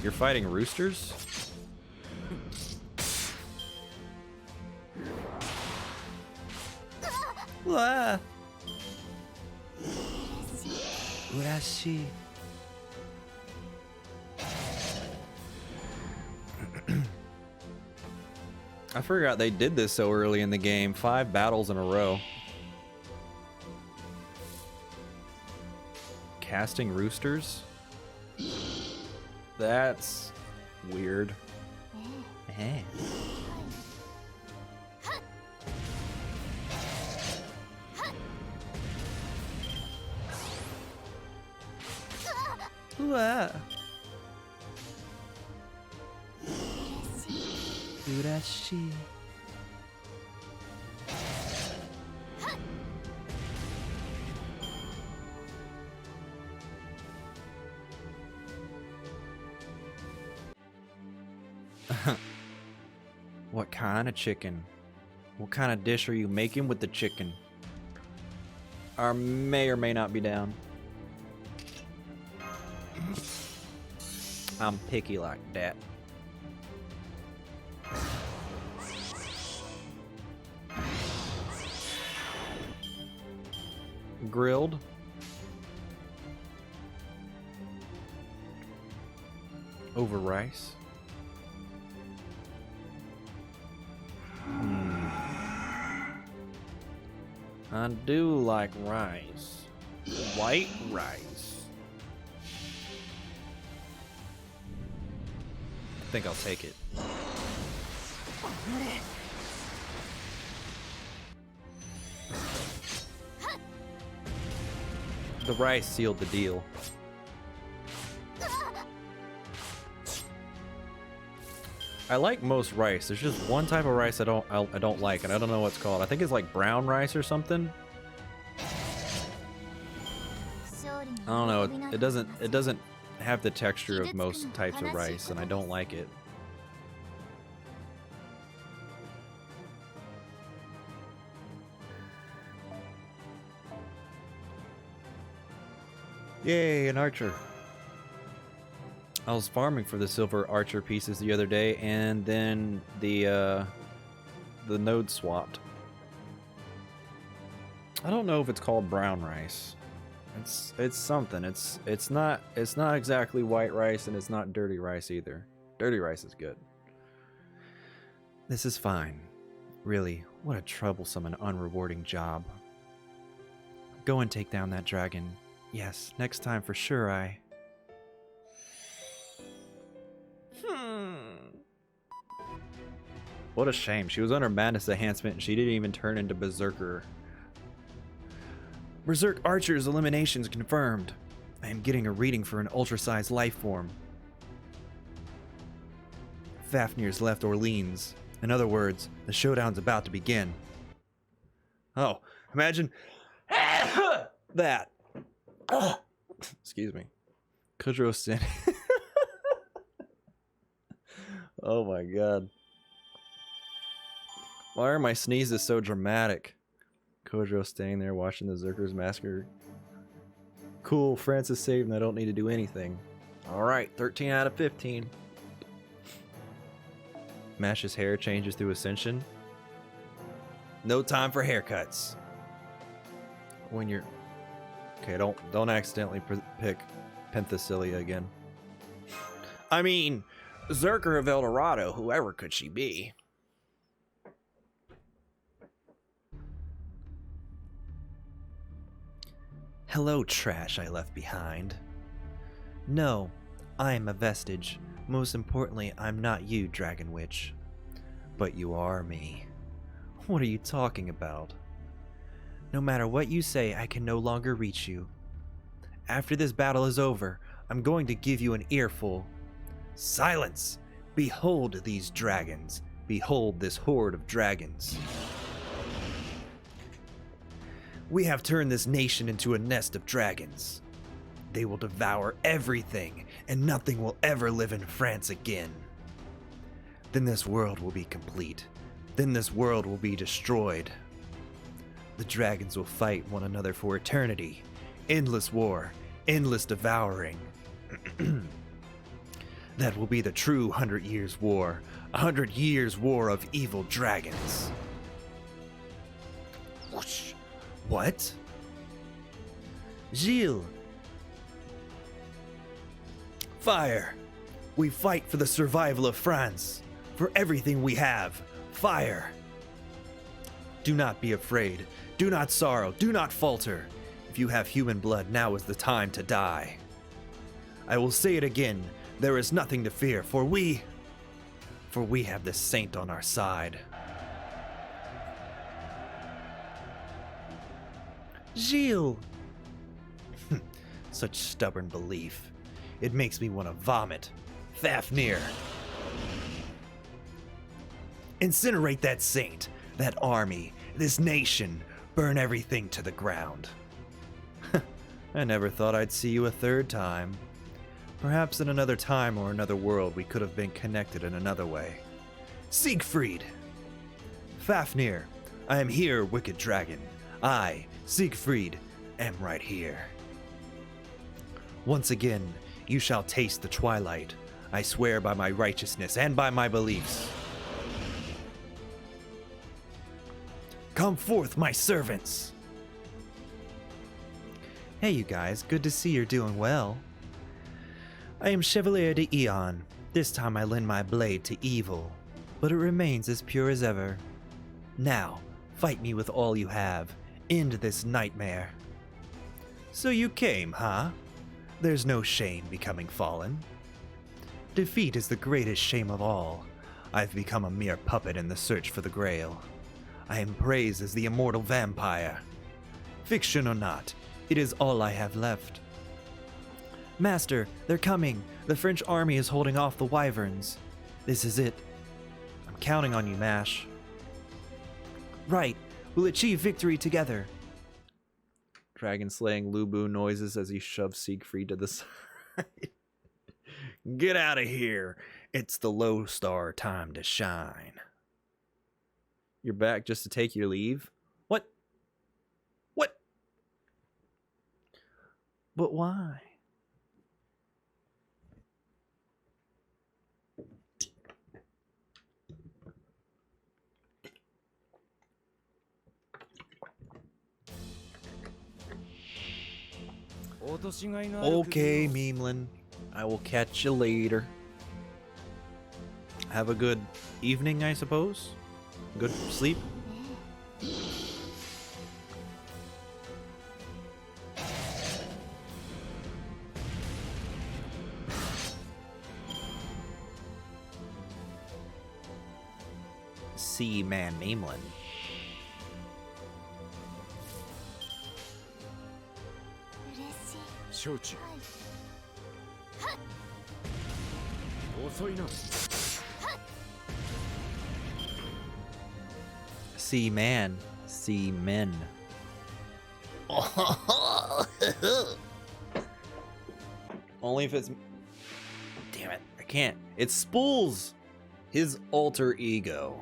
You're fighting roosters? Ah. Urashi. I forgot they did this so early in the game. 5 battles in a row. Casting roosters? That's weird. Eh. Urashi. What kind of chicken? What kind of dish are you making with the chicken? I may or may not be down. I'm picky like that. Grilled. Over rice. I do like rice. White rice. I think I'll take it. The rice sealed the deal. I like most rice. There's just one type of rice I don't like, and I don't know what it's called. I think it's like brown rice or something. I don't know. It doesn't have the texture of most types of rice, and I don't like it. Yay, an archer. I was farming for the silver archer pieces the other day, and then the node swapped. I don't know if it's called brown rice. It's something. It's not exactly white rice, and it's not dirty rice either. Dirty rice is good. This is fine. Really, what a troublesome and unrewarding job. Go and take down that dragon. Yes, next time for sure I... What a shame. She was under Madness Enhancement and she didn't even turn into Berserker. Berserk Archer's eliminations confirmed. I am getting a reading for an ultra-sized life form. Fafnir's left Orleans. In other words, the showdown's about to begin. Oh, imagine that. Excuse me. Kudro standing. Oh my god. Why are my sneezes so dramatic? Kudro standing there watching the Zerkers massacre. Cool, Francis saved and I don't need to do anything. Alright, 13 out of 15. Mash's hair changes through Ascension. No time for haircuts. When you're... Okay, don't accidentally pick Penthesilea again. I mean, Zerker of El Dorado, whoever could she be? Hello, trash I left behind. No, I am a vestige. Most importantly, I'm not you, Dragon Witch. But you are me. What are you talking about? No matter what you say, I can no longer reach you. After this battle is over, I'm going to give you an earful. Silence! Behold these dragons. Behold this horde of dragons. We have turned this nation into a nest of dragons. They will devour everything, and nothing will ever live in France again. Then this world will be complete. Then this world will be destroyed. The dragons will fight one another for eternity. Endless war, endless devouring. That will be the true 100 Years' War. 100 Years' War of evil dragons. Whoosh. What? Gilles! Fire! We fight for the survival of France. For everything we have. Fire! Do not be afraid. Do not sorrow. Do not falter. If you have human blood, now is the time to die. I will say it again. There is nothing to fear, for we have the saint on our side. Gilles! Such stubborn belief. It makes me want to vomit. Fafnir! Incinerate that saint, that army, this nation. Burn everything to the ground. I never thought I'd see you a third time. Perhaps in another time or another world we could have been connected in another way. Siegfried! Fafnir, I am here, wicked dragon. I, Siegfried, am right here. Once again, you shall taste the twilight. I swear by my righteousness and by my beliefs. Come forth, my servants! Hey, you guys, good to see you're doing well. I am Chevalier de Eon. This time I lend my blade to evil, but it remains as pure as ever. Now, fight me with all you have. End this nightmare. So you came, huh? There's no shame becoming fallen. Defeat is the greatest shame of all. I've become a mere puppet in the search for the Grail. I am praised as the immortal vampire. Fiction or not, it is all I have left. Master, they're coming. The French army is holding off the wyverns. This is it. I'm counting on you, Mash. Right, we'll achieve victory together. Dragon slaying Lubu noises as he shoves Siegfried to the side. Get out of here. It's the low star time to shine. You're back just to take your leave? What? What? But why? Okay, Meemlin. I will catch you later. Have a good evening, I suppose. Good sleep. See man Meemlin. 承知。はい。遅いな。 See man. See men. Only if it's... Damn it. I can't. It's Spools! His alter ego.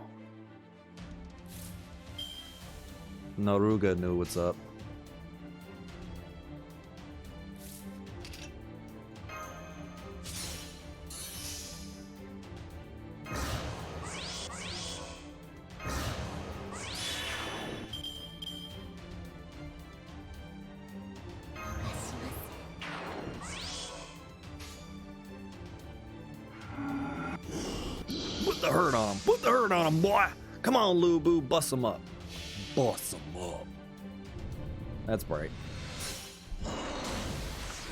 Naruga knew what's up. Put the hurt on him. Put the hurt on him, boy. Come on, Lubu. Bust him up. Bust him up. That's bright.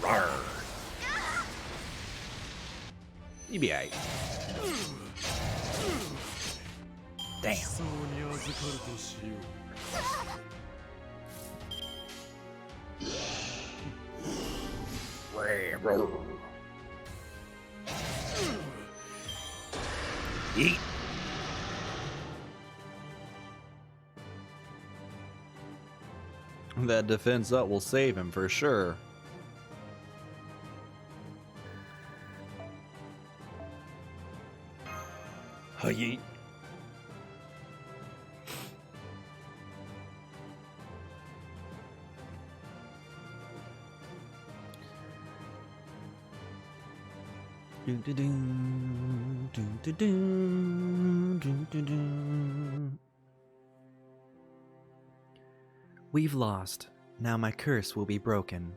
Rawr. You be aight. Damn. そうに預かるとしよう。 Yeet. That defense up will save him for sure. Yeet. We've lost. Now my curse will be broken.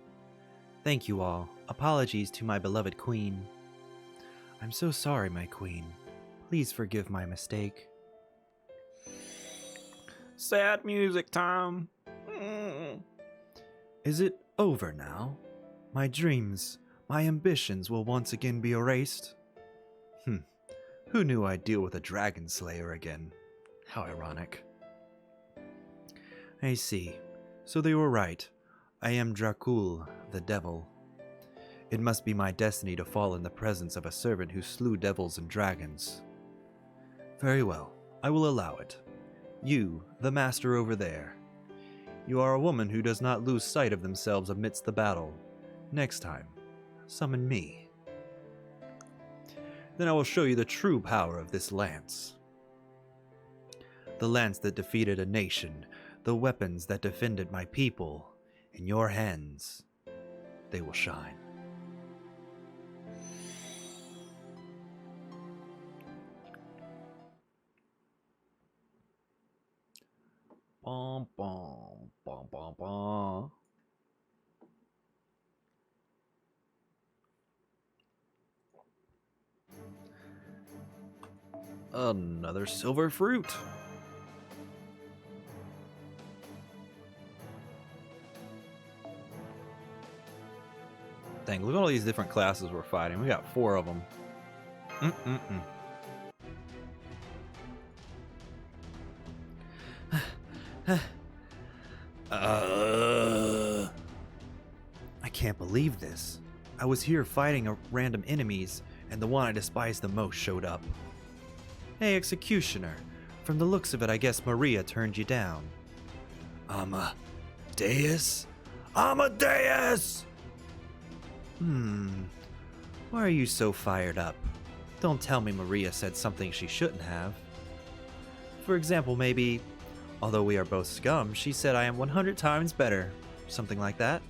Thank you all. Apologies to my beloved queen. I'm so sorry, my queen. Please forgive my mistake. Sad music time. Is it over now? My dreams, my ambitions will once again be erased? Who knew I'd deal with a dragon slayer again? How ironic. I see. So they were right. I am Dracul, the devil. It must be my destiny to fall in the presence of a servant who slew devils and dragons. Very well, I will allow it. You, the master over there. You are a woman who does not lose sight of themselves amidst the battle. Next time, summon me. Then I will show you the true power of this lance. The lance that defeated a nation, the weapons that defended my people. In your hands, they will shine. Bom, bom, bom, bom, bom. Another silver fruit. Dang, look at all these different classes we're fighting. We got 4 of them. I can't believe this. I was here fighting random enemies, and the one I despised the most showed up. Hey, Executioner. From the looks of it, I guess Maria turned you down. Amadeus? Amadeus! Why are you so fired up? Don't tell me Maria said something she shouldn't have. For example, maybe, although we are both scum, she said I am 100 times better. Something like that?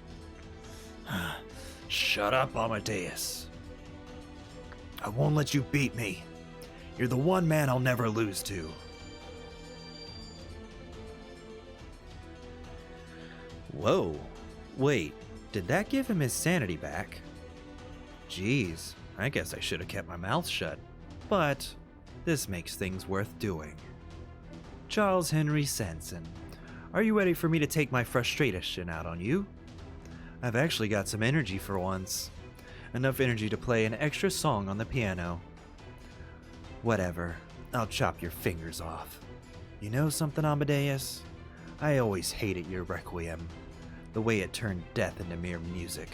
Shut up, Amadeus. I won't let you beat me. You're the one man I'll never lose to. Whoa. Wait, did that give him his sanity back? Jeez, I guess I should have kept my mouth shut. But this makes things worth doing. Charles Henry Sanson, are you ready for me to take my frustration out on you? I've actually got some energy for once. Enough energy to play an extra song on the piano. Whatever, I'll chop your fingers off. You know something, Amadeus? I always hated your Requiem. The way it turned death into mere music.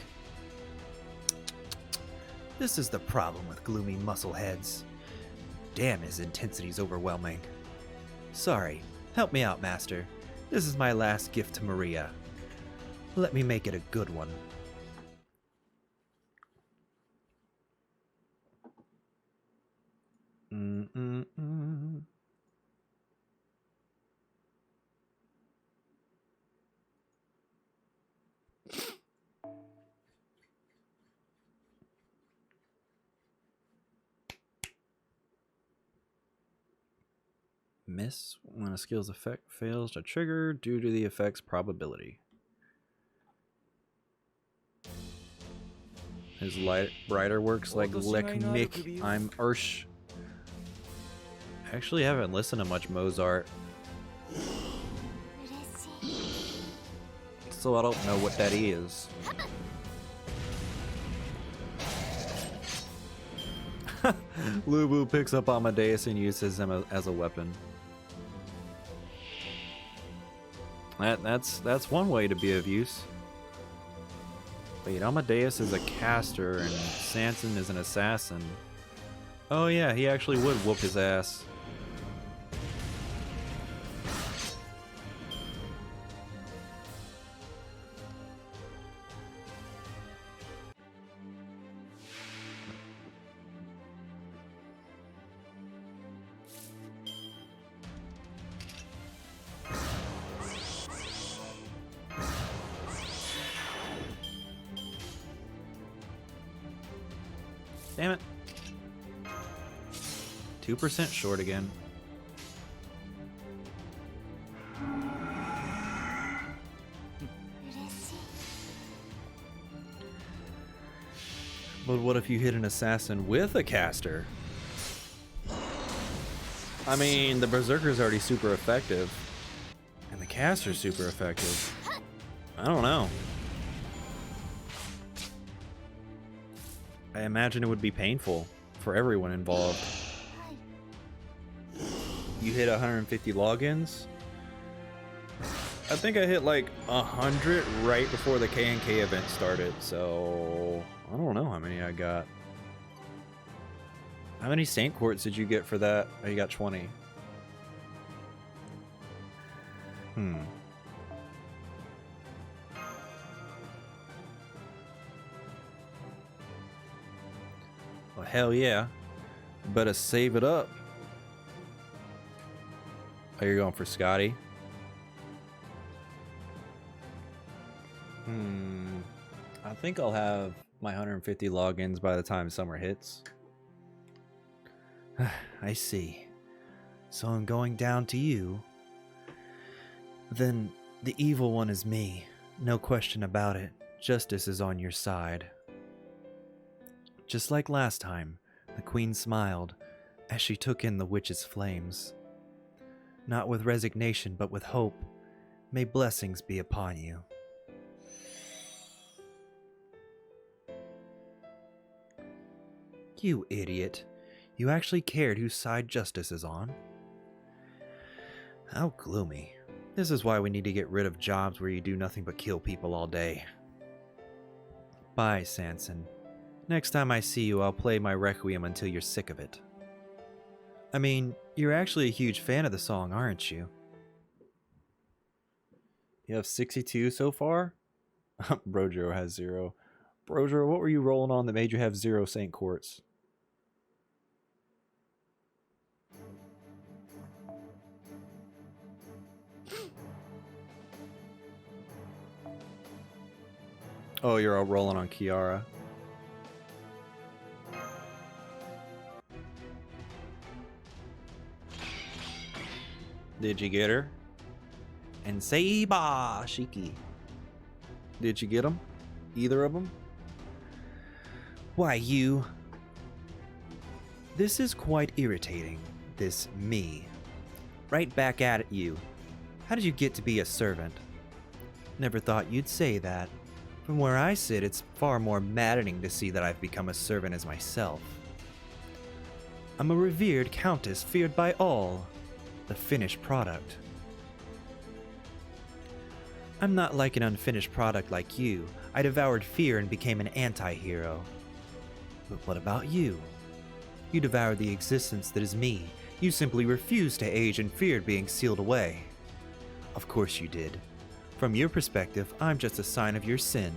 This is the problem with gloomy muscleheads. Damn, his intensity's overwhelming. Sorry, help me out, Master. This is my last gift to Maria. Let me make it a good one. Miss when a skill's effect fails to trigger due to the effect's probability. His light brighter works like Lek Mick. I'm Ursh. Actually, haven't listened to much Mozart, so I don't know what that is. Lubu picks up Amadeus and uses him as a weapon. That's one way to be of use. Wait, Amadeus is a caster and Sanson is an assassin. Oh yeah, he actually would whoop his ass. Damn it. 2% short again. But what if you hit an assassin with a caster? I mean, the Berserker's already super effective. And the caster's super effective. I don't know. I imagine it would be painful for everyone involved. You hit 150 logins? I think I hit like 100 right before the K&K event started, so I don't know how many I got. How many Saint Quartz did you get for that? Oh, you got 20. Well, hell yeah. Better save it up. Oh, you're going for Scotty? I think I'll have my 150 logins by the time summer hits. I see. So I'm going down to you. Then the evil one is me. No question about it. Justice is on your side. Just like last time, the queen smiled as she took in the witch's flames. Not with resignation, but with hope. May blessings be upon you. You idiot. You actually cared whose side justice is on? How gloomy. This is why we need to get rid of jobs where you do nothing but kill people all day. Bye, Sanson. Next time I see you, I'll play my Requiem until you're sick of it. I mean, you're actually a huge fan of the song, aren't you? You have 62 so far? Brojero has 0. Brojero, what were you rolling on that made you have 0 Saint Quartz? Oh, you're all rolling on Kiara. Did you get her? And Seiba Shiki. Did you get them? Either of them? Why, you... This is quite irritating, this me. Right back at you. How did you get to be a servant? Never thought you'd say that. From where I sit, it's far more maddening to see that I've become a servant as myself. I'm a revered countess feared by all. The finished product. I'm not like an unfinished product like you. I devoured fear and became an anti-hero. But what about you? You devoured the existence that is me. You simply refused to age and feared being sealed away. Of course you did. From your perspective, I'm just a sign of your sin.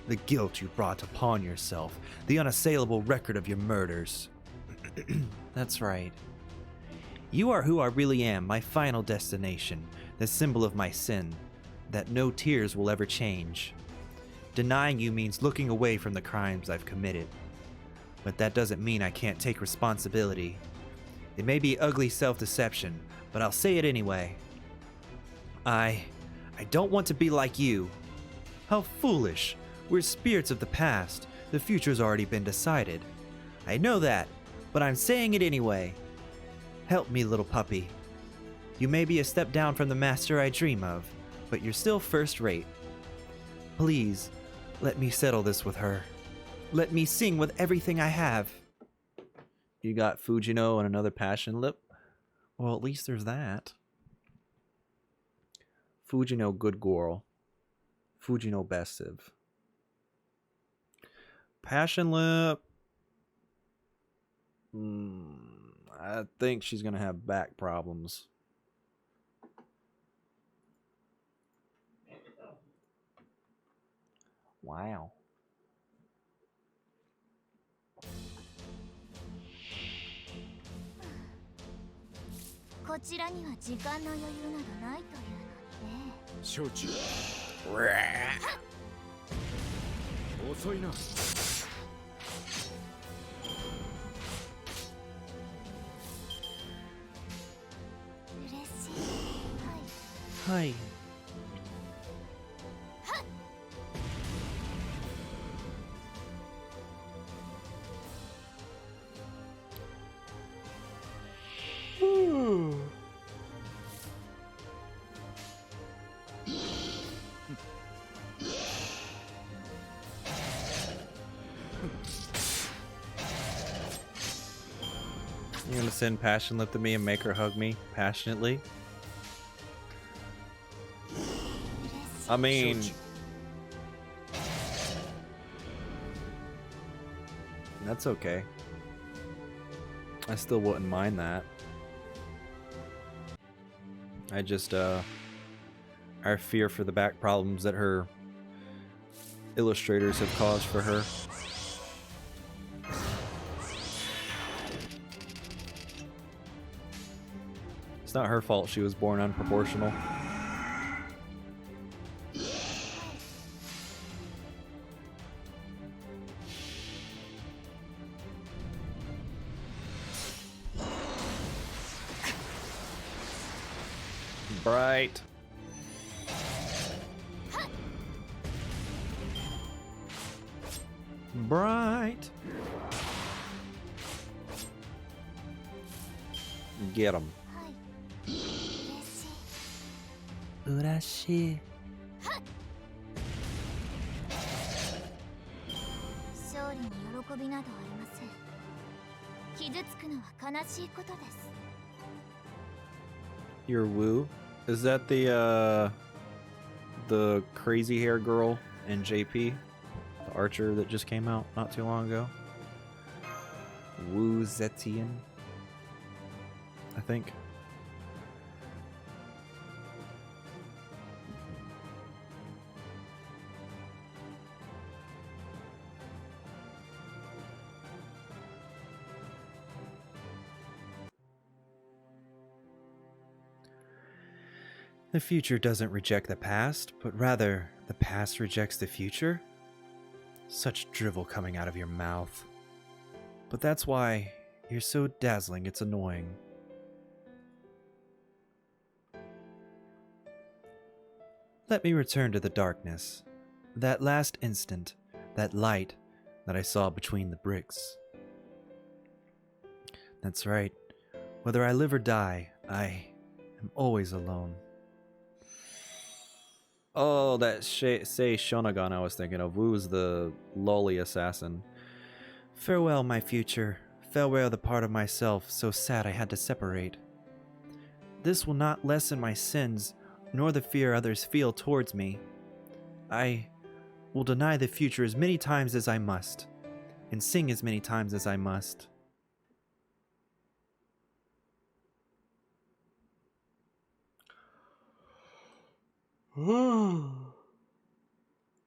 The guilt you brought upon yourself, the unassailable record of your murders. That's right. You are who I really am, my final destination, the symbol of my sin, that no tears will ever change. Denying you means looking away from the crimes I've committed. But that doesn't mean I can't take responsibility. It may be ugly self-deception, but I'll say it anyway. I don't want to be like you. How foolish. We're spirits of the past. The future's already been decided. I know that, but I'm saying it anyway. Help me, little puppy. You may be a step down from the master I dream of, but you're still first rate. Please, let me settle this with her. Let me sing with everything I have. You got Fujino and another passion lip? Well, at least there's that. Fujino good girl. Fujino bestiff. Passion lip. I think she's gonna have back problems. Wow. こちらには時間の余裕などないというのにね。承知。遅いな。嬉しい。はい。はい。You're gonna send passion lip to me and make her hug me passionately? I mean, that's okay. I still wouldn't mind that. I just, our fear for the back problems that her illustrators have caused for her. It's not her fault she was born unproportional. Bright. Bright. Get him. 嬉しい。勝利に喜びなどありません。傷つくのは悲しいことです。 Your Woo? Is that the crazy hair girl in JP? The archer that just came out not too long ago? Woo Zetian? I think. The future doesn't reject the past, but rather, the past rejects the future? Such drivel coming out of your mouth. But that's why you're so dazzling, it's annoying. Let me return to the darkness. That last instant, that light that I saw between the bricks. That's right. Whether I live or die, I am always alone. Oh, that Sei Shonagon I was thinking of. Woo's the lolly assassin. Farewell, my future. Farewell the part of myself so sad I had to separate. This will not lessen my sins, nor the fear others feel towards me. I will deny the future as many times as I must. and sing as many times as I must.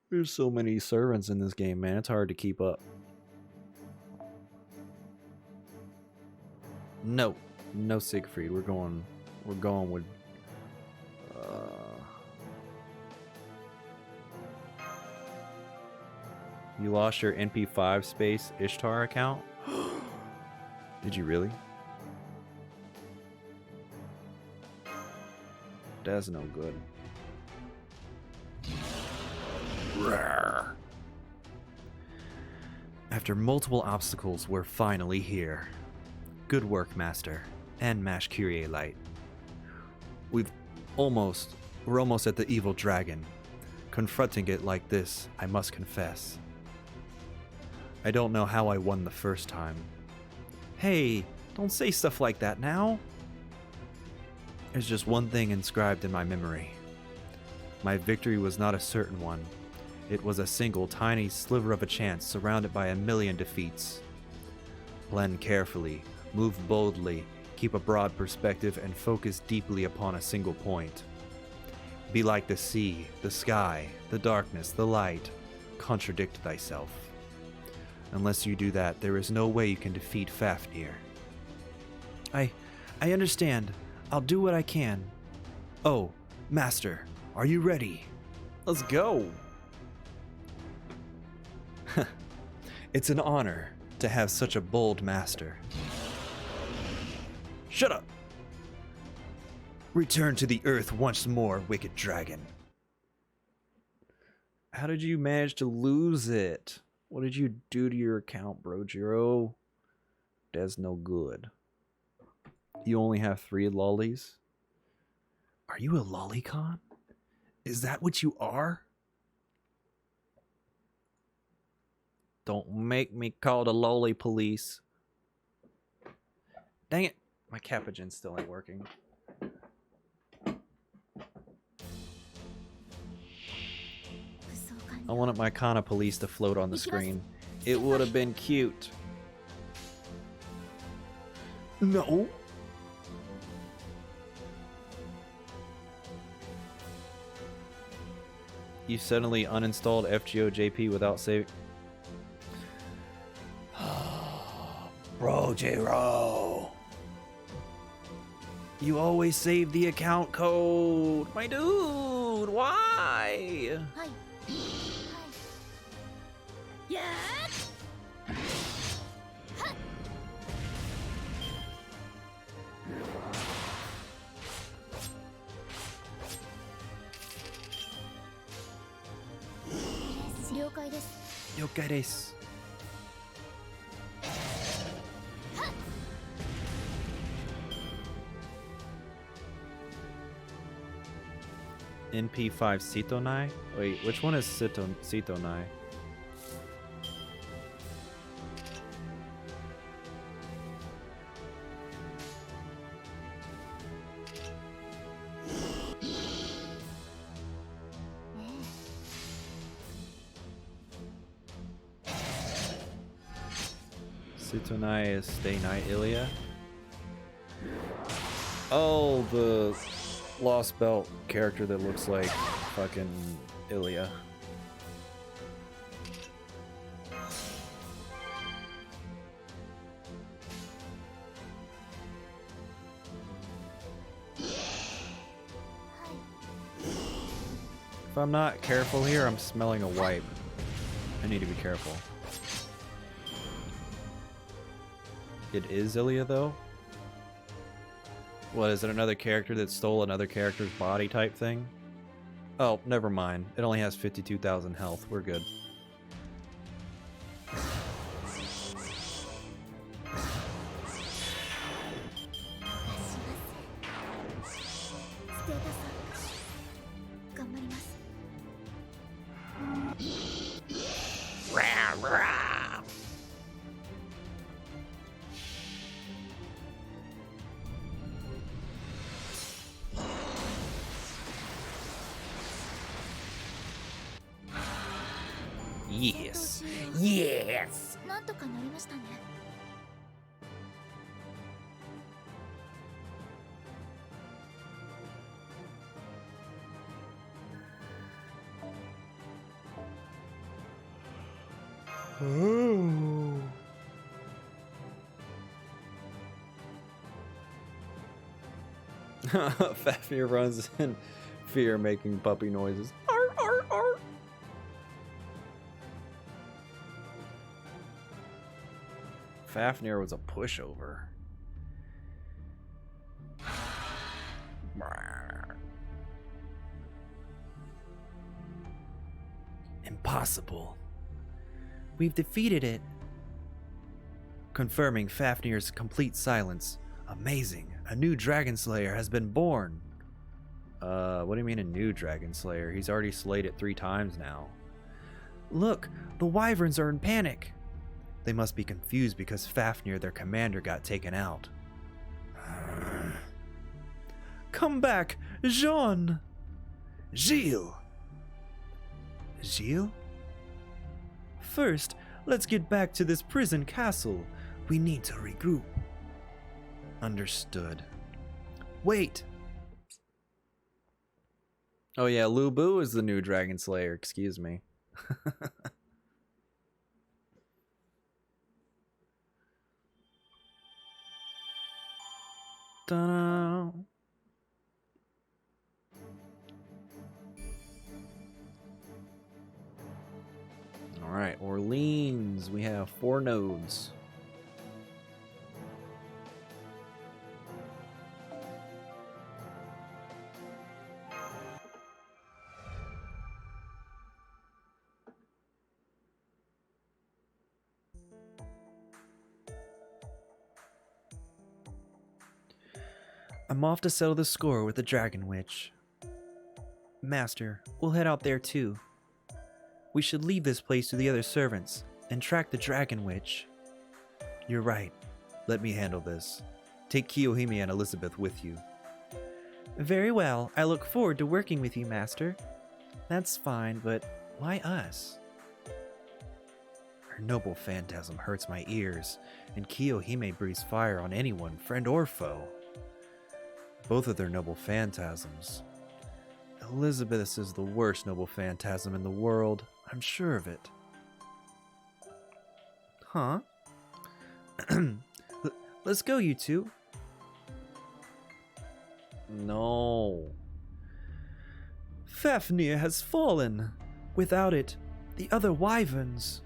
There's so many servants in this game, man. It's hard to keep up. No, no Siegfried. We're going with. You lost your NP5 space Ishtar account? Did you really? That's no good. After multiple obstacles, we're finally here. Good work, Master, and Mash Kyrie Light. We're almost at the evil dragon. Confronting it like this, I must confess. I don't know how I won the first time. Hey, don't say stuff like that now. There's just one thing inscribed in my memory. My victory was not a certain one. It was a single tiny sliver of a chance surrounded by a million defeats. Blend carefully, move boldly, keep a broad perspective, and focus deeply upon a single point. Be like the sea, the sky, the darkness, the light. Contradict thyself. Unless you do that, there is no way you can defeat Fafnir. I understand. I'll do what I can. Oh, Master, are you ready? Let's go. It's an honor to have such a bold master. Shut up! Return to the earth once more, wicked dragon. How did you manage to lose it? What did you do to your account, Brojiro? That's no good. You only have 3 lollies? Are you a lolicon? Is that what you are? Don't make me call the lolly police. Dang it. My Capuchin still ain't working. I wanted my Kana police to float on the screen. It would have been cute. No. You suddenly uninstalled FGOJP without saving. Bro, J-Ro. You always save the account code. My dude, why? Hi. Yeah. 了解です。了解です。NP5 Sitonai? Wait, which one is Sitonai? Sitonai is Stay Night Ilya. Oh, the Lost Belt character that looks like fucking Ilya. If I'm not careful here, I'm smelling a wipe. I need to be careful. It is Ilya though? What, is it another character that stole another character's body type thing? Oh, never mind. It only has 52,000 health. We're good. Yes. Yes. なんとかなりましたね。Fafnir runs in fear, making puppy noises. Arr, arr, arr. Fafnir was a pushover. Impossible. We've defeated it. Confirming Fafnir's complete silence. Amazing. A new Dragon Slayer has been born. What do you mean a new Dragon Slayer? He's already slayed it 3 times now. Look, the Wyverns are in panic. They must be confused because Fafnir, their commander, got taken out. Come back, Jean! Gilles! Gilles? First, let's get back to this prison castle. We need to regroup. Understood. Wait! Oh yeah, Lu Bu is the new Dragon Slayer, excuse me. Ta-da. Alright, Orleans. We have 4 nodes. I'm off to settle the score with the Dragon Witch. Master, we'll head out there too. We should leave this place to the other servants and track the Dragon Witch. You're right. Let me handle this. Take Kiyohime and Elizabeth with you. Very well. I look forward to working with you, Master. That's fine, but why us? Her noble phantasm hurts my ears, and Kiyohime breathes fire on anyone, friend or foe. Both of their noble phantasms. Elizabeth's is the worst noble phantasm in the world. I'm sure of it. Huh? Let's go, you two. No. Fafnir has fallen. Without it, the other wyverns.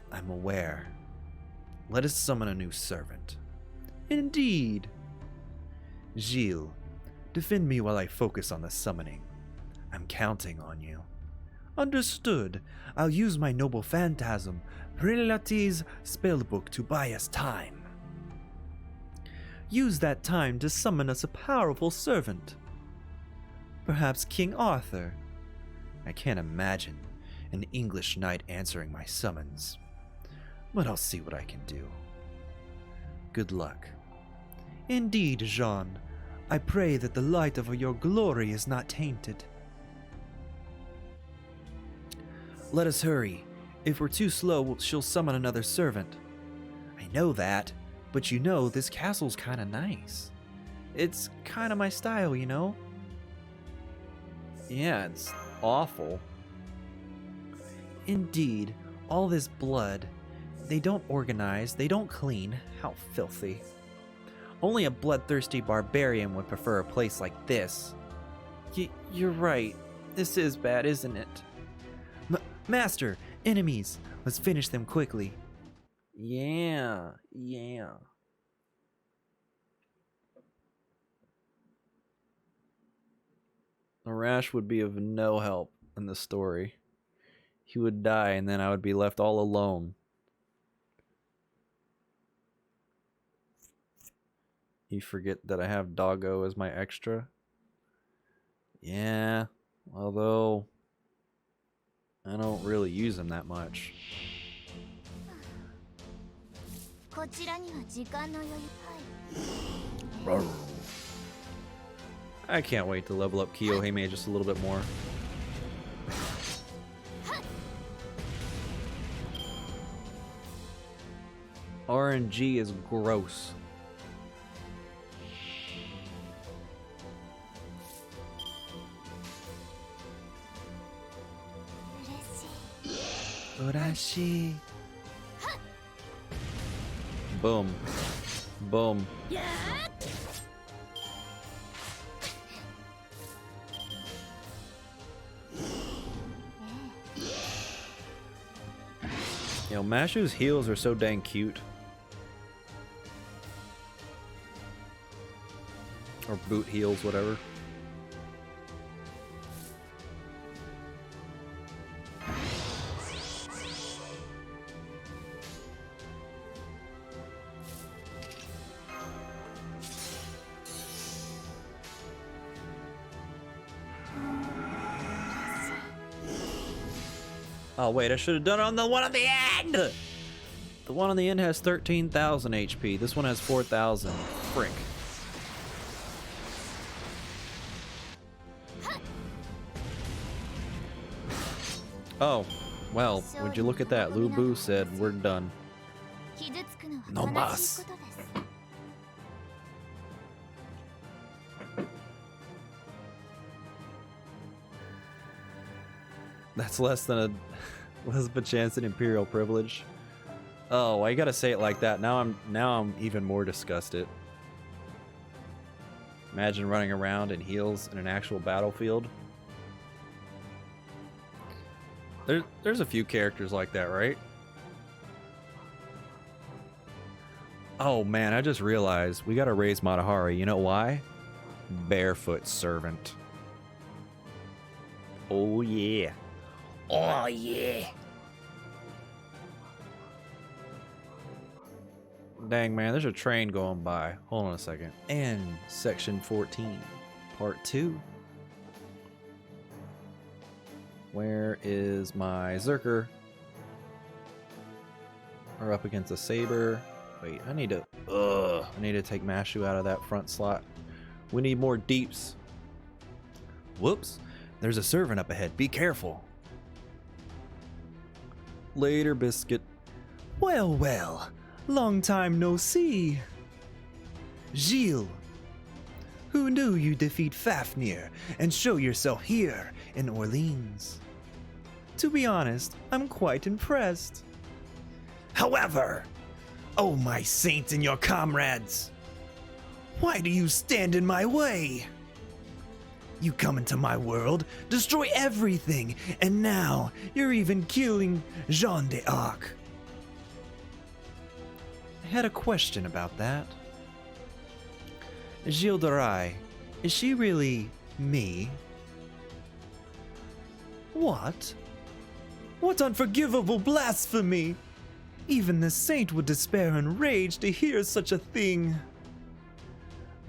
I'm aware. Let us summon a new servant. Indeed. Gilles, defend me while I focus on the summoning. I'm counting on you. Understood. I'll use my noble phantasm, Prelati's spellbook, to buy us time. Use that time to summon us a powerful servant. Perhaps King Arthur. I can't imagine an English knight answering my summons, but I'll see what I can do. Good luck. Indeed, Jean. I pray that the light of your glory is not tainted. Let us hurry. If we're too slow, she'll summon another servant. I know that, but you know, this castle's kinda nice. It's kinda my style, you know? Yeah, it's awful. Indeed, all this blood. They don't organize, they don't clean. How filthy. Only a bloodthirsty barbarian would prefer a place like this. You're right. This is bad, isn't it? Master, enemies. Let's finish them quickly. Yeah. Arash would be of no help in the story. He would die, and then I would be left all alone. You forget that I have Doggo as my extra? Yeah, although I don't really use him that much. こちらには時間の余裕。はい。 I can't wait to level up Kiyohime just a little bit more. RNG is gross. Urashi. Boom. Boom. You know, Mashu's heels are so dang cute. Or boot heels, whatever. Oh wait, I should have done it on the one on the end! The one on the end has 13,000 HP. This one has 4,000. Frick. Oh, well, would you look at that? Lu Bu said we're done. No mas. That's less than a chance at Imperial privilege. Oh, why you gotta say it like that? Now I'm even more disgusted. Imagine running around in heels in an actual battlefield. There's a few characters like that, right? Oh man, I just realized we gotta raise Matahari. You know why? Barefoot Servant. Oh yeah. Oh yeah. Dang man, there's a train going by. Hold on a second. And section 14, part 2. Where is my Zerker? We're up against a Saber. Wait, I need to take Mashu out of that front slot. We need more deeps. Whoops. There's a servant up ahead. Be careful. Later, Biscuit. Well, well. Long time no see. Gilles. Who knew you'd defeat Fafnir and show yourself here in Orleans? To be honest, I'm quite impressed. However, oh my saints and your comrades, why do you stand in my way? You come into my world, destroy everything, and now you're even killing Jeanne d'Arc. I had a question about that. Gilles de Rais, is she really me? What? What unforgivable blasphemy! Even the saint would despair and rage to hear such a thing.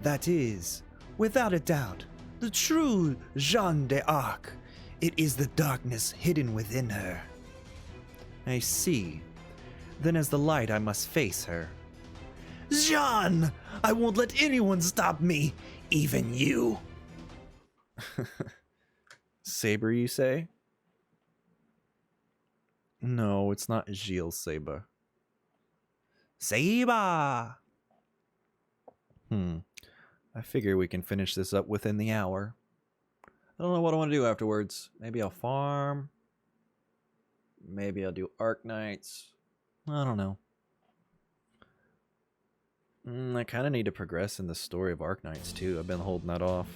That is, without a doubt, the true Jeanne d'Arc. It is the darkness hidden within her. I see. Then as the light I must face her. Jeanne! I won't let anyone stop me, even you. Saber, you say? No, it's not Gilles Saber. Saber! I figure we can finish this up within the hour. I don't know what I want to do afterwards. Maybe I'll farm. Maybe I'll do Arc Knights. I don't know. I kind of need to progress in the story of Arc Knights too. I've been holding that off.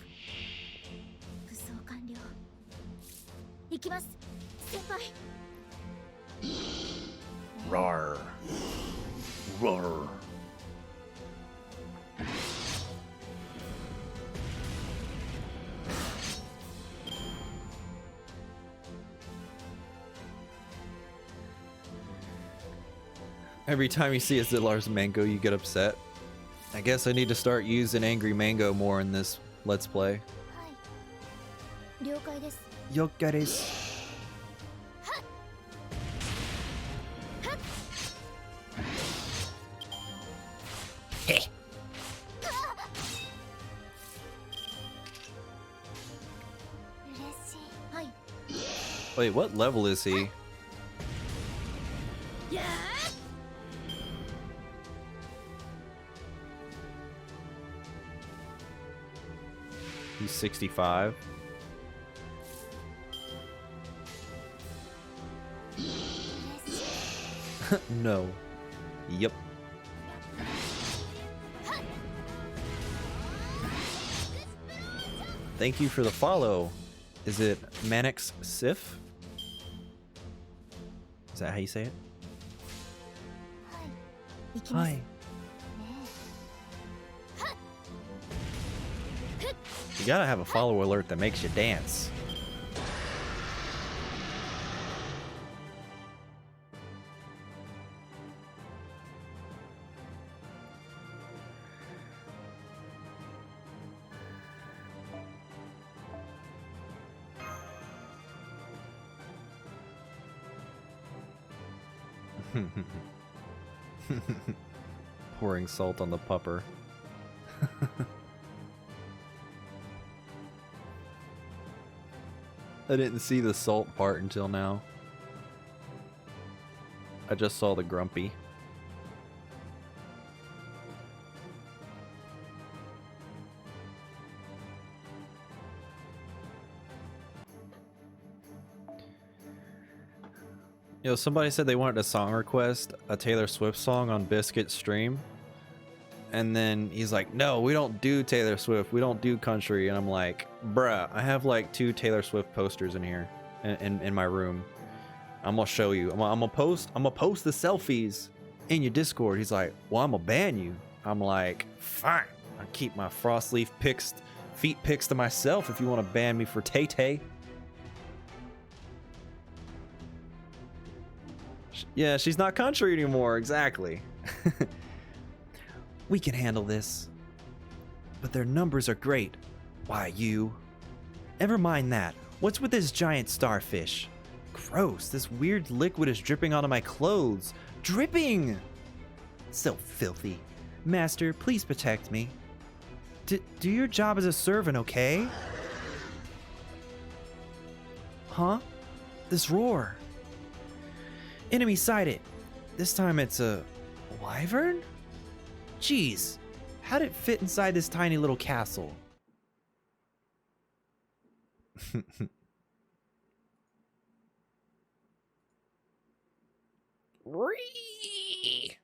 Roar. Roar. Every time you see a Zillar's Mango, you get upset. I guess I need to start using Angry Mango more in this Let's Play. Yoka desu. Wait, what level is he? He's 65. No. Yep. Thank you for the follow. Is it Manix Sif? Is that how you say it? 行きます Hi. You gotta have a follow alert that makes you dance. Pouring salt on the pupper. I didn't see the salt part until now. I just saw the grumpy. Yo, somebody said they wanted a song request, a Taylor Swift song on Biscuit's stream. And then he's like, no, we don't do Taylor Swift. We don't do country. And I'm like, bruh, I have like 2 Taylor Swift posters in here in my room. I'm gonna show you. I'm gonna post the selfies in your Discord. He's like, well, I'm gonna ban you. I'm like, fine. I keep my frost leaf feet pics to myself if you want to ban me for Tay-Tay. Yeah, she's not country anymore. Exactly. We can handle this. But their numbers are great. Why, you? Never mind that. What's with this giant starfish? Gross, this weird liquid is dripping onto my clothes. Dripping! So filthy. Master, please protect me. Do your job as a servant, okay? Huh? This roar. Enemy sighted. This time it's a wyvern? Jeez, how'd it fit inside this tiny little castle? Ree!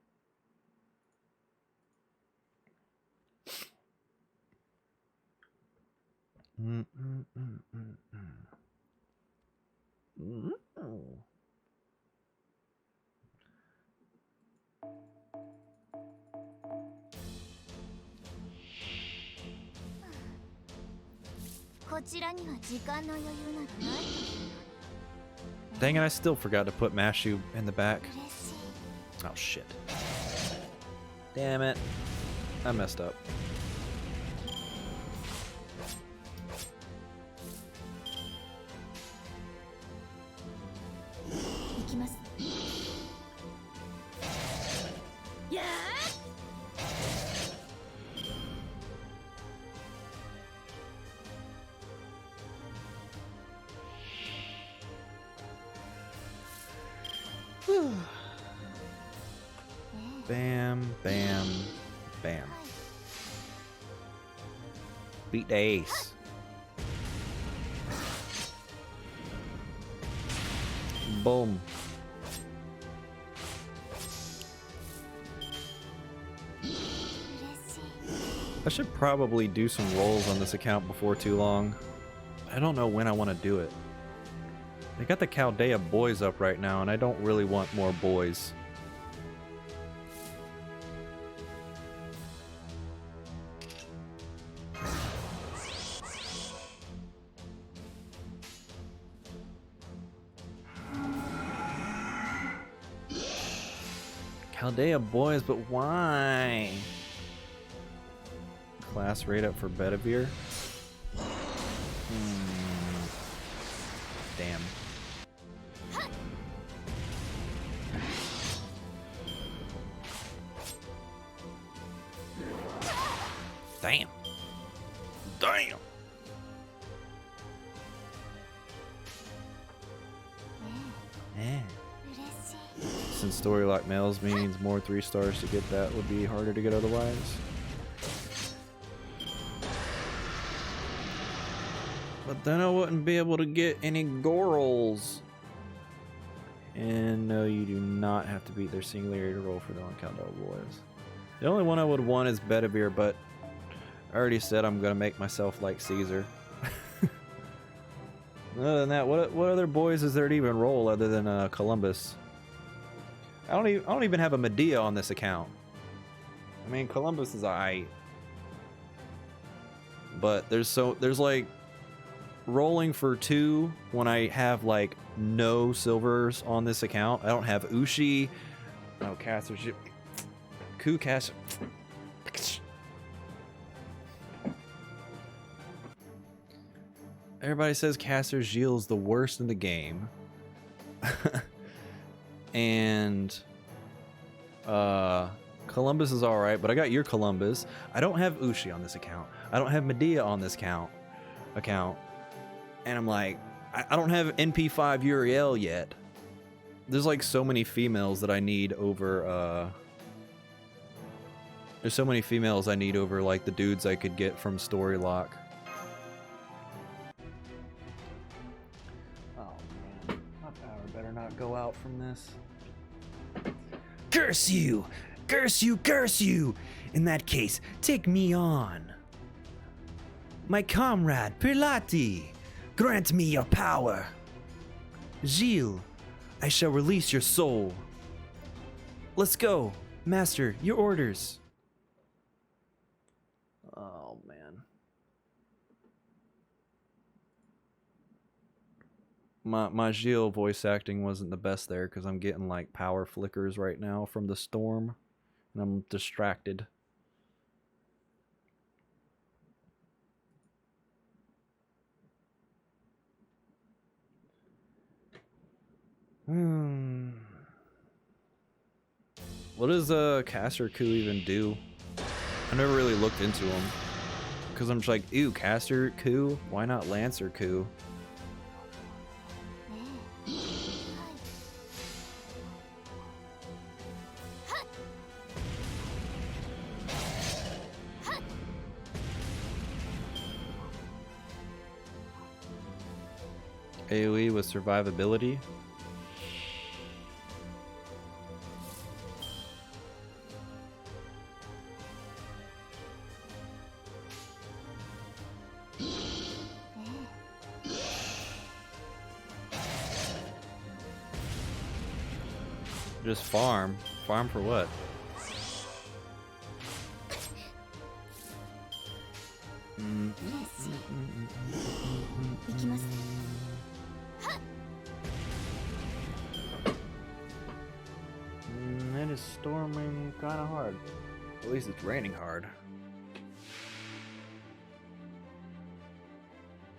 Dang it, I still forgot to put Mashu in the back. Oh shit. Damn it. I messed up. Bam, bam, bam. Beat the ace. Boom. I should probably do some rolls on this account before too long. I don't know when I want to do it. They got the Chaldea boys up right now, and I don't really want more boys. Chaldea boys, but why? Class rate up for Bedivere? Damn. Damn. Damn. Yeah. Since story lock males means more 3 stars to get that would be harder to get otherwise. But then I wouldn't be able to get any Gorals. And no, you do not have to beat their singularity roll for the uncount double boys. The only one I would want is Bedivere, but I already said I'm gonna make myself like Caesar. Other than that, what other boys is there to even roll other than Columbus? I don't even have a Medea on this account. I mean, Columbus is alright, but there's like rolling for 2 when I have like no silvers on this account. I don't have Ushi, no Caster, Ku Caster. Everybody says Caster Gilles is the worst in the game. And Columbus is alright, but I got your Columbus. I don't have Ushi on this account. I don't have Medea on this account. And I'm like, I don't have NP5 Uriel yet. There's like so many females that I need over there's so many females I need over like the dudes I could get from Story Lock. Oh man, my power better not go out from this. Curse you! Curse you! Curse you! In that case, take me on. My comrade, Pilati, grant me your power. Gilles, I shall release your soul. Let's go. Master, your orders. Oh man. My Gilles voice acting wasn't the best there because I'm getting like power flickers right now from the storm and I'm distracted. What does Caster Coup even do? I never really looked into him because I'm just like, ew, Caster Coup? Why not Lancer Coup? AoE with survivability. Just farm. Farm for what? It is storming kind of hard. At least it's raining hard.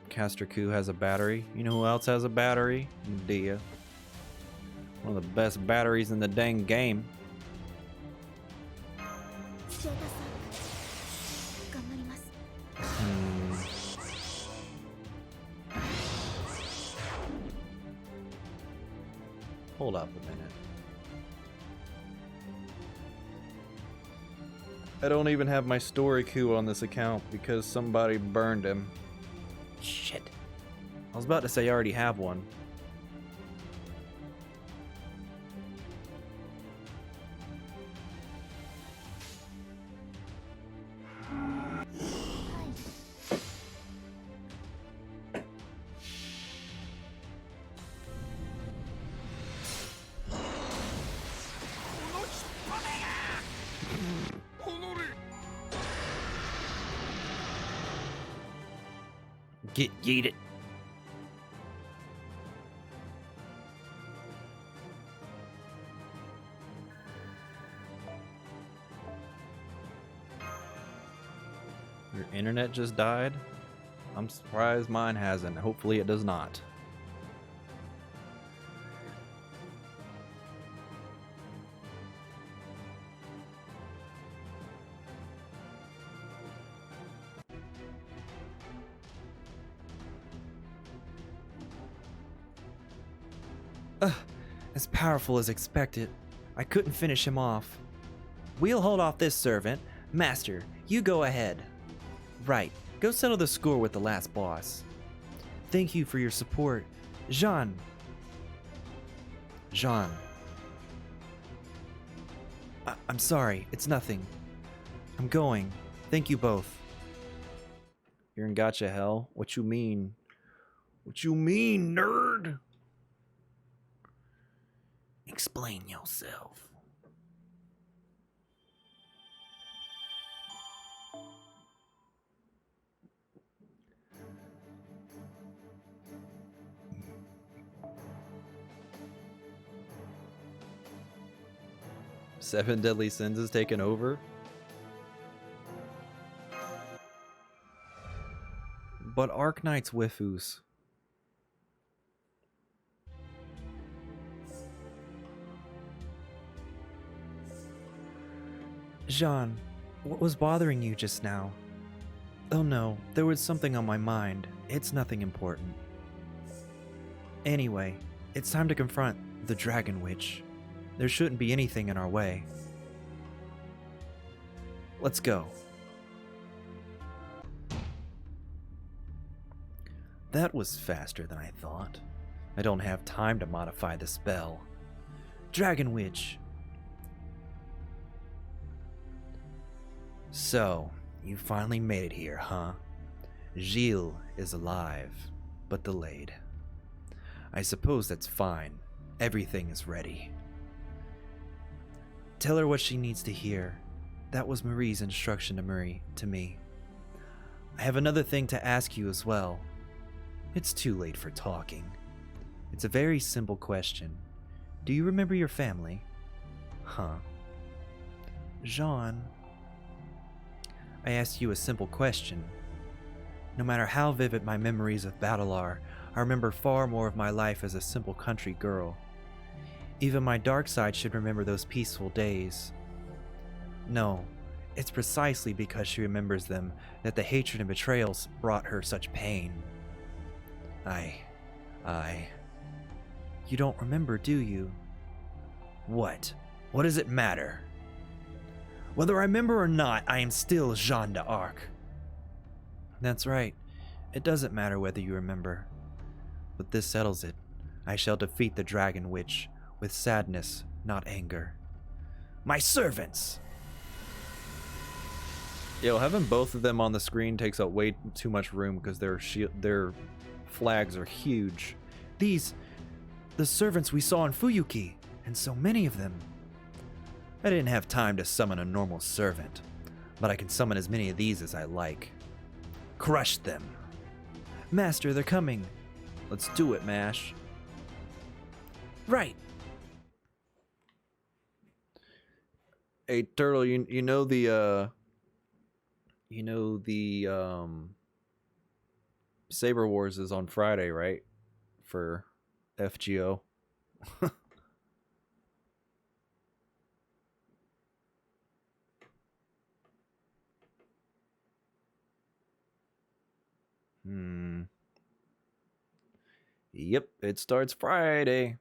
Caster Coup has a battery. You know who else has a battery? Medea. One of the best batteries in the dang game. Hold up a minute. I don't even have my story coup on this account because somebody burned him. Shit. I was about to say I already have one. Get yeeted. Your internet just died? I'm surprised mine hasn't. Hopefully it does not. As powerful as expected. I couldn't finish him off. We'll hold off this servant. Master, you go ahead. Right, go settle the score with the last boss. Thank you for your support. Jean. Jean. I'm sorry. It's nothing. I'm going. Thank you both. You're in gotcha hell? What you mean? What you mean, nerd? Explain yourself. Seven Deadly Sins is taken over? But Arknight's Wifus. Jean, what was bothering you just now? Oh no, there was something on my mind. It's nothing important. Anyway, it's time to confront the Dragon Witch. There shouldn't be anything in our way. Let's go. That was faster than I thought. I don't have time to modify the spell. Dragon Witch. So, you finally made it here, huh? Gilles is alive, but delayed. I suppose that's fine. Everything is ready. Tell her what she needs to hear. That was Marie's instruction to me. I have another thing to ask you as well. It's too late for talking. It's a very simple question. Do you remember your family? Huh. Jean, I asked you a simple question. No matter how vivid my memories of battle are, I remember far more of my life as a simple country girl. Even my dark side should remember those peaceful days. No, it's precisely because she remembers them that the hatred and betrayals brought her such pain. You don't remember, do you? What? What does it matter? Whether I remember or not, I am still Jeanne d'Arc. That's right. It doesn't matter whether you remember. But this settles it. I shall defeat the Dragon Witch with sadness, not anger. My servants! Yo, having both of them on the screen takes up way too much room because their flags are huge. The servants we saw in Fuyuki, and so many of them. I didn't have time to summon a normal servant, but I can summon as many of these as I like. Crush them. Master, they're coming. Let's do it, Mash. Right. Hey, Turtle, you know the Saber Wars is on Friday, right? For FGO. Yep, it starts Friday.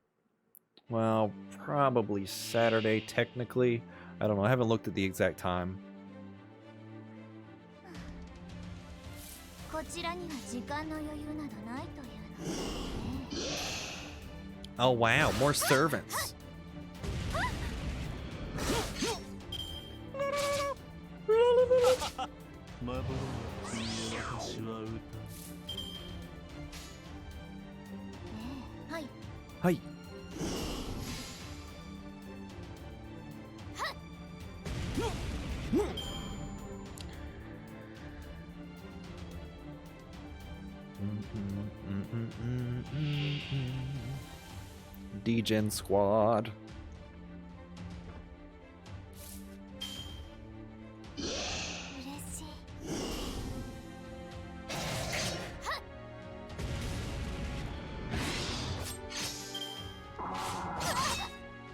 Well, probably Saturday, technically. I don't know. I haven't looked at the exact time. Oh wow, more servants. Hi. Degen Squad.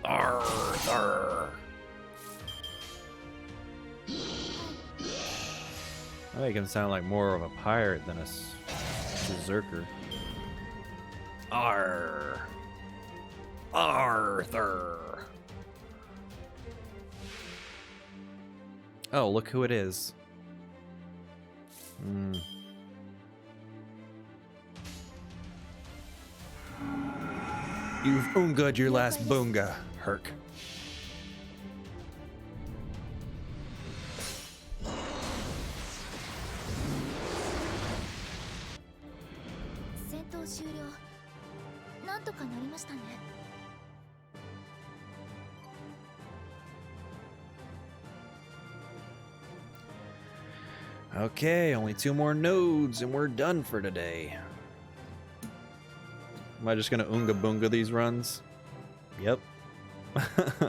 Arthur. I make him sound like more of a pirate than a berserker. Arr. Arthur. Oh, look who it is. You've oonga'd your last boonga, Herc. 戦闘終了。なんとかなりましたね。Okay, only 2 more nodes and we're done for today. Am I just gonna oonga boonga these runs? Yep.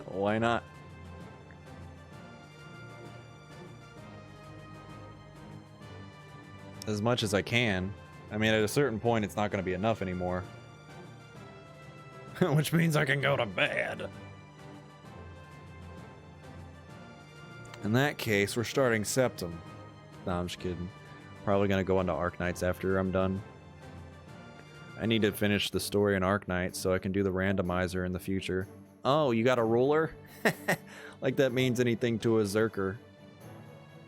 Why not? As much as I can. I mean, at a certain point, it's not gonna be enough anymore. Which means I can go to bed. In that case, we're starting Septum. Nah, I'm just kidding. Probably gonna go into Arknights after I'm done. I need to finish the story in Arknights so I can do the randomizer in the future. Oh, you got a ruler? Like that means anything to a Zerker.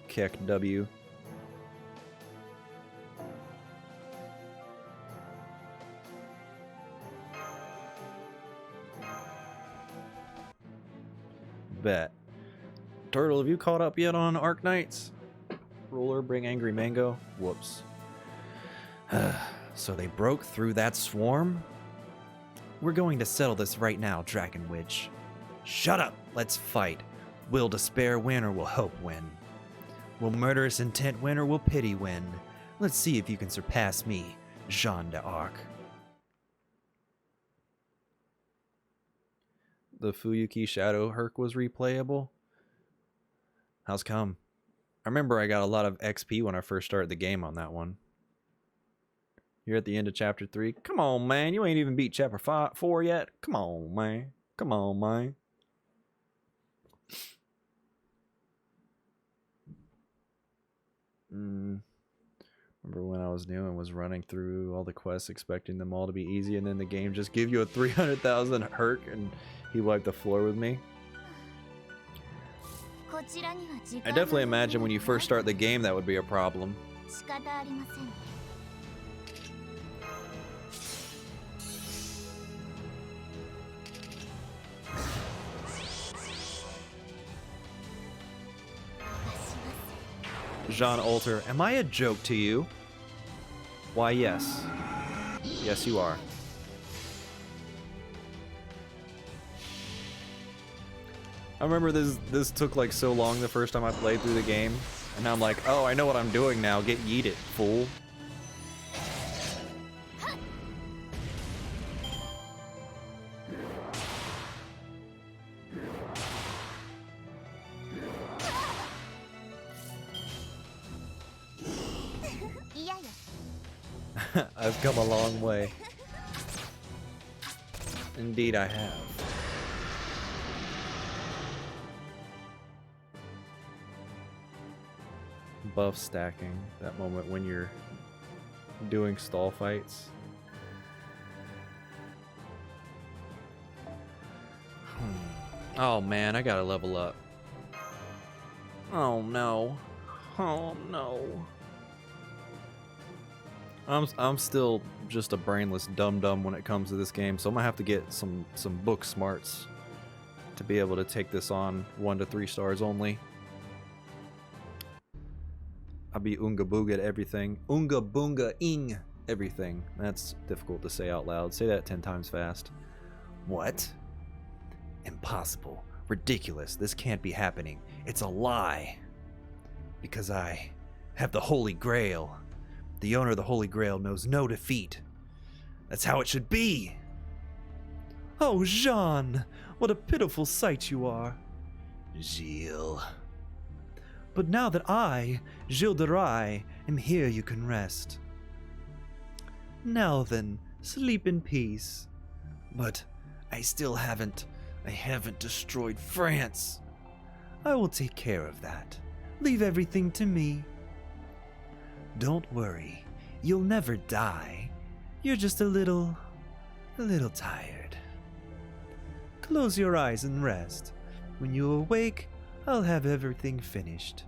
Kick W. Bet. Turtle, have you caught up yet on Arknights? Ruler, bring Angry Mango? Whoops. So they broke through that swarm? We're going to settle this right now, Dragon Witch. Shut up! Let's fight. Will despair win or will hope win? Will murderous intent win or will pity win? Let's see if you can surpass me, Jeanne d'Arc. The Fuyuki Shadow Herc was replayable? How's come? I remember I got a lot of XP when I first started the game on that one. You're at the end of chapter 3. Come on, man. You ain't even beat chapter 4 yet. Come on, man. Come on, man. Remember when I was new and was running through all the quests expecting them all to be easy, and then the game just give you a 300,000 Herc and he wiped the floor with me? I definitely imagine when you first start the game that would be a problem. Jean Alter, am I a joke to you? Why, yes. Yes, you are. I remember this took like so long the first time I played through the game, and now I'm like, oh, I know what I'm doing now. Get yeeted, fool. I've come a long way. Indeed, I have. Buff stacking, that moment when you're doing stall fights. Oh man, I gotta level up. Oh no. Oh no. I'm still just a brainless dum-dum when it comes to this game, so I'm gonna have to get some book smarts to be able to take this on 1 to 3 stars only. I'll be Oonga Booga at everything. Oonga Boonga ing everything. That's difficult to say out loud. Say that 10 times fast. What? Impossible. Ridiculous. This can't be happening. It's a lie. Because I have the Holy Grail. The owner of the Holy Grail knows no defeat. That's how it should be. Oh, Jean, what a pitiful sight you are. Gilles. But now that I, Gilles de Rais, am here, you can rest. Now then, sleep in peace. But I haven't destroyed France. I will take care of that. Leave everything to me. Don't worry, you'll never die. You're just a little tired. Close your eyes and rest. When you awake, I'll have everything finished.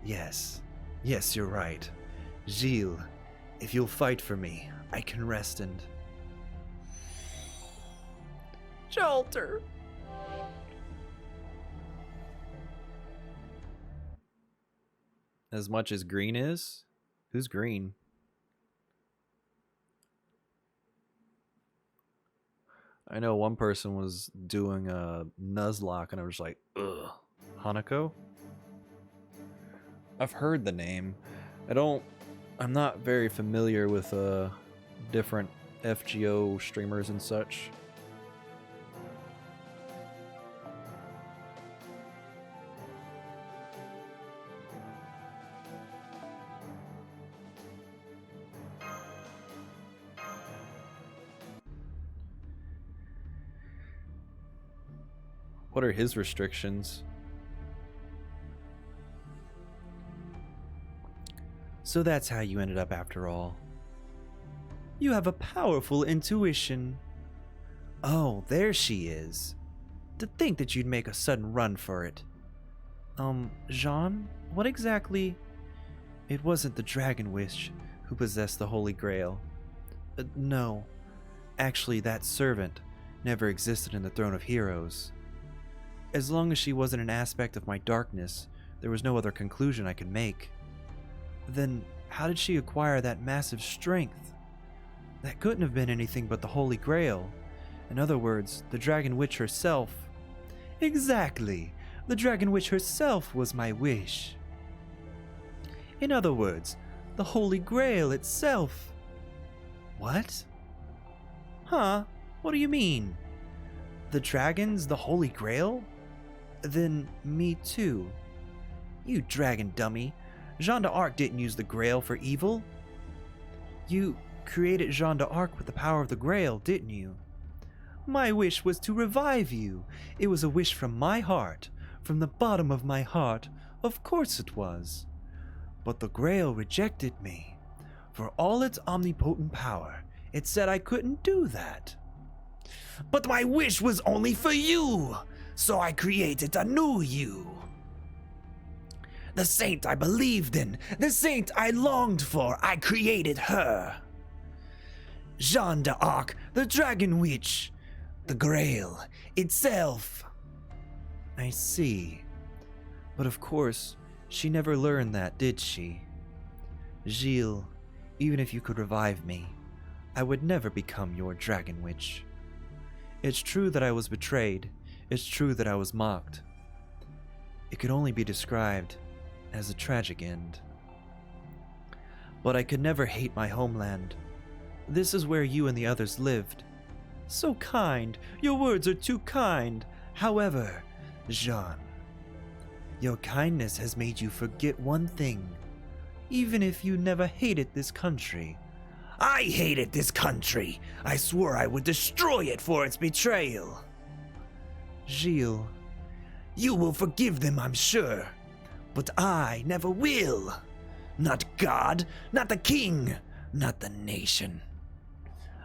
Yes, you're right. Gilles, if you'll fight for me, I can rest and... Shelter. As much as green is? Who's green? I know one person was doing a Nuzlocke and I was like, ugh. Hanako? I've heard the name. I'm not very familiar with different FGO streamers and such. What are his restrictions? So that's how you ended up after all. You have a powerful intuition. Oh, there she is. To think that you'd make a sudden run for it. Jean, what exactly? It wasn't the Dragon Witch who possessed the Holy Grail. No. Actually, that servant never existed in the Throne of Heroes. As long as she wasn't an aspect of my darkness, there was no other conclusion I could make. Then, how did she acquire that massive strength? That couldn't have been anything but the Holy Grail. In other words, the Dragon Witch herself. Exactly! The Dragon Witch herself was my wish. In other words, the Holy Grail itself. What? Huh? What do you mean? The dragon's the Holy Grail? Then me too. You dragon dummy. Jeanne d'Arc didn't use the Grail for evil. You created Jeanne d'Arc with the power of the Grail, didn't you? My wish was to revive you. It was a wish from my heart, from the bottom of my heart. Of course it was. But the Grail rejected me. For all its omnipotent power, it said I couldn't do that. But my wish was only for you, so I created a new you. The saint I believed in, the saint I longed for, I created her. Jeanne d'Arc, the Dragon Witch, the Grail itself. I see. But of course, she never learned that, did she? Gilles, even if you could revive me, I would never become your Dragon Witch. It's true that I was betrayed. It's true that I was mocked. It could only be described as a tragic end. But I could never hate my homeland. This is where you and the others lived. So kind. Your words are too kind. However, Jean, your kindness has made you forget one thing. Even if you never hated this country. I hated this country. I swore I would destroy it for its betrayal. Gilles, you will forgive them, I'm sure. But I never will. Not God, not the king, not the nation.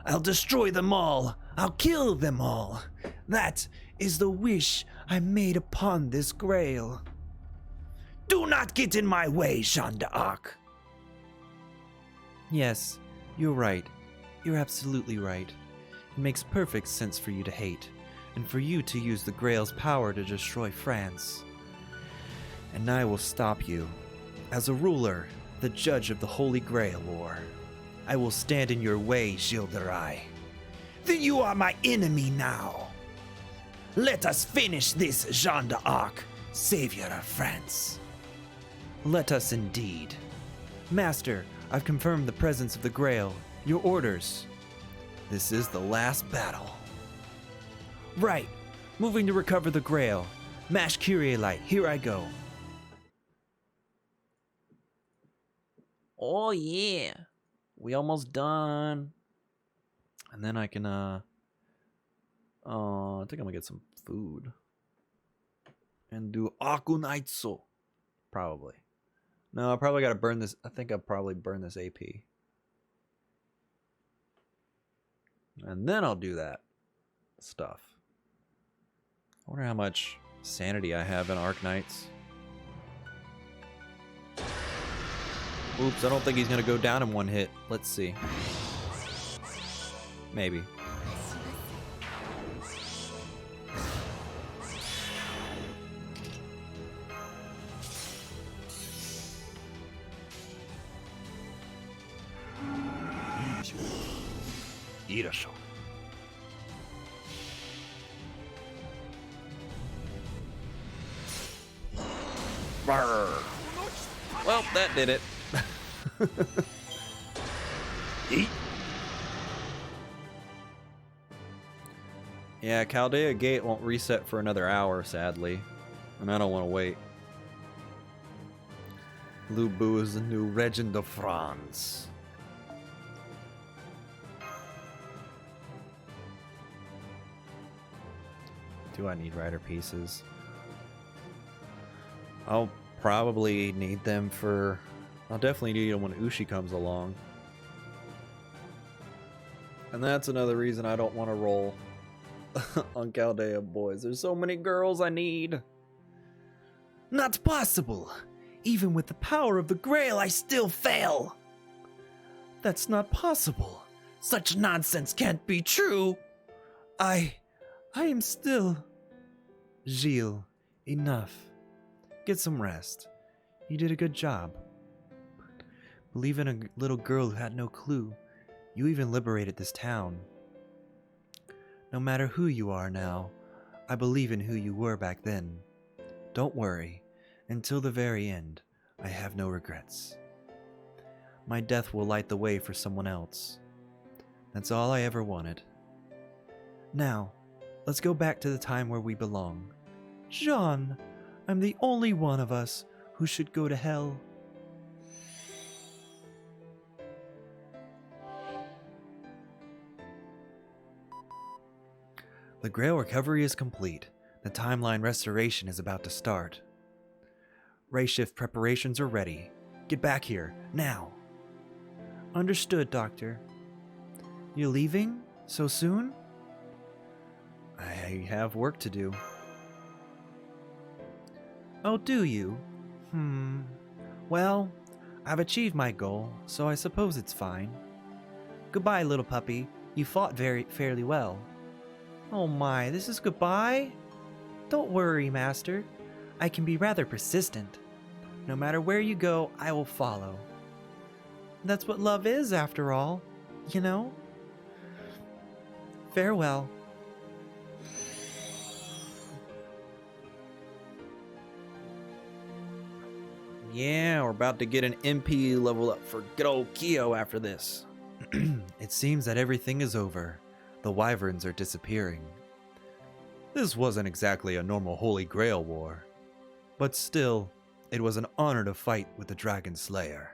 I'll destroy them all. I'll kill them all. That is the wish I made upon this Grail. Do not get in my way, Jeanne d'Arc. Yes, you're right. You're absolutely right. It makes perfect sense for you to hate, and for you to use the Grail's power to destroy France. And I will stop you. As a ruler, the judge of the Holy Grail War, I will stand in your way, Gilles de Rais. Then you are my enemy now. Let us finish this, Jeanne d'Arc, savior of France. Let us indeed. Master, I've confirmed the presence of the Grail. Your orders. This is the last battle. Right. Moving to recover the Grail. Mash Kyrie Light. Here I go. Oh yeah. We almost done. And then I can I think I'm gonna get some food. And do Akunaitsu. Probably. No, I probably gotta burn this. I think I'll probably burn this AP. And then I'll do that stuff. I wonder how much sanity I have in Arc Knights. Oops, I don't think he's gonna go down in one hit. Let's see. Irasho. Well, that did it. Eat. Yeah, Chaldea Gate won't reset for another hour, sadly. And I don't want to wait. Lu Bu is the new Regent of France. Do I need rider pieces? I'll probably need them for... I'll definitely need them when Ushi comes along. And that's another reason I don't want to roll on Chaldea, boys. There's so many girls I need. Not possible! Even with the power of the Grail, I still fail! That's not possible. Such nonsense can't be true. I am still... Gilles, enough. Get some rest. You did a good job. Believe in a little girl who had no clue. You even liberated this town. No matter who you are now, I believe in who you were back then. Don't worry. Until the very end, I have no regrets. My death will light the way for someone else. That's all I ever wanted. Now, let's go back to the time where we belong. Jean, I'm the only one of us who should go to hell. The Grail recovery is complete. The timeline restoration is about to start. Ray shift preparations are ready. Get back here, now. Understood, Doctor. You're leaving? So soon? I have work to do. Oh, do you? Well, I've achieved my goal, so I suppose it's fine. Goodbye, little puppy. You fought fairly well. Oh my, this is goodbye? Don't worry, Master. I can be rather persistent. No matter where you go, I will follow. That's what love is, after all, you know? Farewell. Yeah, we're about to get an MP level up for good old Kyo after this. It seems that everything is over. The wyverns are disappearing. This wasn't exactly a normal Holy Grail war, but still, it was an honor to fight with the Dragon Slayer.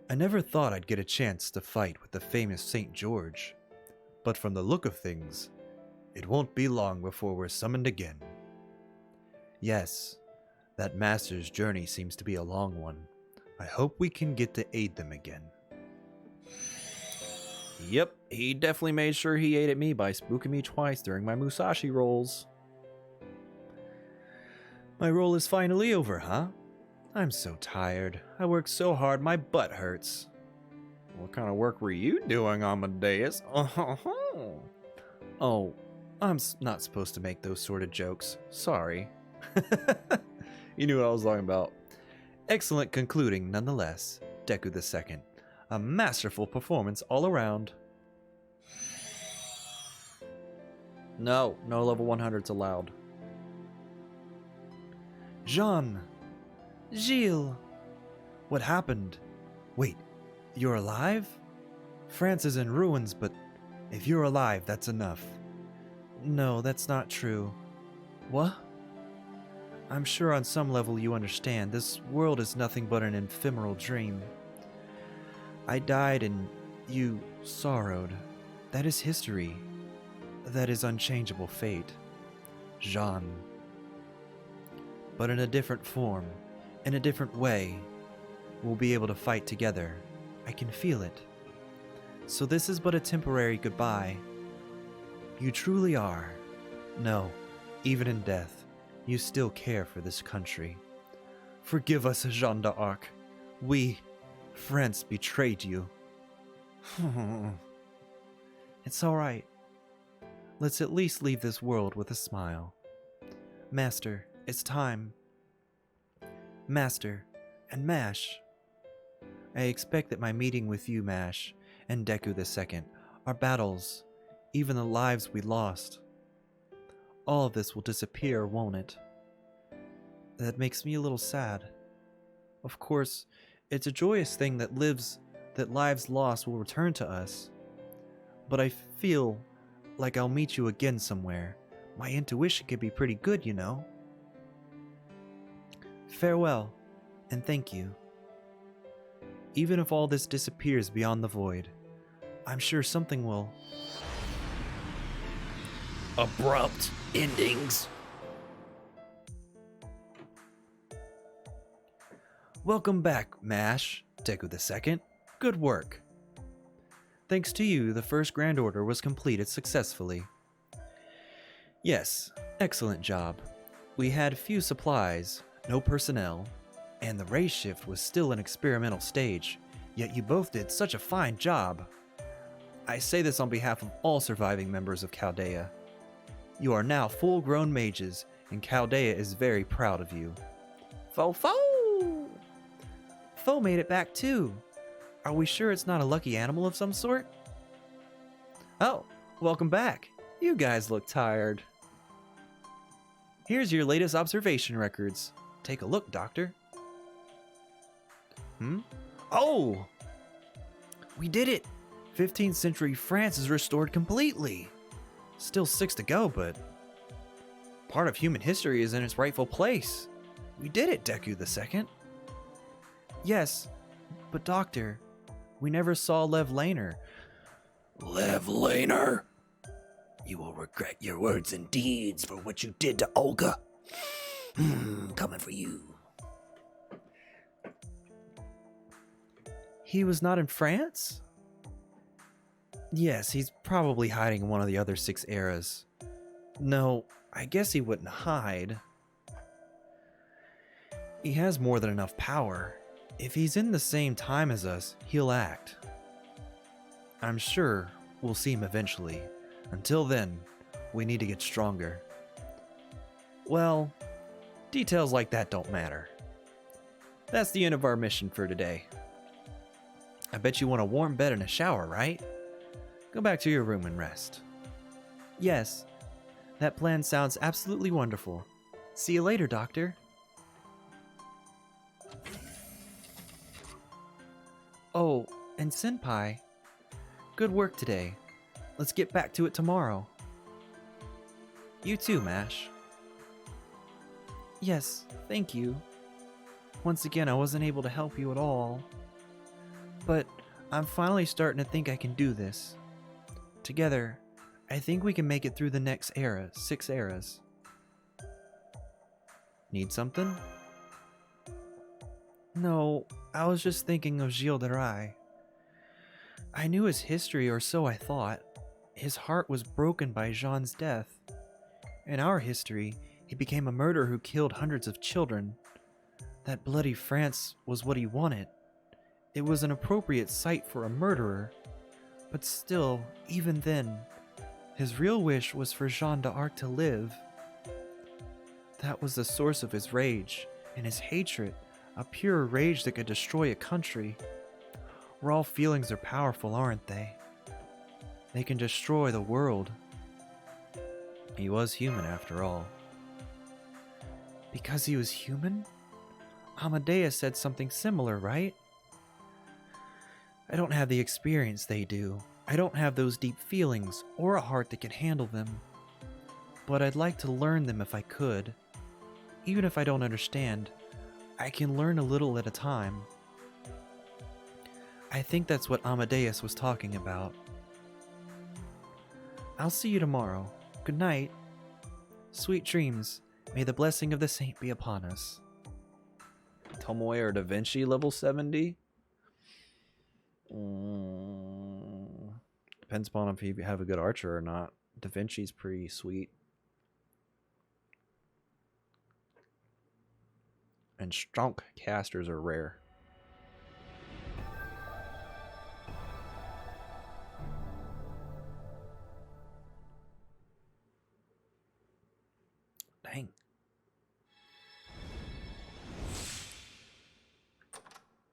I never thought I'd get a chance to fight with the famous St. George, but from the look of things, it won't be long before we're summoned again. Yes, that master's journey seems to be a long one. I hope we can get to aid them again. Yep, he definitely made sure he ate at me by spooking me twice during my Musashi rolls. My roll is finally over, huh? I'm so tired. I worked so hard, my butt hurts. What kind of work were you doing, Amadeus? Oh, I'm not supposed to make those sort of jokes. Sorry. You knew what I was talking about. Excellent concluding, nonetheless. Deku II. A masterful performance all around. No level 100s allowed. Jean! Gilles! What happened? Wait, you're alive? France is in ruins, but if you're alive, that's enough. No, that's not true. What? I'm sure on some level you understand. This world is nothing but an ephemeral dream. I died and you sorrowed. That is history. That is unchangeable fate. Jean. But in a different form, in a different way, we'll be able to fight together. I can feel it. So this is but a temporary goodbye. You truly are. No, even in death, you still care for this country. Forgive us, Jeanne d'Arc. We, France, betrayed you. It's all right. Let's at least leave this world with a smile. Master, it's time. Master, and Mash. I expect that my meeting with you, Mash, and Deku II, our battles, even the lives we lost. All of this will disappear, won't it? That makes me a little sad. Of course, it's a joyous thing that lives lost will return to us. But I feel like I'll meet you again somewhere. My intuition can be pretty good, you know. Farewell, and thank you. Even if all this disappears beyond the void, I'm sure something will. Abrupt endings. Welcome back, Mash, Deku II. Good work. Thanks to you, the first Grand Order was completed successfully. Yes, excellent job. We had few supplies, no personnel, and the race shift was still an experimental stage, yet you both did such a fine job. I say this on behalf of all surviving members of Chaldea. You are now full-grown mages, and Chaldea is very proud of you. Fo! Fo made it back too. Are we sure it's not a lucky animal of some sort? Oh, welcome back. You guys look tired. Here's your latest observation records. Take a look, Doctor. Oh! We did it! 15th century France is restored completely. Still 6 to go, but part of human history is in its rightful place. We did it, Deku II. Yes, but Doctor, we never saw Lev Laner. Lev Laner? You will regret your words and deeds for what you did to Olga. Coming for you. He was not in France? Yes, he's probably hiding in one of the other 6 eras. No, I guess he wouldn't hide. He has more than enough power. If he's in the same time as us, he'll act. I'm sure we'll see him eventually. Until then, we need to get stronger. Well, details like that don't matter. That's the end of our mission for today. I bet you want a warm bed and a shower, right? Go back to your room and rest. Yes, that plan sounds absolutely wonderful. See you later, Doctor. Oh, and Senpai, good work today. Let's get back to it tomorrow. You too, Mash. Yes, thank you. Once again, I wasn't able to help you at all. But I'm finally starting to think I can do this. Together, I think we can make it through the next era, 6 eras. Need something? No, I was just thinking of Gilles de Rais. I knew his history, or so I thought. His heart was broken by Jean's death. In our history, he became a murderer who killed hundreds of children. That bloody France was what he wanted. It was an appropriate sight for a murderer. But still, even then, his real wish was for Jeanne d'Arc to live. That was the source of his rage, and his hatred, a pure rage that could destroy a country. Raw feelings are powerful, aren't they? They can destroy the world. He was human after all. Because he was human? Amadeus said something similar, right? I don't have the experience they do. I don't have those deep feelings, or a heart that can handle them. But I'd like to learn them if I could. Even if I don't understand, I can learn a little at a time. I think that's what Amadeus was talking about. I'll see you tomorrow. Good night. Sweet dreams. May the blessing of the saint be upon us. Tomoe or Da Vinci level 70? Depends upon if you have a good archer or not. Da Vinci's pretty sweet. And strong casters are rare. Dang.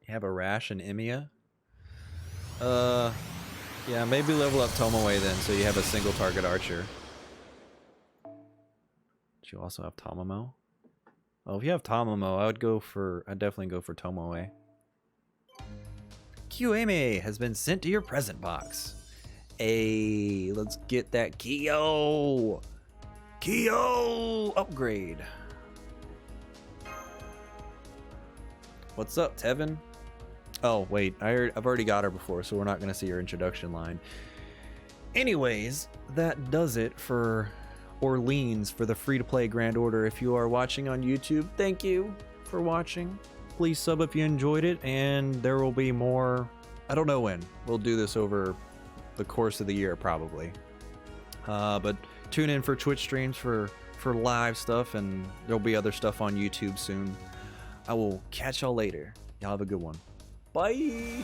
You have a rash in Emia? Yeah, maybe level up Tomoe then, so you have a single target archer. Do you also have Tamamo? Oh, if you have Tamamo, I'd definitely go for Tomoe. QMA has been sent to your present box. Hey, let's get that Kyo! Kyo upgrade. What's up, Tevin? Oh, wait, I've already got her before, so we're not going to see her introduction line. Anyways, that does it for Orleans for the free-to-play Grand Order. If you are watching on YouTube, thank you for watching. Please sub if you enjoyed it, and there will be more. I don't know when. We'll do this over the course of the year, probably. But tune in for Twitch streams for live stuff, and there'll be other stuff on YouTube soon. I will catch y'all later. Y'all have a good one. Bye!